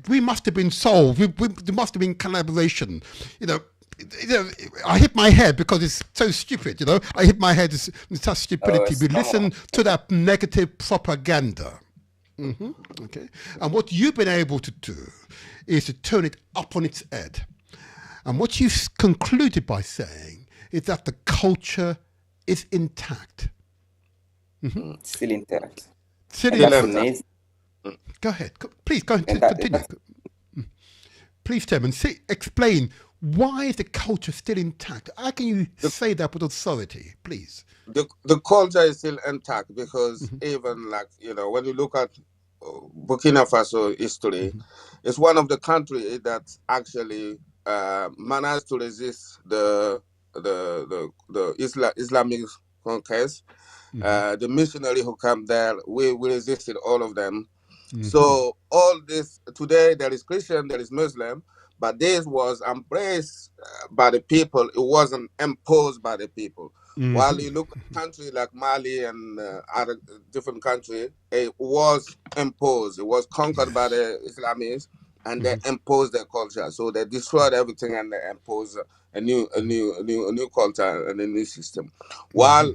we must have been solved. There must have been collaboration, I hit my head because it's so stupid, I hit my head, it's such stupidity. We listen to that negative propaganda. Okay. And what you've been able to do is to turn it up on its head. And what you've concluded by saying is that the culture is intact. Still intact. Go ahead. Please go ahead. Continue. Please, Chairman, explain, why is the culture still intact? How can you say that with authority, please? The culture is still intact because even when you look at Burkina Faso history, it's one of the countries that actually managed to resist the Islamic conquest. The missionary who came there, we resisted all of them. So all this, today there is Christian, there is Muslim, but this was embraced by the people. It wasn't imposed by the people. While you look at a country like Mali and other different countries, it was imposed. It was conquered by the Islamists, and they imposed their culture. So they destroyed everything and they imposed a new culture and a new system. While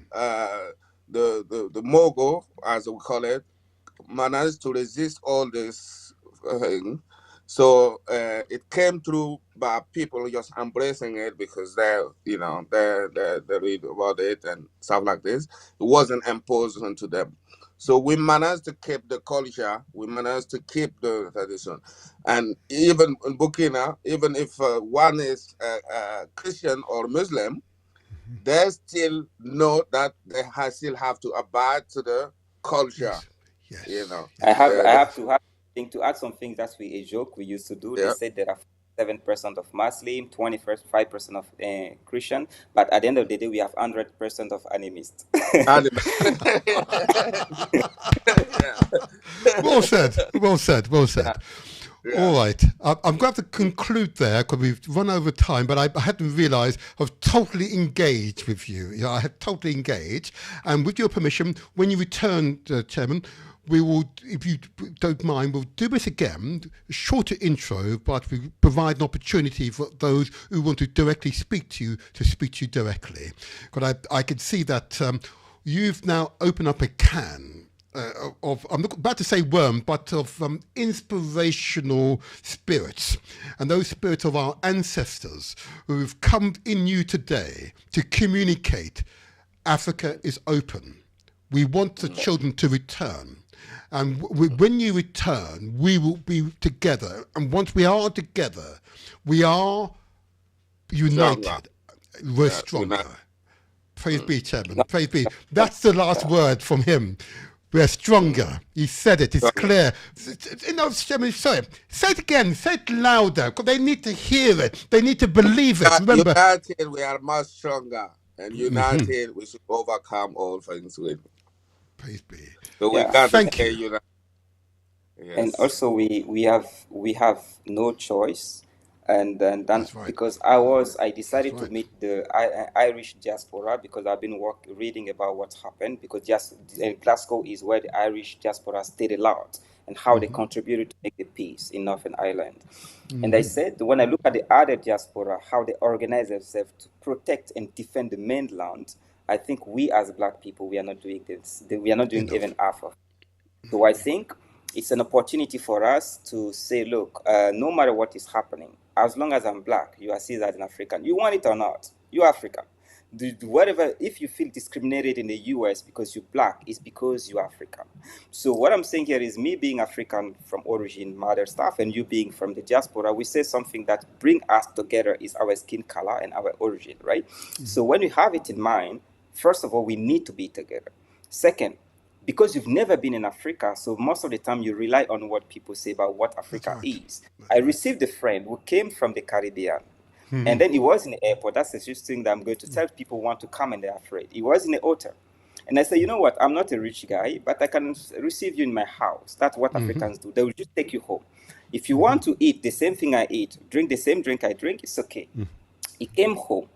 the Mogo, as we call it, managed to resist all this thing. So it came through by people just embracing it because they read about it and stuff like this. It wasn't imposed onto them. So we managed to keep the culture. We managed to keep the tradition. And even in Burkina, even if one is Christian or Muslim, they still know that they still have to abide to the culture. Yes. I have to add some things. That's a joke we used to do. They said there are 7% of Muslim, 5% of Christian, but at the end of the day, we have 100% of animists. Well said. Yeah. All right. I'm going to conclude there because we've run over time, but I hadn't realised I've totally engaged with you. I had totally engaged. And with your permission, when you return, Chairman, we will, if you don't mind, we'll do this again, a shorter intro, but we provide an opportunity for those who want to directly speak to you directly. But I can see that you've now opened up a can of, I'm not about to say worm, but of inspirational spirits. And those spirits of our ancestors who've come in you today to communicate Africa is open. We want the children to return. And when you return, we will be together. And once we are together, we are united. We're stronger. Praise be, Chairman. Praise be. That's the last word from him. We're stronger. He said it. It's clear. Chairman, sorry. Say it again. Say it louder. Because they need to hear it. They need to believe it. Remember. United, we are much stronger. And united, we should overcome all things with. Praise be. So we got to stay united. Yes. And also we have no choice. And then because I decided to meet the Irish diaspora because I've been reading about what happened, because Glasgow is where the Irish diaspora stayed a lot and how they contributed to make the peace in Northern Ireland. And I said, when I look at the other diaspora, how they organize themselves to protect and defend the mainland, I think we as Black people, we are not doing this. We are not doing even half of it. So I think it's an opportunity for us to say, look, no matter what is happening, as long as I'm Black, you are seen as an African. You want it or not, you're African. Whatever, if you feel discriminated in the US because you're Black, it's because you're African. So what I'm saying here is me being African from origin, mother stuff, and you being from the diaspora, we say something that bring us together is our skin color and our origin, right? So when you have it in mind, first of all, we need to be together. Second, because you've never been in Africa, so most of the time you rely on what people say about what Africa is. I received a friend who came from the Caribbean, and then he was in the airport. That's the just thing that I'm going to tell people want to come and they're afraid. He was in the hotel. And I said, you know what, I'm not a rich guy, but I can receive you in my house. That's what Africans do. They will just take you home. If you want to eat the same thing I eat, drink the same drink I drink, it's okay. He came home.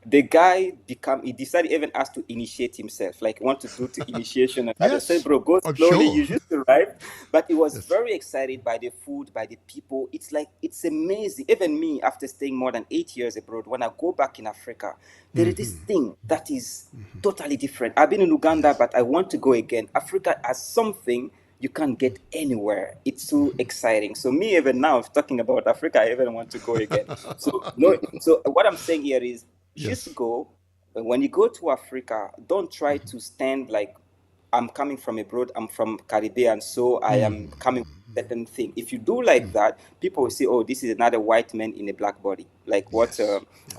The guy he decided even asked to initiate himself, like want to do the initiation. And I said, bro, go slowly, you just arrived. But he was very excited by the food, by the people. It's like, it's amazing. Even me, after staying more than 8 years abroad, when I go back in Africa, there is this thing that is totally different. I've been in Uganda, but I want to go again. Africa has something you can't get anywhere. It's so exciting. So me, even now, talking about Africa, I even want to go again. So what I'm saying here is, just go. When you go to Africa, don't try to stand like I'm coming from abroad, I'm from Caribbean, so I am coming with a certain thing. If you do like that, people will say, oh, this is another white man in a black body, like what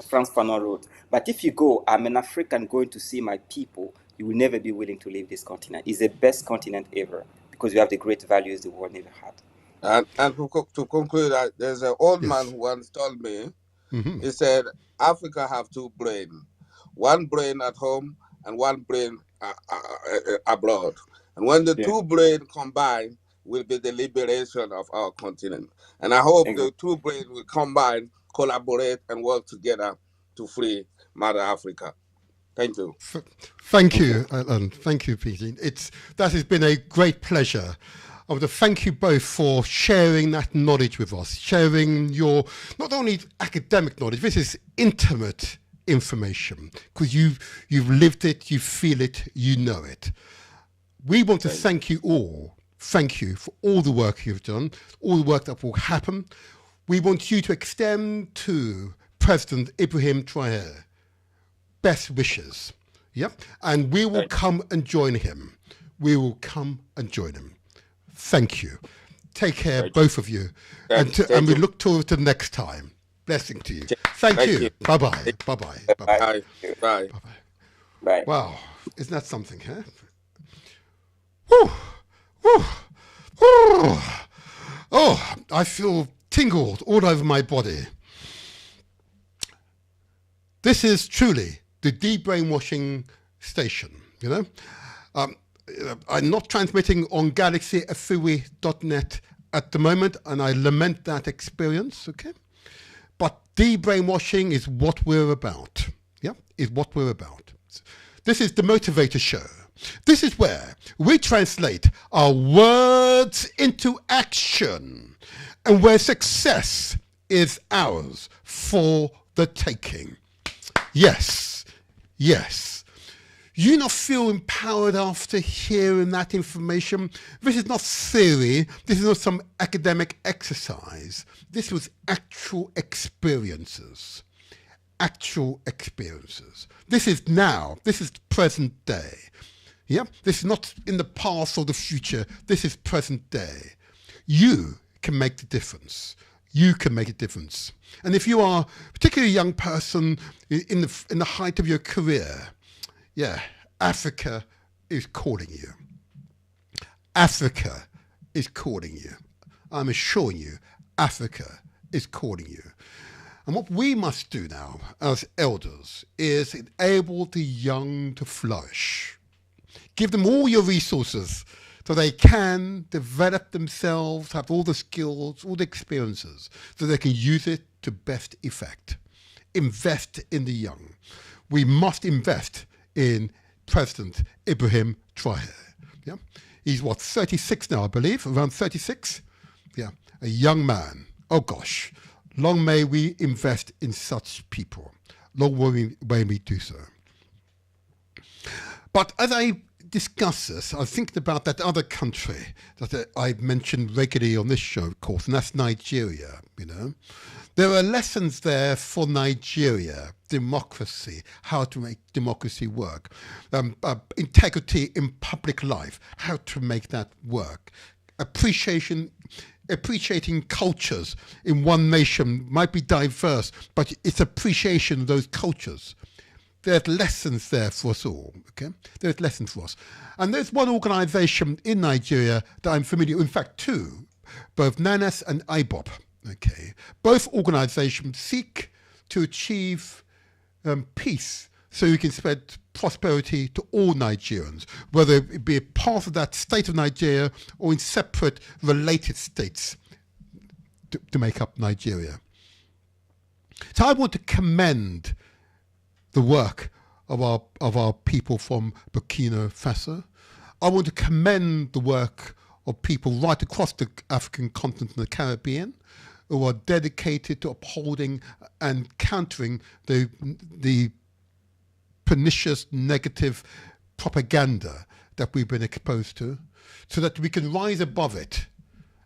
Frantz Fanon wrote. But if you go, I'm an African going to see my people, you will never be willing to leave this continent. It's the best continent ever because we have the great values the world never had. And to conclude, there's an old man who once told me, he said, Africa have two brains, one brain at home and one brain abroad. And when the two brains combine, will be the liberation of our continent. And I hope the two brains will combine, collaborate, and work together to free Mother Africa. Thank you. Thank you, Alan. Thank you, Peter. That has been a great pleasure. I want to thank you both for sharing that knowledge with us, sharing your not only academic knowledge, this is intimate information, because you've lived it, you feel it, you know it. We want to thank you all. Thank you for all the work you've done, all the work that will happen. We want you to extend to President Ibrahim Traoré best wishes. Yep. And we will come and join him. We will come and join him. Thank you. Take care, both of you. And we look forward to the next time. Blessing to you. Thank you. Bye-bye. Bye-bye. Bye-bye. Bye. Bye. Wow. Isn't that something, huh? Woo! Woo! Woo! Oh, I feel tingled all over my body. This is truly the de-brainwashing station, you know? I'm not transmitting on galaxyafui.net at the moment, and I lament that experience, okay? But de-brainwashing is what we're about, yeah? Is what we're about. This is the Motivator Show. This is where we translate our words into action, and where success is ours for the taking. Yes, yes. You not feel empowered after hearing that information? This is not theory. This is not some academic exercise. This was actual experiences. Actual experiences. This is now. This is present day. Yeah? This is not in the past or the future. This is present day. You can make the difference. You can make a difference. And if you are particularly a young person in the height of your career, Yeah, Africa is calling you. Africa is calling you. I'm assuring you, Africa is calling you. And what we must do now as elders is enable the young to flourish. Give them all your resources so they can develop themselves, have all the skills, all the experiences, so they can use it to best effect. Invest in the young. We must invest in President Ibrahim Traoré. Yeah? He's 36 now, I believe, around 36. Yeah, a young man. Oh gosh, long may we invest in such people. Long may we do so. But as I discuss this, I was thinking about that other country that I've mentioned regularly on this show, of course, and that's Nigeria, you know. There are lessons there for Nigeria, democracy, how to make democracy work, integrity in public life, how to make that work, appreciating cultures in one nation might be diverse, but it's appreciation of those cultures. There's lessons there for us all, okay? There's lessons for us. And there's one organization in Nigeria that I'm familiar with, in fact, two, both NANAS and IBOP, okay? Both organizations seek to achieve peace so you can spread prosperity to all Nigerians, whether it be a part of that state of Nigeria or in separate related states to make up Nigeria. So I want to commend the work of our people from Burkina Faso. I want to commend the work of people right across the African continent and the Caribbean who are dedicated to upholding and countering the pernicious negative propaganda that we've been exposed to, so that we can rise above it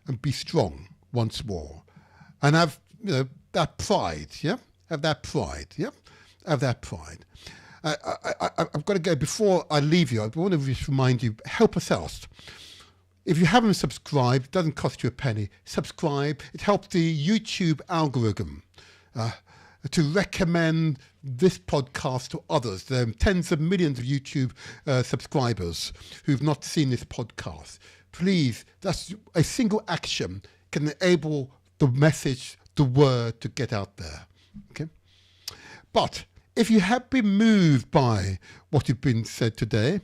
and be strong once more and have that pride, yeah? Have that pride, yeah? Have that pride. I've got to go. Before I leave you, I want to just remind you, help us out. If you haven't subscribed, it doesn't cost you a penny. Subscribe. It helps the YouTube algorithm to recommend this podcast to others. There are tens of millions of YouTube subscribers who've not seen this podcast. Please, that's a single action can enable the message, the word to get out there. Okay? But if you have been moved by what has been said today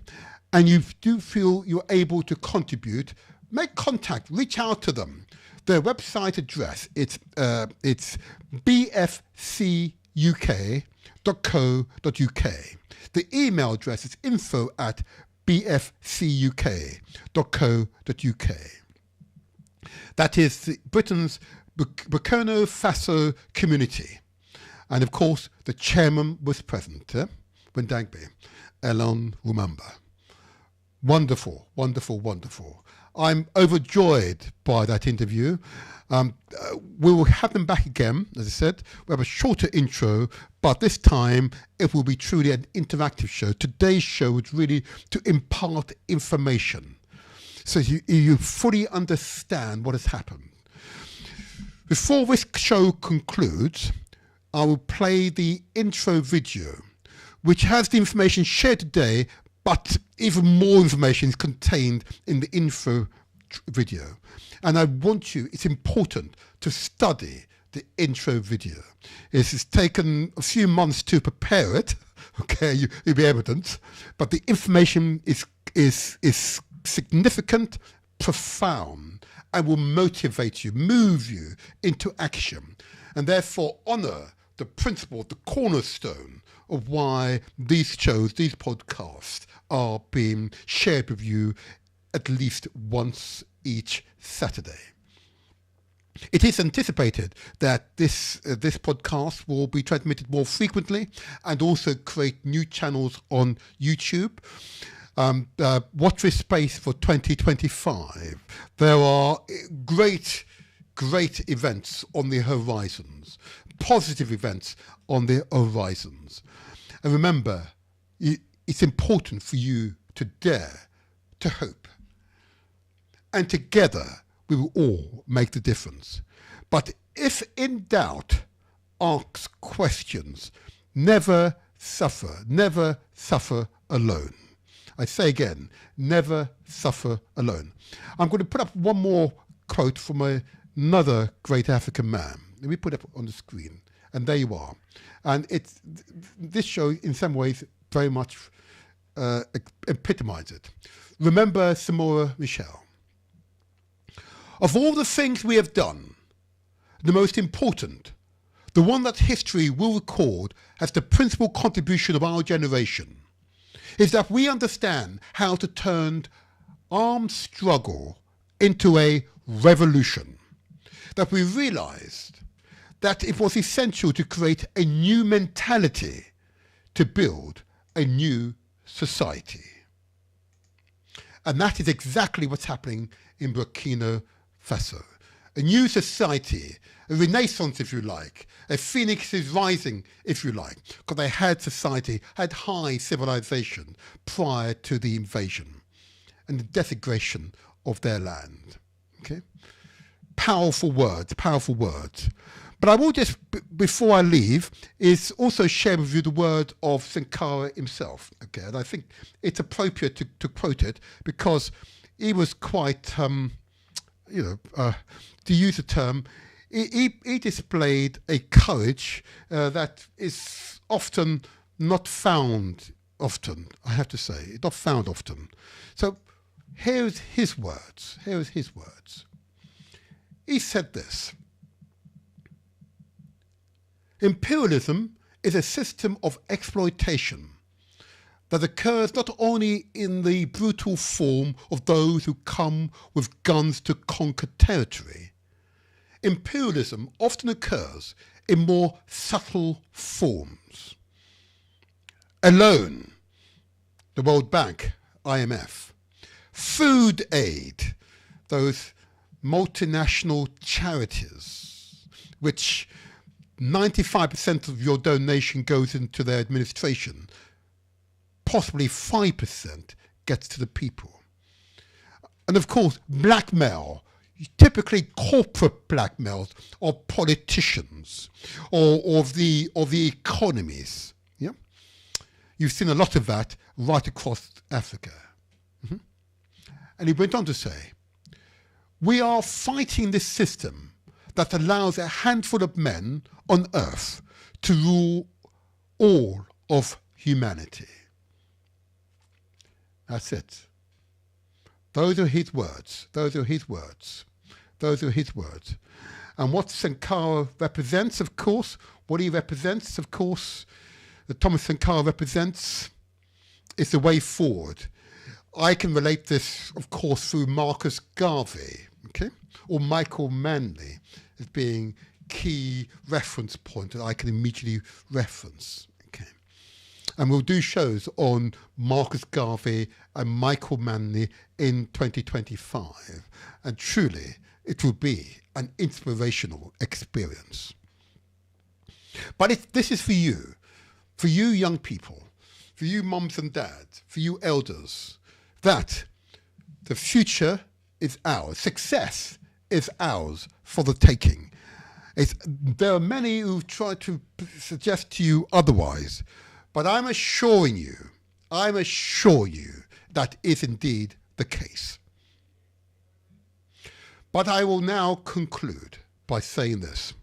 and you do feel you're able to contribute, make contact, reach out to them. Their website address, it's bfcuk.co.uk. The email address is info@bfcuk.co.uk. That is Britain's Burkina Faso community. And of course, the chairman was present, Wendagbe, Elon Rumamba. Wonderful, wonderful, wonderful. I'm overjoyed by that interview. We will have them back again, as I said. We have a shorter intro, but this time it will be truly an interactive show. Today's show was really to impart information so you fully understand what has happened. Before this show concludes, I will play the intro video, which has the information shared today, but even more information is contained in the intro video. And I want you, it's important to study the intro video. It's taken a few months to prepare it, okay, you'll be evident, but the information is significant, profound, and will motivate you, move you into action, and therefore honor the principle, the cornerstone of why these shows, these podcasts are being shared with you at least once each Saturday. It is anticipated that this podcast will be transmitted more frequently and also create new channels on YouTube. Watch this space for 2025. There are great events on the horizons, positive events on the horizons. And remember, it's important for you to dare to hope. And together, we will all make the difference. But if in doubt, ask questions. Never suffer alone. I say again, never suffer alone. I'm going to put up one more quote from another great African man. Let me put it up on the screen. And there you are. And this show, in some ways, very much epitomizes it. Remember Samora Michel. Of all the things we have done, the most important, the one that history will record as the principal contribution of our generation, is that we understand how to turn armed struggle into a revolution. That we realized that it was essential to create a new mentality to build a new society. And that is exactly what's happening in Burkina Faso. A new society, a renaissance, if you like, a phoenix is rising, if you like, because they had society, had high civilization prior to the invasion and the desecration of their land. Okay? Powerful words, powerful words. But I will just, before I leave, is also share with you the word of Sankara himself. Okay, and I think it's appropriate to quote it because he was quite, to use the term, he displayed a courage that is often not found often, I have to say, not found often. So here's his words. Here's his words. He said this: imperialism is a system of exploitation that occurs not only in the brutal form of those who come with guns to conquer territory. Imperialism often occurs in more subtle forms. A loan, the World Bank, IMF, food aid, those multinational charities, which 95% of your donation goes into their administration, possibly 5% gets to the people. And of course, blackmail, typically corporate blackmail of politicians or of the economies. Yeah, you've seen a lot of that right across Africa. Mm-hmm. And he went on to say, we are fighting this system that allows a handful of men on earth to rule all of humanity. That's it. Those are his words. Those are his words. Those are his words. And what Sankara represents, of course, what he represents, of course, that Thomas Sankara represents, is the way forward. I can relate this, of course, through Marcus Garvey, okay, or Michael Manley as being key reference point that I can immediately reference. Okay, and we'll do shows on Marcus Garvey and Michael Manley in 2025, and truly it will be an inspirational experience. But this is for you young people, for you mums and dads, for you elders, that the future is ours. Success is ours for the taking. There are many who've tried to suggest to you otherwise, but I'm assuring you that is indeed the case. But I will now conclude by saying this.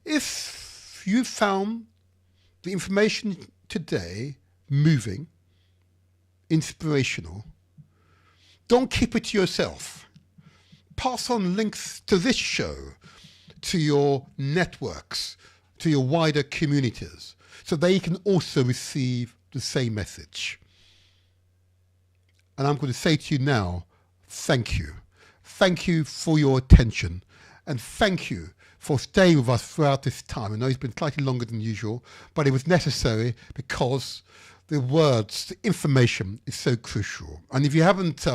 If you found the information today moving, inspirational, don't keep it to yourself. Pass on links to this show to your networks, to your wider communities, so they can also receive the same message. And I'm going to say to you now, thank you. Thank you for your attention, and thank you for staying with us throughout this time. I know it's been slightly longer than usual, but it was necessary because the words, the information is so crucial. And if you haven't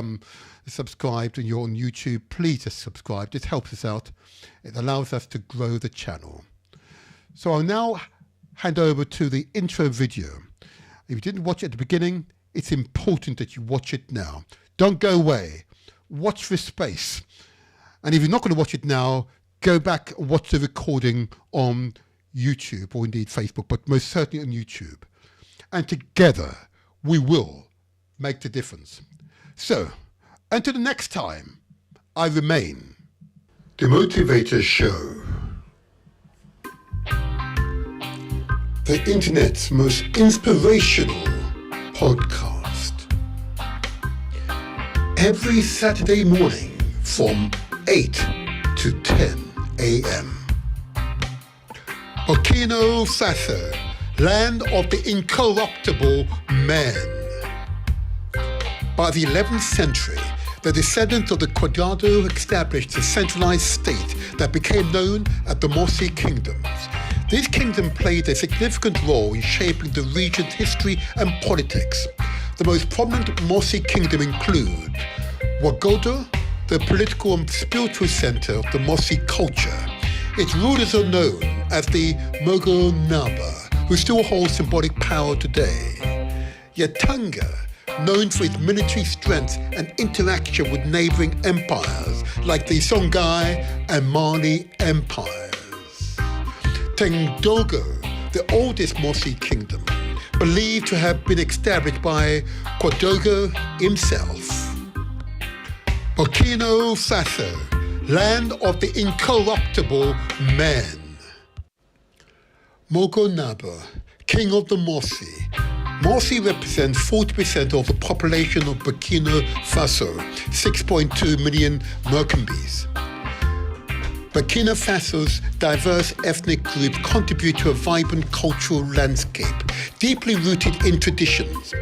subscribed and you're on YouTube, please just subscribe. This helps us out. It allows us to grow the channel. So I'll now hand over to the intro video. If you didn't watch it at the beginning, it's important that you watch it now. Don't go away. Watch this space. And if you're not going to watch it now, go back and watch the recording on YouTube or indeed Facebook, but most certainly on YouTube. and together we will make the difference. So, until the next time, I remain the Motivator Show, the internet's most inspirational podcast. Every Saturday morning from 8 to 10 a.m. Burkina Faso, land of the incorruptible man. By the 11th century, the descendants of the Quadrado established a centralized state that became known as the Mossi Kingdoms. This kingdom played a significant role in shaping the region's history and politics. The most prominent Mossi kingdom include Ouagadougou, the political and spiritual center of the Mossi culture. Its rulers are known as the Mogonaba, who still hold symbolic power today. Yatanga, known for its military strength and interaction with neighboring empires like the Songhai and Mali empires. Tendogo, the oldest Mossi kingdom, believed to have been established by Ouagadougou himself. Burkina Faso, land of the incorruptible man. Mogonaba, king of the Mossi. Mossi represents 40% of the population of Burkina Faso, 6.2 million Mercambes. Burkina Faso's diverse ethnic groups contribute to a vibrant cultural landscape, deeply rooted in traditions.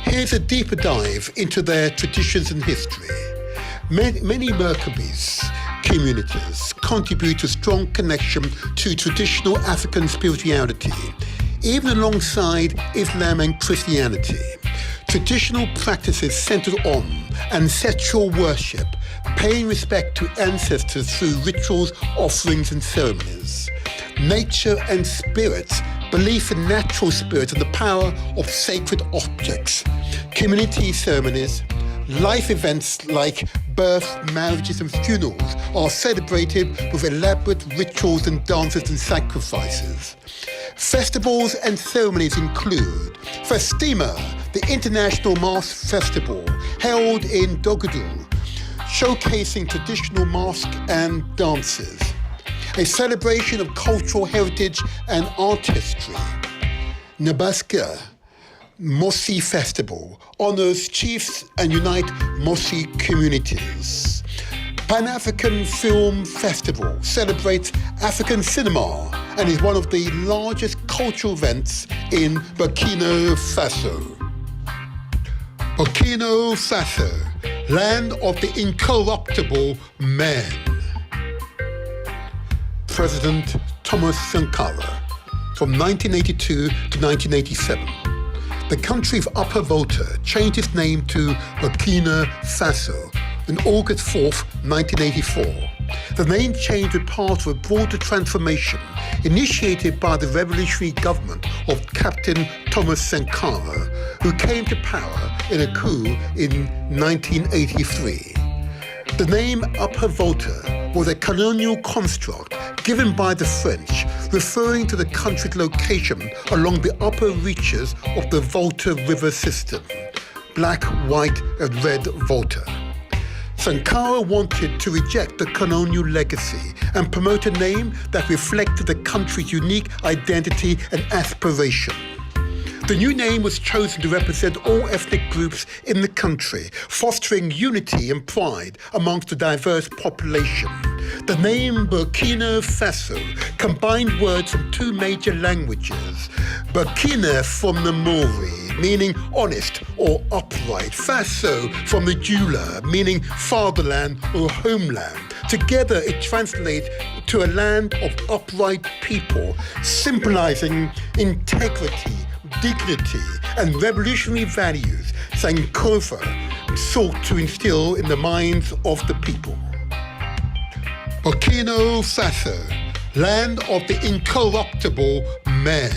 Here's a deeper dive into their traditions and history. Many Mercambes communities contribute to strong connection to traditional African spirituality, even alongside Islam and Christianity. Traditional practices centered on ancestral worship, paying respect to ancestors through rituals, offerings and ceremonies. Nature and spirits, belief in natural spirits and the power of sacred objects. Community ceremonies, life events like births, marriages and funerals are celebrated with elaborate rituals and dances and sacrifices. Festivals and ceremonies include Festima, the international mask festival held in Ouagadougou, showcasing traditional masks and dances. A celebration of cultural heritage and artistry. Nabaska Mossi Festival honors chiefs and unite Mossi communities. Pan-African Film Festival celebrates African cinema and is one of the largest cultural events in Burkina Faso. Burkina Faso, land of the incorruptible man. President Thomas Sankara, from 1982 to 1987. The country of Upper Volta changed its name to Burkina Faso on August 4, 1984. The name change was part of a broader transformation initiated by the revolutionary government of Captain Thomas Sankara, who came to power in a coup in 1983. The name Upper Volta was a colonial construct given by the French, referring to the country's location along the upper reaches of the Volta River system, black, white and red Volta. Sankara wanted to reject the colonial legacy and promote a name that reflected the country's unique identity and aspiration. The new name was chosen to represent all ethnic groups in the country, fostering unity and pride amongst the diverse population. The name Burkina Faso combined words from two major languages. Burkina from the Maori, meaning honest or upright. Faso from the Jula, meaning fatherland or homeland. Together it translates to a land of upright people, symbolizing integrity, dignity and revolutionary values Sankara sought to instill in the minds of the people. Burkina Faso, land of the incorruptible man.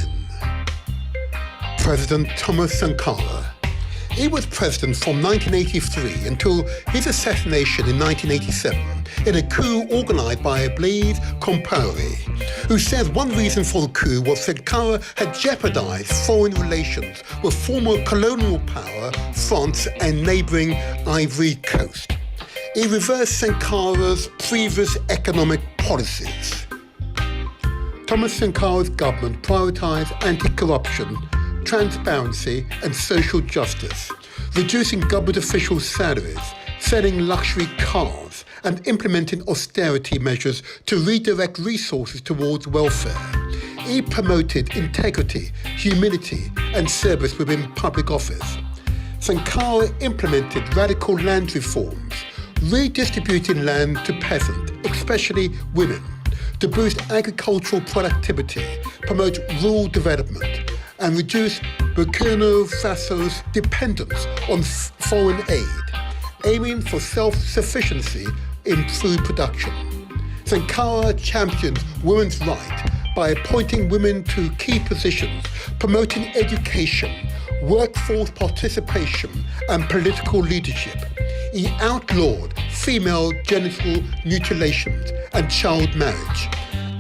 President Thomas Sankara. He was president from 1983 until his assassination in 1987 in a coup organized by Blaise Compaoré, who said one reason for the coup was Sankara had jeopardized foreign relations with former colonial power France and neighboring Ivory Coast. He reversed Sankara's previous economic policies. Thomas Sankara's government prioritized anti-corruption, transparency and social justice, reducing government officials' salaries, selling luxury cars and implementing austerity measures to redirect resources towards welfare. He promoted integrity, humility and service within public office. Sankara implemented radical land reforms, redistributing land to peasants, especially women, to boost agricultural productivity, promote rural development, and reduce Burkina Faso's dependence on foreign aid, aiming for self-sufficiency in food production. Sankara championed women's rights by appointing women to key positions, promoting education, workforce participation, and political leadership. He outlawed female genital mutilations and child marriage,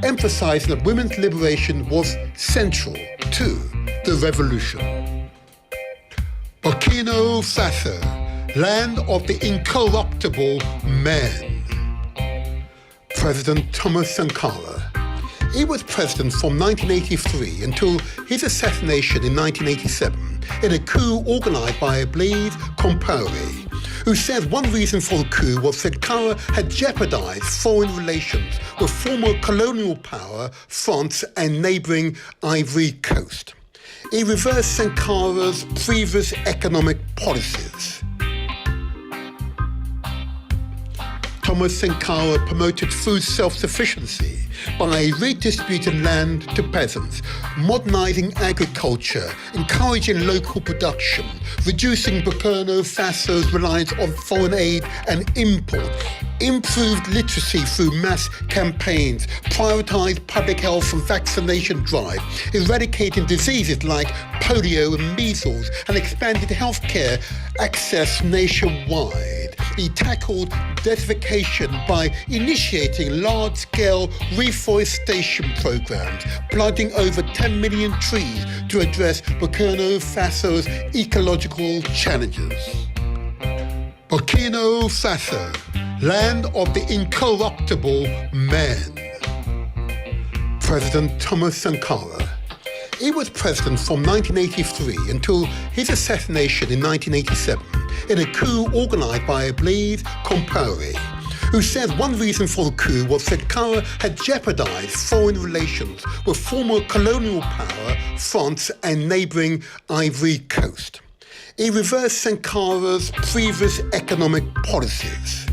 emphasizing that women's liberation was central to the revolution. Burkina Faso, land of the incorruptible man. President Thomas Sankara. He was president from 1983 until his assassination in 1987 in a coup organized by Blaise Compaoré, who said one reason for the coup was Sankara had jeopardized foreign relations with former colonial power France and neighboring Ivory Coast. He reversed Sankara's previous economic policies. Thomas Sankara promoted food self-sufficiency by redistributing land to peasants, modernizing agriculture, encouraging local production, reducing Burkina Faso's reliance on foreign aid and import, improved literacy through mass campaigns, prioritized public health and vaccination drive, eradicating diseases like polio and measles, and expanded healthcare access nationwide. He tackled desertification by initiating large-scale reforestation programs, planting over 10 million trees to address Burkina Faso's ecological challenges. Burkina Faso, land of the incorruptible man. President Thomas Sankara. He was president from 1983 until his assassination in 1987 in a coup organized by Blaise Compaoré, who said one reason for the coup was Sankara had jeopardized foreign relations with former colonial power France and neighboring Ivory Coast. He reversed Sankara's previous economic policies.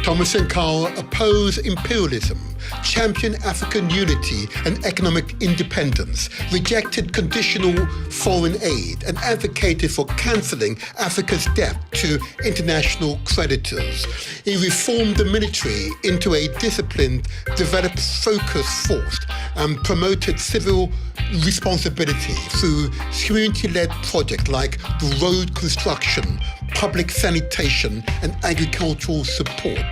Thomas Sankara opposed imperialism, championed African unity and economic independence, rejected conditional foreign aid, and advocated for cancelling Africa's debt to international creditors. He reformed the military into a disciplined, developed, focused force and promoted civil responsibility through community-led projects like the road construction, public sanitation, and agricultural support.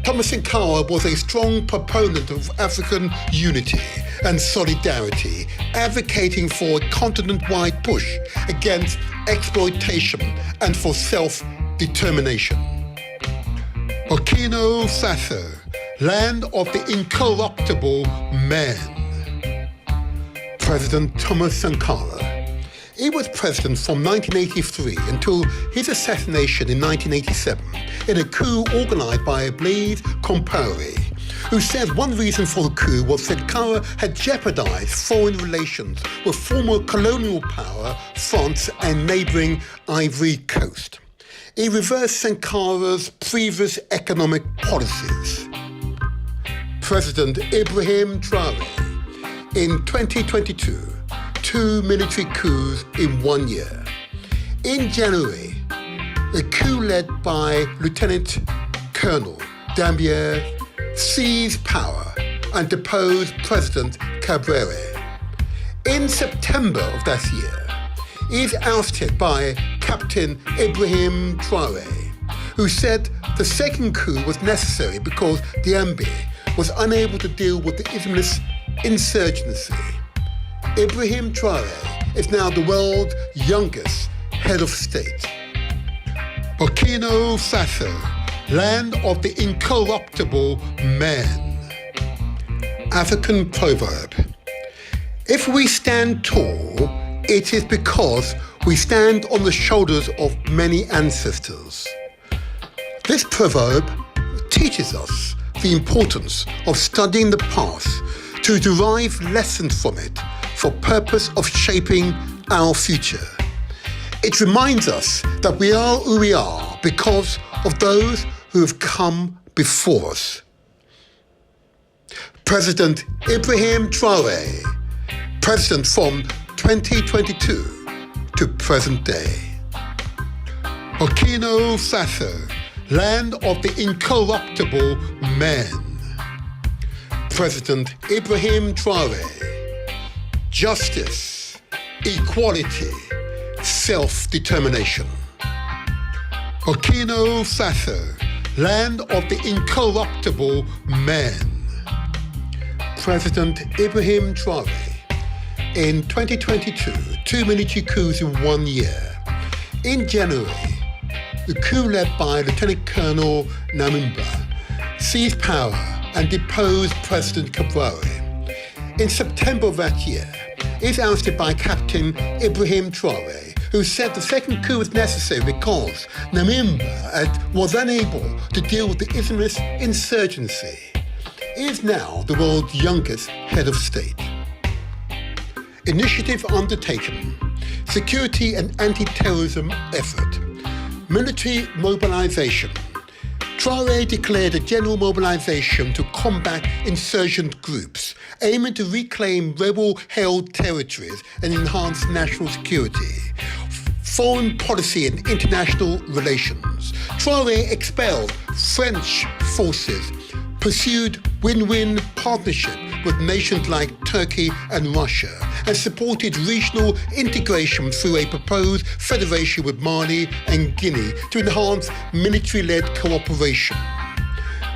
Thomas Sankara was a strong proponent of African unity and solidarity, advocating for a continent-wide push against exploitation and for self-determination. Burkina Faso, land of the incorruptible man. President Thomas Sankara. He was president from 1983 until his assassination in 1987 in a coup organized by Blaise Compaoré, who said one reason for the coup was Sankara had jeopardized foreign relations with former colonial power France and neighboring Ivory Coast. He reversed Sankara's previous economic policies. President Ibrahim Traore. In 2022, 2 military coups in 1 year. In January, a coup led by Lieutenant Colonel Dambier seized power and deposed President Capt. In September of that year, he is ousted by Captain Ibrahim Traore, who said the second coup was necessary because the MB was unable to deal with the Islamist insurgency. Ibrahim Traore is now the world's youngest head of state. Burkina Faso, land of the incorruptible men. African proverb. If we stand tall, it is because we stand on the shoulders of many ancestors. This proverb teaches us the importance of studying the past to derive lessons from it for purpose of shaping our future. It reminds us that we are who we are because of those who have come before us. President Ibrahim Traoré, president from 2022 to present day. Burkina Faso, land of the incorruptible men. President Ibrahim Traoré, justice, equality, self-determination. Burkina Faso, land of the incorruptible men. President Ibrahim Traoré. In 2022, 2 military coups in 1 year. In January, the coup led by Lieutenant Colonel Namimba seized power and deposed President Capt. In September of that year, he was ousted by Captain Ibrahim Traore, who said the second coup was necessary because Namimba was unable to deal with the Islamist insurgency. He is now the world's youngest head of state. Initiative undertaken, security and anti-terrorism effort, military mobilization. Traoré declared a general mobilization to combat insurgent groups, aiming to reclaim rebel-held territories and enhance national security. Foreign policy and international relations. Traoré expelled French forces, pursued win-win partnership with nations like Turkey and Russia, and supported regional integration through a proposed federation with Mali and Guinea to enhance military-led cooperation.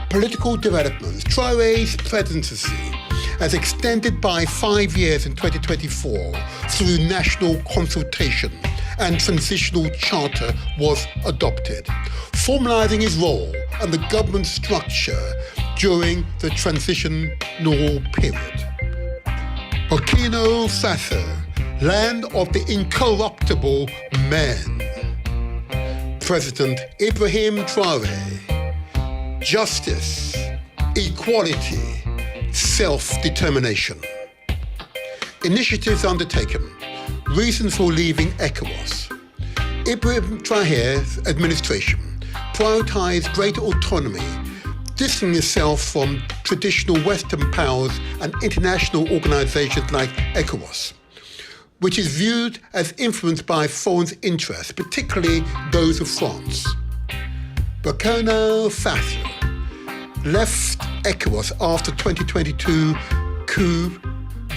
Political developments. Traoré's presidency, as extended by 5 years in 2024 through national consultation and transitional charter, was adopted, formalizing his role and the government structure during the transitional period. Burkina Faso, land of the incorruptible men. President Ibrahim Traoré, justice, equality, self-determination. Initiatives undertaken. Reason for leaving ECOWAS. Ibrahim Traoré's administration prioritized greater autonomy, distancing itself from traditional Western powers and international organizations like ECOWAS, which is viewed as influenced by foreign interests, particularly those of France. Burkina Faso left ECOWAS after 2022 coup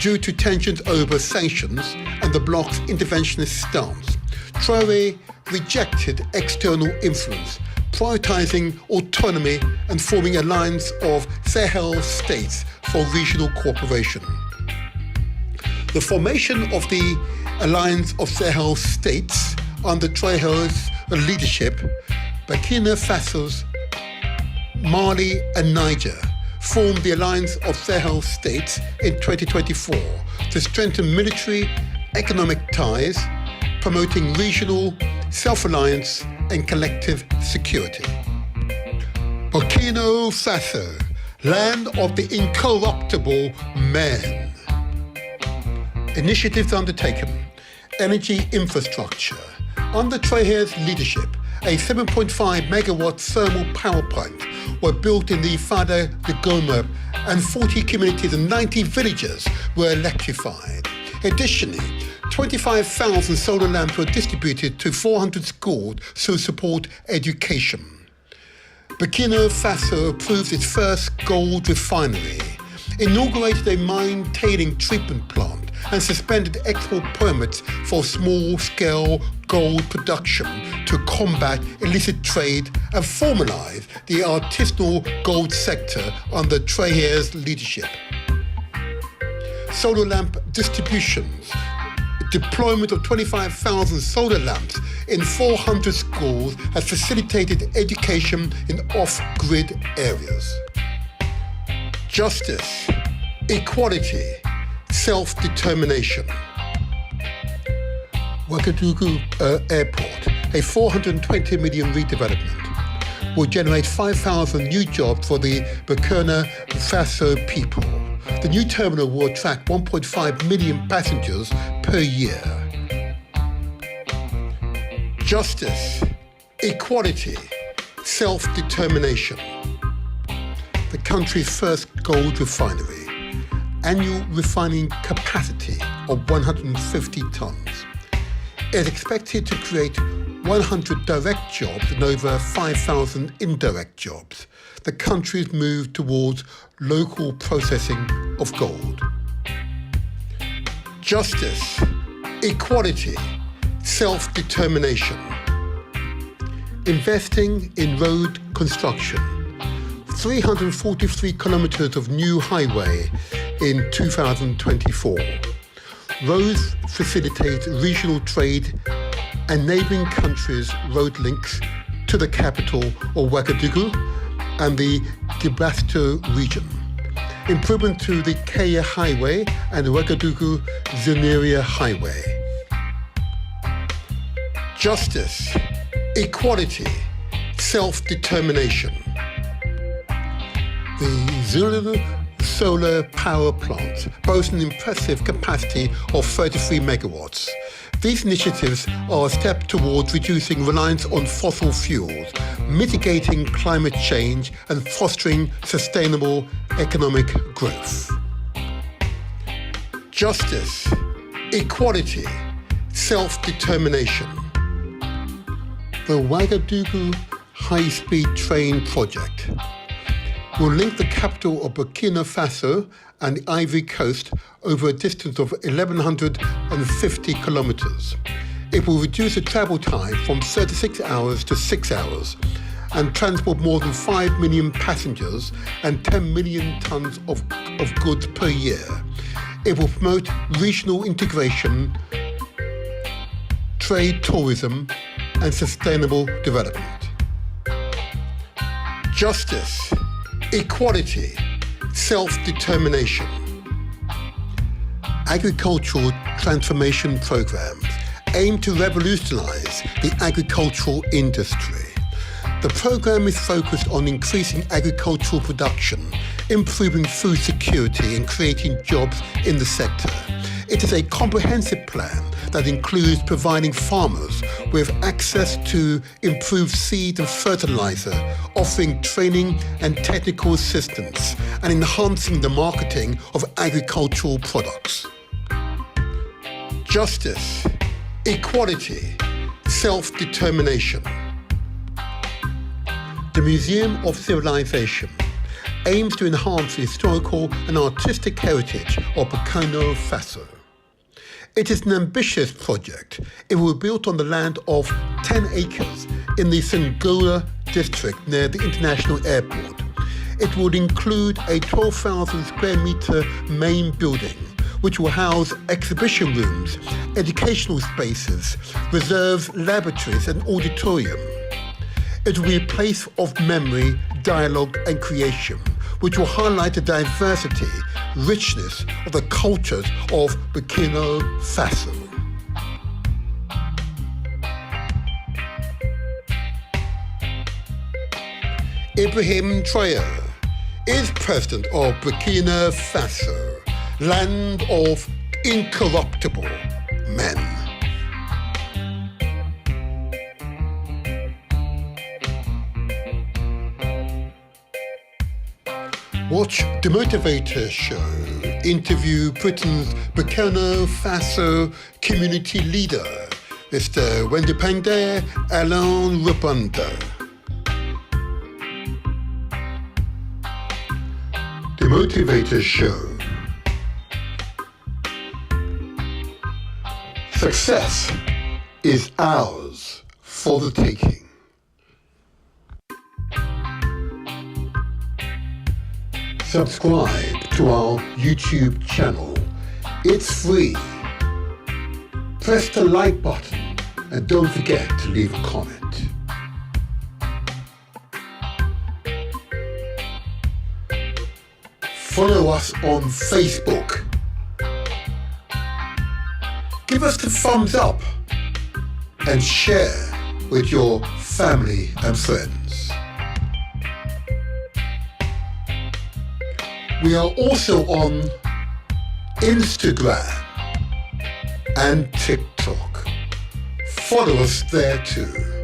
due to tensions over sanctions and the bloc's interventionist stance. Traoré rejected external influence, prioritizing autonomy and forming an alliance of Sahel states for regional cooperation. The formation of the Alliance of Sahel States under Traoré's leadership, Burkina Faso's Mali and Niger formed the Alliance of Sahel States in 2024 to strengthen military, economic ties, promoting regional self-reliance and collective security. Burkina Faso, land of the incorruptible men. Initiatives undertaken. Energy infrastructure. Under Traoré's leadership, a 7.5 megawatt thermal power plant were built in the Fada de Goma, and 40 communities and 90 villages were electrified. Additionally, 25,000 solar lamps were distributed to 400 schools to support education. Burkina Faso approved its first gold refinery. inaugurated a mine tailing treatment plant, and suspended export permits for small-scale gold production to combat illicit trade and formalize the artisanal gold sector under Traoré's leadership. Solar lamp distributions, deployment of 25,000 solar lamps in 400 schools has facilitated education in off-grid areas. Justice, equality, self-determination. Ouagadougou Airport, a 420 million redevelopment, will generate 5,000 new jobs for the Burkina Faso people. The new terminal will attract 1.5 million passengers per year. Justice, equality, self-determination. The country's first gold refinery. Annual refining capacity of 150 tons. Is expected to create 100 direct jobs and over 5,000 indirect jobs. The country's move towards local processing of gold. Justice, equality, self-determination. Investing in road construction. 343 kilometers of new highway in 2024. Roads facilitate regional trade and neighbouring countries' road links to the capital of Ouagadougou and the Gibraltar region. Improvement to the Kaya Highway and Ouagadougou-Zenaria Highway. Justice, equality, self-determination. The Zulu solar power plant boasts an impressive capacity of 33 megawatts. These initiatives are a step towards reducing reliance on fossil fuels, mitigating climate change, and fostering sustainable economic growth. Justice, equality, self-determination. The Ouagadougou high-speed train project will link the capital of Burkina Faso and the Ivory Coast over a distance of 1,150 kilometers. It will reduce the travel time from 36 hours to 6 hours and transport more than 5 million passengers and 10 million tons of goods per year. It will promote regional integration, trade, tourism, and sustainable development. Justice, equality, self-determination. Agricultural transformation programs aim to revolutionize the agricultural industry. The program is focused on increasing agricultural production, improving food security, and creating jobs in the sector. It is a comprehensive plan that includes providing farmers with access to improved seed and fertilizer, offering training and technical assistance, and enhancing the marketing of agricultural products. Justice, equality, self-determination. The Museum of Civilization aims to enhance the historical and artistic heritage of Burkina Faso. It is an ambitious project. It will be built on the land of 10 acres in the Sankara district near the international airport. It would include a 12,000 square meter main building, which will house exhibition rooms, educational spaces, reserves, laboratories, and auditorium. It will be a place of memory, dialogue, and creation, which will highlight the diversity, richness of the cultures of Burkina Faso. Ibrahim Traore is president of Burkina Faso, land of incorruptible men. Watch the Motivator show, interview Britain's Burkina Faso community leader, Mr. Wendipangde Alain Rubunda. The Motivator Show. Success is ours for the taking. Subscribe to our YouTube channel. It's free. Press the like button and don't forget to leave a comment. Follow us on Facebook. Give us the thumbs up and share with your family and friends. We are also on Instagram and TikTok. Follow us there too.